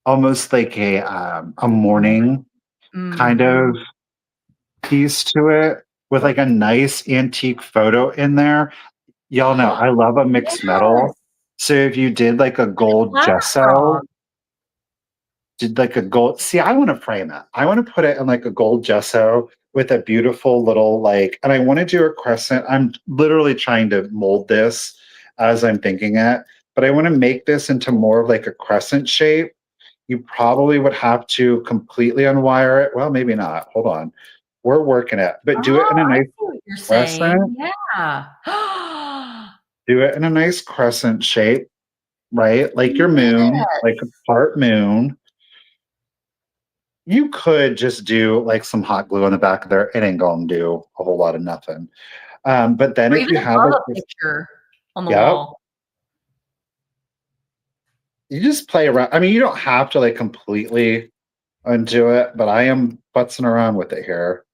almost like a morning kind of piece to it with like a nice antique photo in there. Y'all know I love a mixed Yes, metal. So if you did like a gold ladder gesso, frog. did like a gold, see, I want to frame it. I want to put it in like a gold gesso with a beautiful little like, and I want to do a crescent. I'm literally trying to mold this as I'm thinking it, but I want to make this into more of like a crescent shape. You probably would have to completely unwire it. Well, maybe not. Hold on. We're working it, but do it Oh, in a I nice see what you're crescent. saying. Yeah. Do it in a nice crescent shape, right? Like your moon, Yes. like a part moon. You could just do like some hot glue on the back of there. It ain't gonna do a whole lot of nothing. But then Or if even you have above like a this, picture on the yep, wall. you just play around. I mean, you don't have to like completely undo it, but I am futzing around with it here.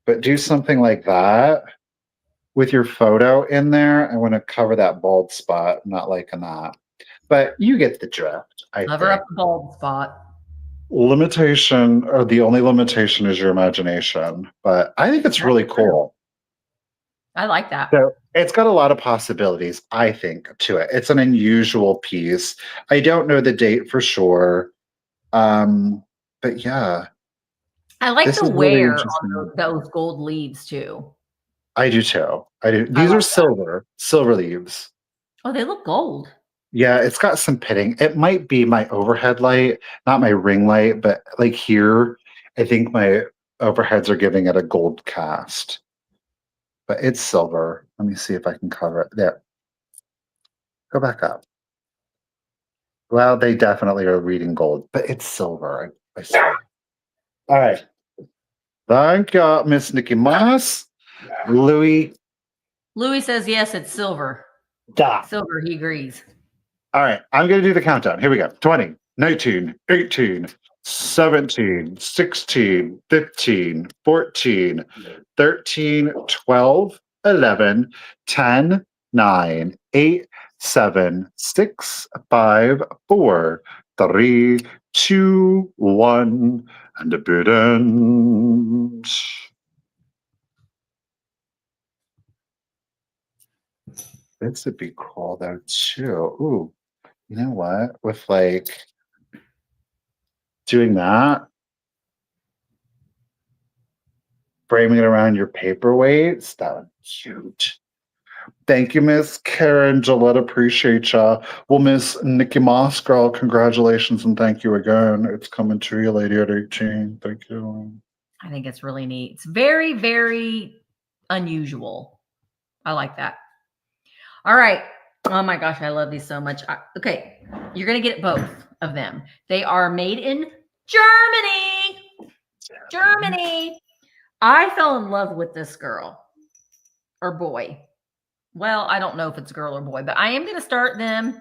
But do something like that with your photo in there. I want to cover that bald spot. I'm not liking that. But you get the drift, I Cover up think. the bald spot. Limitation, or the only limitation is your imagination. But I think it's That's really true. cool. I like that. So it's got a lot of possibilities, I think, to it. It's an unusual piece. I don't know the date for sure. But yeah, I like this the is really wear on interesting. those gold leaves too. I do too. I do. I These are like that. silver leaves. Oh, they look gold. Yeah, it's got some pitting. It might be my overhead light, not my ring light, but like here, I think my overheads are giving it a gold cast. But it's silver. Let me see if I can cover it. There. Go back up. Well, they definitely are reading gold, but it's silver. I swear. All right. Thank you, Miss Nikki Moss. Louis. Louis says yes, it's silver. Da. Silver, he agrees. All right. I'm going to do the countdown. Here we go. 20, 19, 18, 17, 16, 15, 14, 13, 12, 11, 10, 9, 8, 7, 6, 5, 4, 3, 2, 1, and a bit end. This would be cool though too. Ooh, you know what? With like doing that, framing it around your paperweights, that would be cute. Thank you, Miss Karen Gillette. Appreciate ya. Well, Miss Nikki Moss, girl, congratulations and thank you again. It's coming to you, lady at 18. Thank you. I think it's really neat. It's very, very unusual. I like that. All right. Oh my gosh, I love these so much. Okay, you're going to get both of them. They are made in Germany. Germany. I fell in love with this girl or boy. Well, I don't know if it's a girl or boy, but I am going to start them.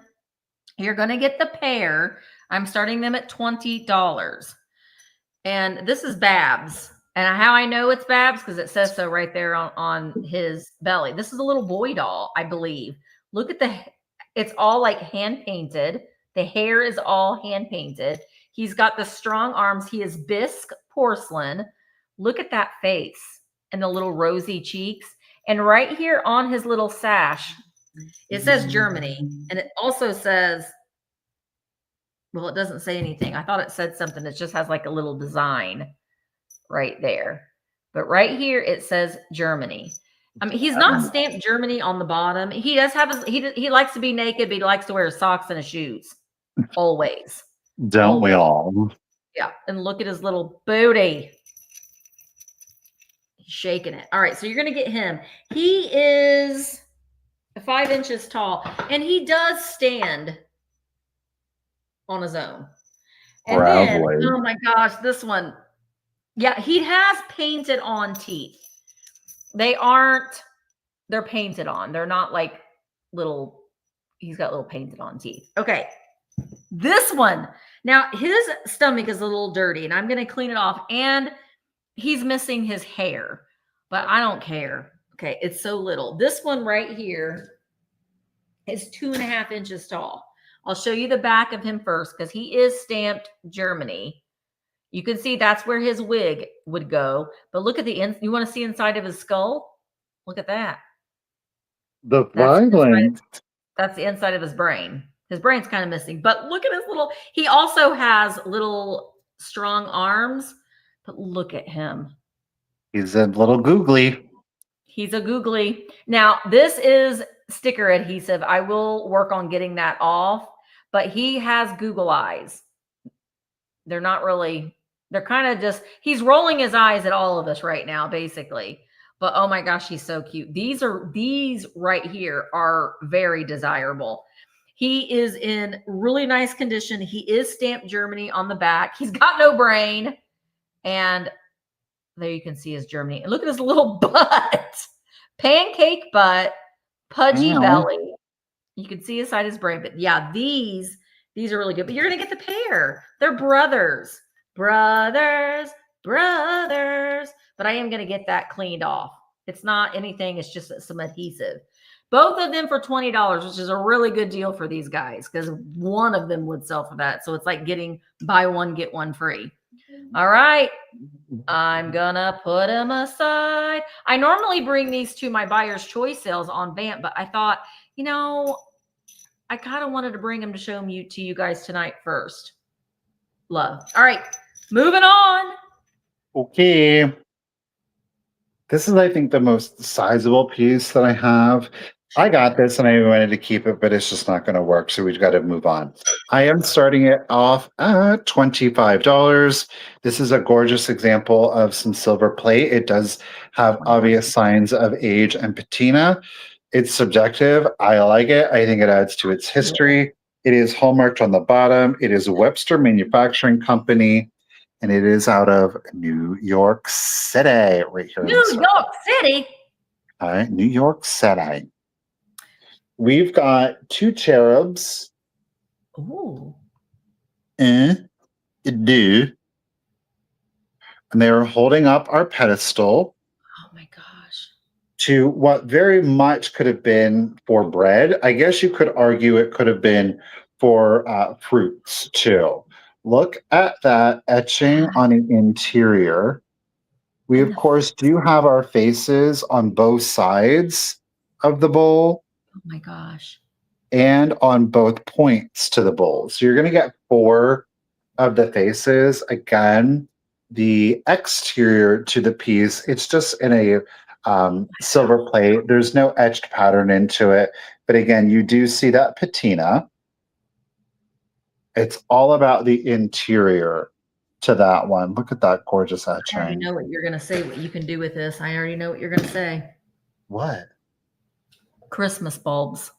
You're going to get the pair. I'm starting them at $20. And this is Babs. And how I know it's Babs, because it says so right there on his belly. This is a little boy doll, I believe. Look at it's all like hand painted. The hair is all hand painted. He's got the strong arms. He is bisque porcelain. Look at that face and the little rosy cheeks. And right here on his little sash, it says Germany. And it also says, well, it doesn't say anything. I thought it said something. It just has like a little design right there. But right here, it says Germany. I mean, he's not stamped Germany on the bottom. He does have he likes to be naked, but he likes to wear his socks and his shoes. Always. Don't we all? Yeah. And look at his little booty. He's shaking it. All right. So you're going to get him. He is 5 inches tall, and he does stand on his own. And then, oh my gosh, this one. Yeah, he has painted on teeth. They're painted on. They're not like he's got little painted on teeth. Okay. This one. Now, his stomach is a little dirty, and I'm going to clean it off. And he's missing his hair, but I don't care. Okay, it's so little. This one right here is 2.5 inches tall. I'll show you the back of him first because he is stamped Germany. You can see that's where his wig would go. But look at you want to see inside of his skull? Look at that. The violence. That's the inside of his brain. His brain's kind of missing. But look at his he also has little strong arms. But look at him. He's a little googly. He's a googly. Now, this is sticker adhesive. I will work on getting that off. But he has Google eyes. They're not really, they're kind of just, he's rolling his eyes at all of us right now, basically. But oh my gosh, he's so cute. These right here are very desirable. He is in really nice condition. He is stamped Germany on the back. He's got no brain. And there you can see his Germany. And look at his little butt. Pancake butt, pudgy belly. You can see inside his brain. But yeah, these are really good. But you're going to get the pair. They're brothers. Brothers. But I am going to get that cleaned off. It's not anything. It's just some adhesive. Both of them for $20, which is a really good deal for these guys because one of them would sell for that. So it's like getting buy one, get one free. All right. I'm going to put them aside. I normally bring these to my buyer's choice sales on Vamp, but I thought, I kind of wanted to bring them to show them to you guys tonight first. Love. All right. Moving on. Okay. This is, I think, the most sizable piece that I have. I got this and I wanted to keep it, but it's just not going to work. So we've got to move on. I am starting it off at $25. This is a gorgeous example of some silver plate. It does have obvious signs of age and patina. It's subjective. I like it. I think it adds to its history. It is hallmarked on the bottom. It is a Webster Manufacturing Company. And it is out of New York City, right here. New York City. All right, New York City. We've got two cherubs. Ooh. And they're holding up our pedestal. Oh my gosh. To what very much could have been for bread. I guess you could argue it could have been for fruits too. Look at that etching on the interior. We, of course, do have our faces on both sides of the bowl. Oh my gosh. And on both points to the bowl. So you're going to get 4 of the faces. Again, the exterior to the piece, it's just in a silver plate. There's no etched pattern into it. But again, you do see that patina. It's all about the interior to that one. Look at that gorgeous etching. I already know what you're going to say, what you can do with this. I already know what you're going to say. What? Christmas bulbs.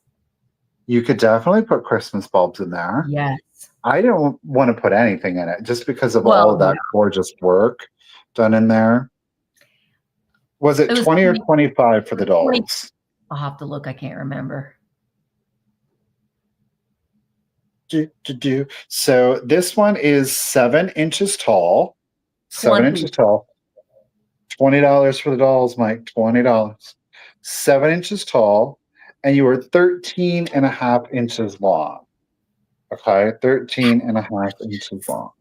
You could definitely put Christmas bulbs in there. Yes. I don't want to put anything in it just because of all of that gorgeous work done in there. Was it 20 or 25 for the dolls? I'll have to look. I can't remember. So this one is 7 inches tall. 7 inches tall. $20 for the dolls, Mike. $20. 7 inches tall. And you are 13 and a half inches long. Okay, 13 and a half inches long.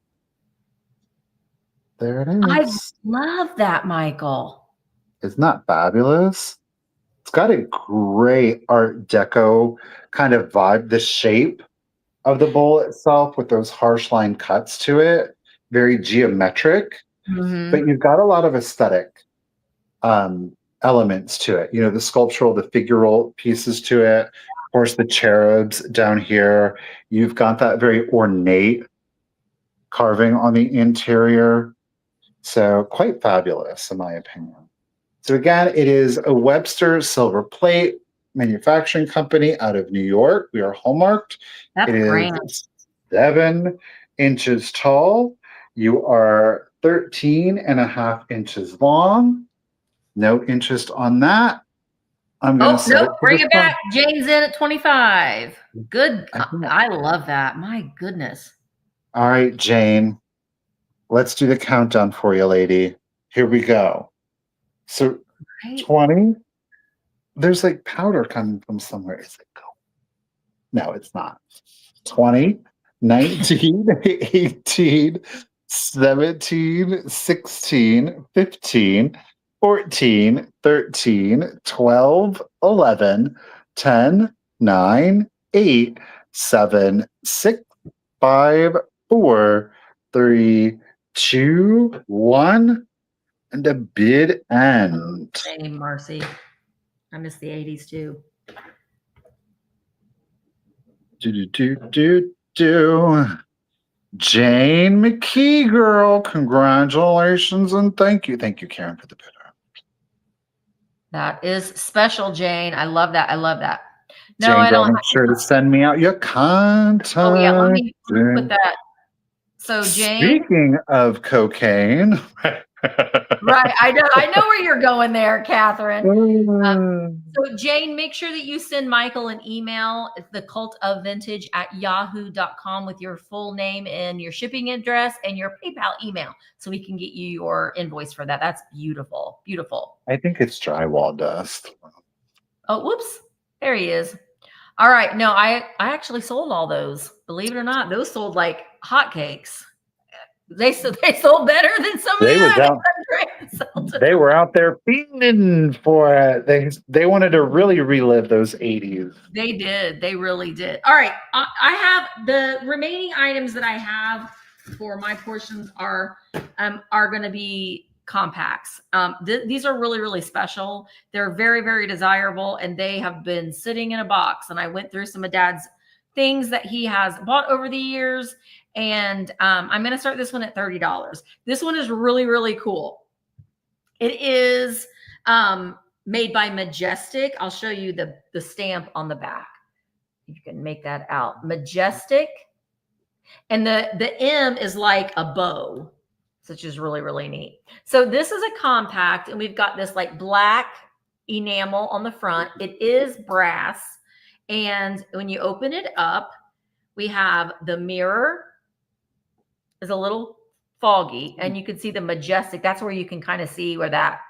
There it is. I love that, Michael. Isn't that fabulous? It's got a great Art Deco kind of vibe. The shape of the bowl itself with those harsh line cuts to it, very geometric, but you've got a lot of aesthetic elements to it. The sculptural, the figural pieces to it. Of course, the cherubs down here. You've got that very ornate carving on the interior. So quite fabulous, in my opinion. So again, it is a Webster silver plate manufacturing company out of New York. We are hallmarked. That's grand. 7 inches tall. You are 13.5 inches long. No interest on that. I'm going to set it to bring the it back. Jane's in at 25. Good. side. I love that. My goodness. All right, Jane. Let's do the countdown for you, lady. Here we go. So 20. There's like powder coming from somewhere. Is it go? No, it's not. 20, 19, 18, 17, 16, 15, 14, 13, 12, 11, 10, 9, 8, 7, 6, 5, 4, 3, 2, 1, and the bid end. Hey, Marcy. I miss the 80s too. Jane McKee, girl, congratulations and thank you. Thank you, Karen, for the bidder. That is special, Jane. I love that. I love that. No, Jane, I don't. make sure to send me out your contact. Oh yeah, let me put that. So Jane. Speaking of cocaine. Right. I know where you're going there, Catherine. So Jane, make sure that you send Michael an email. It's thecultofvintage@yahoo.com with your full name and your shipping address and your PayPal email so we can get you your invoice for that. That's beautiful. Beautiful. I think it's drywall dust. Oh, whoops. There he is. All right. No, I actually sold all those. Believe it or not, those sold like hotcakes. They sold better than some of the others. They were out there fiending for it. They wanted to really relive those 80s. They did. They really did. All right. I have the remaining items that I have for my portions are going to be compacts. These are really, really special. They're very, very desirable, and they have been sitting in a box. And I went through some of Dad's things that he has bought over the years. And I'm going to start this one at $30. This one is really, really cool. It is made by Majestic. I'll show you the stamp on the back. You can make that out. Majestic. And the M is like a bow, which is really, really neat. So this is a compact, and we've got this like black enamel on the front. It is brass. And when you open it up, we have the mirror. Is a little foggy, and you can see the Majestic. That's where you can kind of see where that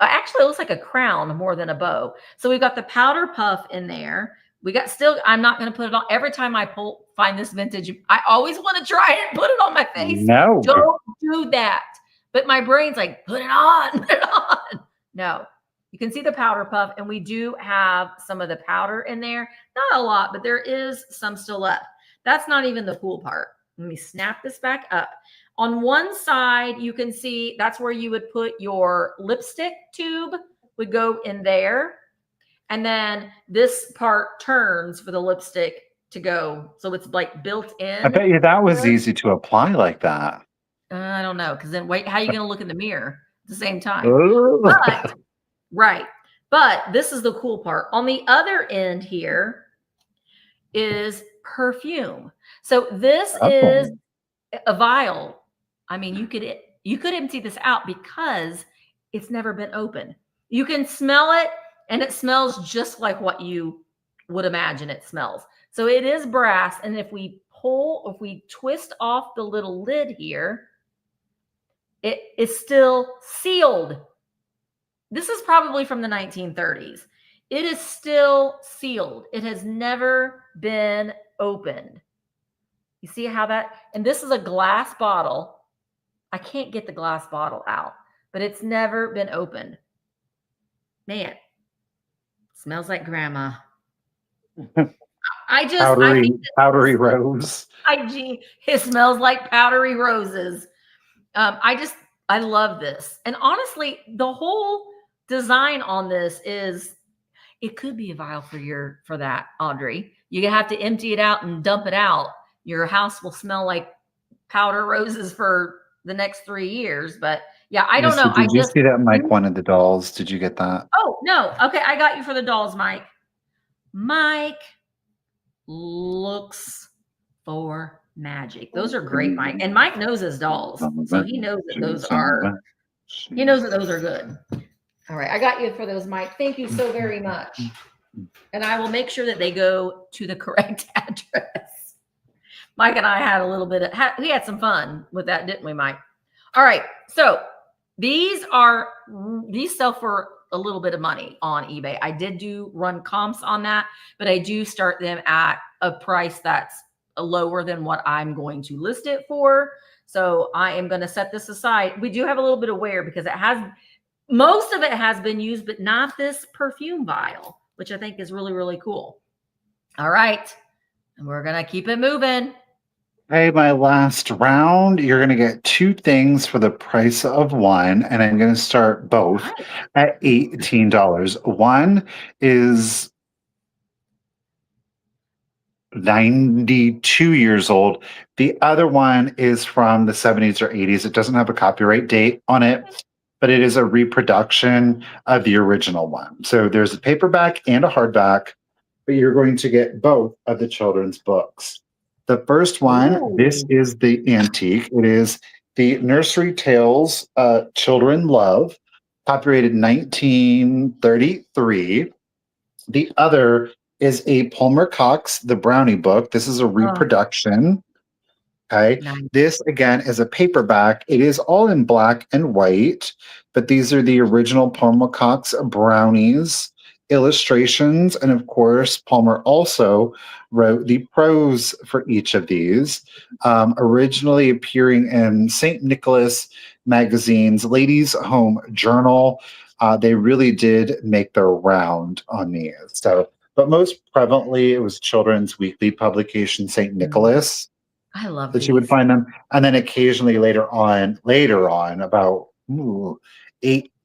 actually looks like a crown more than a bow. So we've got the powder puff in there. We got still, I'm not going to put it on. Every time I find this vintage, I always want to try it and put it on my face. No. Don't do that. But my brain's like, put it on, put it on. No. You can see the powder puff, and we do have some of the powder in there. Not a lot, but there is some still left. That's not even the cool part. Let me snap this back up. On one side, you can see that's where you would put your lipstick tube, would go in there. And then this part turns for the lipstick to go. So it's like built in. I bet you that was easy to apply like that. I don't know. Because then wait, how are you going to look in the mirror at the same time? But, right. But this is the cool part. On the other end here is perfume. So this is a vial. I mean, you could empty this out because it's never been opened. You can smell it, and it smells just like what you would imagine it smells. So it is brass, and if we twist off the little lid here, it is still sealed. This is probably from the 1930s. It is still sealed. It has never been opened. You see how that, and this is a glass bottle. I can't get the glass bottle out, but it's never been opened. Man, smells like grandma. powdery rose. It smells like powdery roses. I love this. And honestly, the whole design on this is, it could be a vial for that, Audrey. You have to empty it out and dump it out. Your house will smell like powder roses for the next 3 years. But yeah, I don't know. Did you see that Mike wanted the dolls? Did you get that? Oh, no. Okay, I got you for the dolls, Mike. Mike looks for Magic. Those are great, Mike. And Mike knows his dolls. So he knows that those are good. All right. I got you for those, Mike. Thank you so very much. And I will make sure that they go to the correct address. Mike and I had a little bit of, we had some fun with that, didn't we, Mike? All right. So these sell for a little bit of money on eBay. I did run comps on that, but I do start them at a price that's lower than what I'm going to list it for. So I am going to set this aside. We do have a little bit of wear because most of it has been used, but not this perfume vial, which I think is really, really cool. All right. And we're going to keep it moving. Hey, my last round, you're going to get 2 things for the price of 1, and I'm going to start both at $18. One is 92 years old. The other one is from the 70s or 80s. It doesn't have a copyright date on it, but it is a reproduction of the original one. So there's a paperback and a hardback, but you're going to get both of the children's books. The first one, this is the antique. It is the Nursery Tales Children Love, copyrighted 1933. The other is a Palmer Cox, the Brownie book. This is a reproduction. Okay. Nice. This, again, is a paperback. It is all in black and white, but these are the original Palmer Cox Brownies illustrations. And of course, Palmer also wrote the prose for each of these, originally appearing in St. Nicholas Magazine's Ladies' Home Journal. They really did make their round on these. So, but most prevalently, it was children's weekly publication, St. Nicholas. I love that these. You would find them, and then occasionally later on, about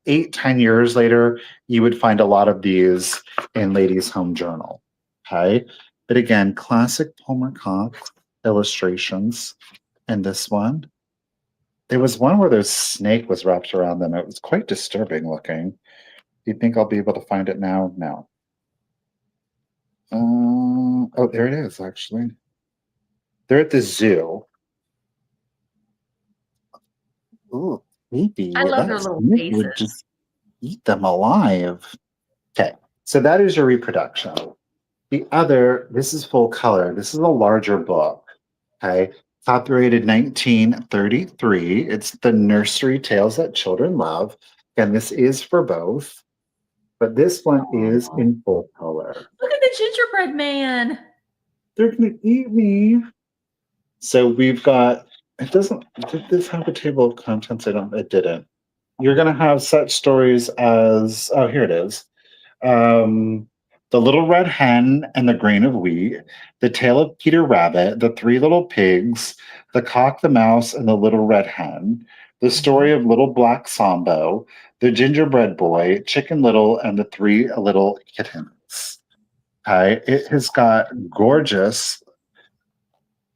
10 years later, you would find a lot of these in Ladies' Home Journal. Okay, but again, classic Palmer Cox illustrations. And this one, there was one where the snake was wrapped around them. It was quite disturbing looking. Do you think I'll be able to find it now? No. Oh, there it is, actually. They're at the zoo. Ooh, maybe. I love their little faces. Would just eat them alive. Okay, so that is your reproduction. The other, this is full color. This is a larger book. Okay, copyrighted 1933. It's the Nursery Tales That Children Love. And this is for both. But this one is in full color. Look at the gingerbread man. They're going to eat me. So we've got, did this have a table of contents? It didn't. You're going to have such stories as, here it is. The Little Red Hen and the Grain of Wheat, The Tale of Peter Rabbit, The 3 Little Pigs, The Cock, the Mouse, and the Little Red Hen, The Story of Little Black Sambo, The Gingerbread Boy, Chicken Little, and the 3 Little Kittens. Okay, it has got gorgeous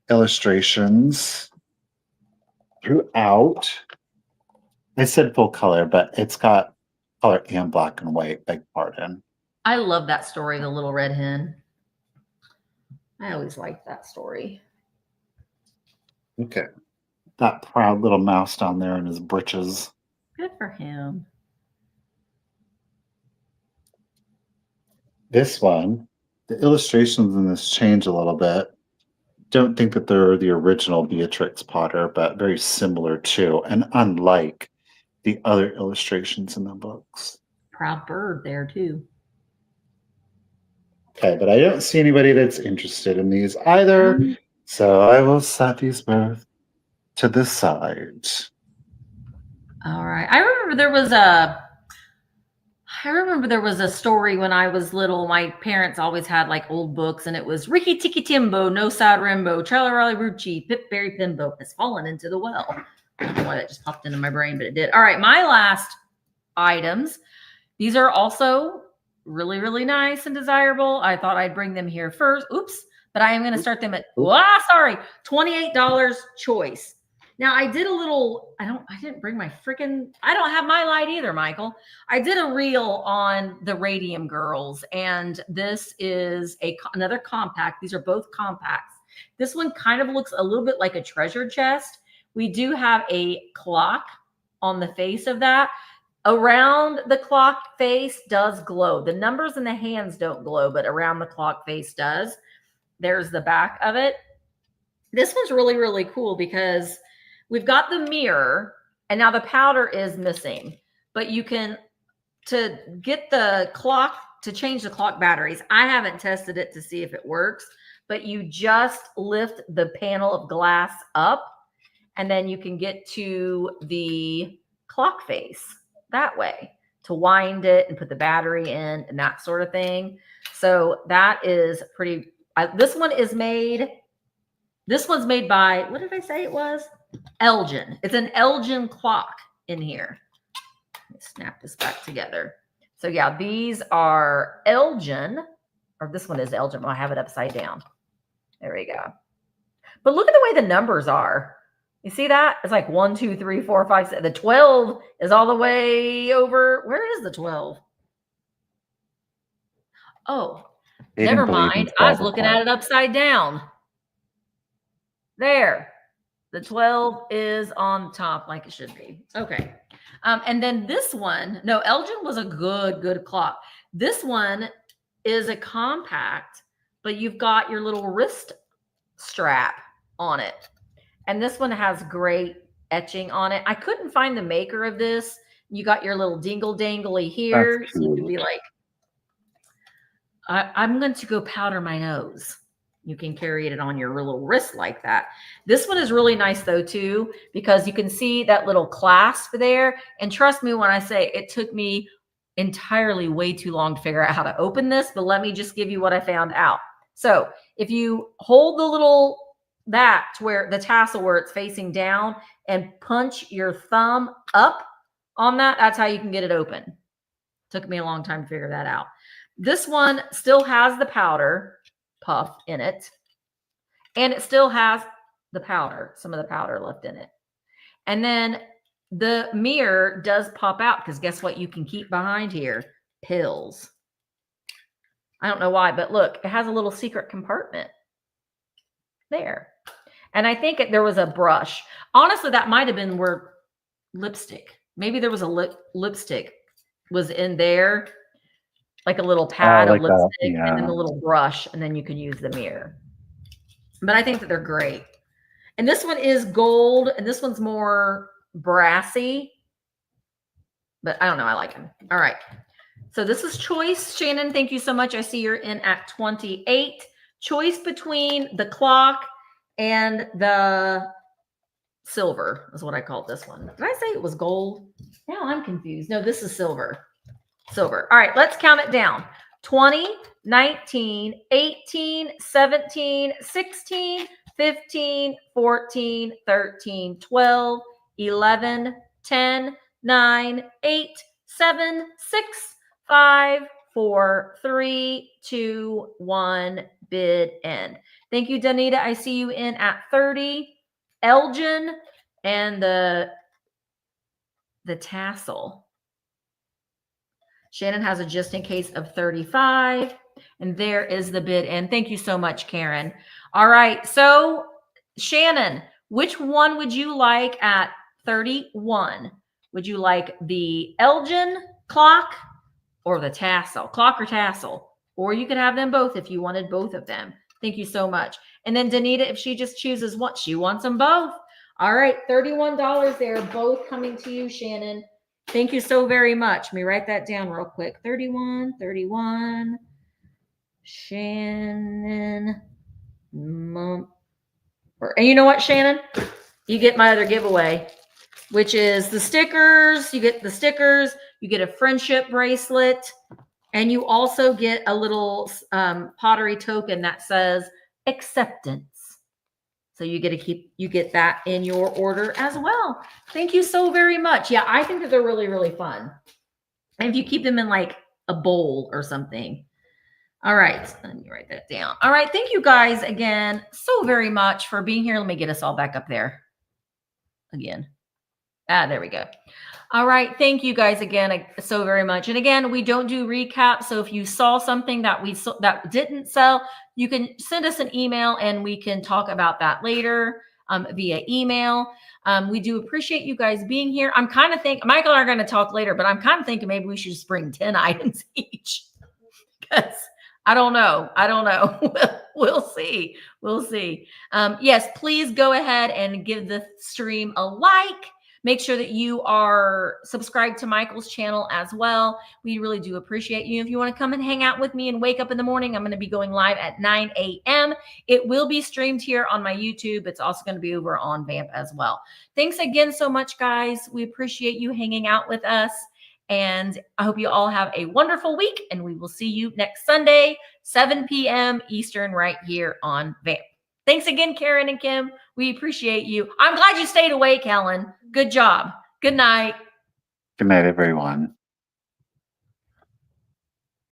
illustrations throughout. I said full color, but it's got color and black and white, beg pardon. I love that story, The Little Red Hen. I always liked that story. Okay. That proud little mouse down there in his breeches. Good for him. This one, the illustrations in this change a little bit. Don't think that they're the original Beatrix Potter, but very similar to, and unlike the other illustrations in the books. Proud bird there too. Okay, but I don't see anybody that's interested in these either. So I will set these both to the side. All right. I remember there was a story when I was little. My parents always had like old books, and it was Ricky Tiki Timbo, No Sad Rimbo, Charlie Rucci, Pip Berry Pimbo has fallen into the well. I don't know why that just popped into my brain, but it did. All right, my last items. These are also really, really nice and desirable. I thought I'd bring them here first. Oops. But I am going to start them at, $28 choice. Now I did a little, I didn't bring my freaking, I don't have my light either, Michael. I did a reel on the Radium Girls, and this is another compact. These are both compacts. This one kind of looks a little bit like a treasure chest. We do have a clock on the face of that. Around the clock face does glow. The numbers in the hands don't glow, but around the clock face does. There's the back of it. This one's really, really cool because we've got the mirror and now the powder is missing, but you can, to get the clock, to change the clock batteries, I haven't tested it to see if it works, but you just lift the panel of glass up and then you can get to the clock face that way to wind it and put the battery in and that sort of thing. So that is pretty, this one's made by, what did I say it was? Elgin. It's an Elgin clock in here. Let me snap this back together. So yeah, these are Elgin, or this one is Elgin. I have it upside down. There we go. But look at the way the numbers are. You see that? It's like 1, 2, 3, 4, 5, 6. The 12 is all the way over. Where is the 12? Oh, never mind. I was looking at it upside down. There. The 12 is on top like it should be. Okay. And then this one, no, Elgin was a good clock. This one is a compact, but you've got your little wrist strap on it. And this one has great etching on it. I couldn't find the maker of this. You got your little dingle dangly here. So you could be like, I'm going to go powder my nose. You can carry it on your little wrist like that. This one is really nice though too, because you can see that little clasp there. And trust me when I say it took me entirely way too long to figure out how to open this, but let me just give you what I found out. So if you hold the little, that to where the tassel where it's facing down and punch your thumb up on that, that's how you can get it open. Took me a long time to figure that out. This one still has the powder puff in it, and it still has the powder, some of the powder left in it. And then the mirror does pop out because guess what you can keep behind here? Pills. I don't know why, but look, it has a little secret compartment there. And I think there was a brush. Honestly, that might have been where lipstick. Maybe there was a lipstick was in there, like a little pad of lipstick, yeah. And then the little brush, and then you can use the mirror. But I think that they're great. And this one is gold, and this one's more brassy. But I don't know. I like them. All right. So this is choice. Shannon, thank you so much. I see you're in at 28. Choice between the clock and the silver is what I called this one. Did I say it was gold? Now I'm confused. No, this is silver. Silver. All right, let's count it down. 20, 19, 18, 17, 16, 15, 14, 13, 12, 11, 10, 9, 8, 7, 6, 5, 4, 3, 2, 1, bid end. Thank you, Danita. I see you in at 30. Elgin and the tassel. Shannon has a just in case of 35. And there is the bid end. Thank you so much, Karen. All right. So Shannon, which one would you like at 31? Would you like the Elgin clock or the tassel? Clock or tassel? Or you could have them both if you wanted both of them. Thank you so much. And then Danita, if she just chooses one, she wants them both. All right. $31 there. Both coming to you, Shannon. Thank you so very much. Let me write that down real quick. 31. Shannon. And you know what, Shannon? You get my other giveaway, which is the stickers. You get the stickers. You get a friendship bracelet. And you also get a little pottery token that says acceptance. So you get that in your order as well. Thank you so very much. Yeah, I think that they're really, really fun. And if you keep them in like a bowl or something. All right, let me write that down. All right, thank you guys again so very much for being here. Let me get us all back up there again. There we go. All right. Thank you guys again so very much. And again, we don't do recaps. So if you saw something that that didn't sell, you can send us an email and we can talk about that later via email. We do appreciate you guys being here. I'm kind of thinking, Michael and I are going to talk later, but I'm kind of thinking maybe we should just bring 10 items each. Because I don't know. We'll see. We'll see. Yes, please go ahead and give the stream a like. Make sure that you are subscribed to Michael's channel as well. We really do appreciate you. If you want to come and hang out with me and wake up in the morning, I'm going to be going live at 9 a.m. It will be streamed here on my YouTube. It's also going to be over on Vamp as well. Thanks again so much, guys. We appreciate you hanging out with us. And I hope you all have a wonderful week. And we will see you next Sunday, 7 p.m. Eastern, right here on Vamp. Thanks again, Karen and Kim. We appreciate you. I'm glad you stayed awake, Helen. Good job. Good night. Good night, everyone.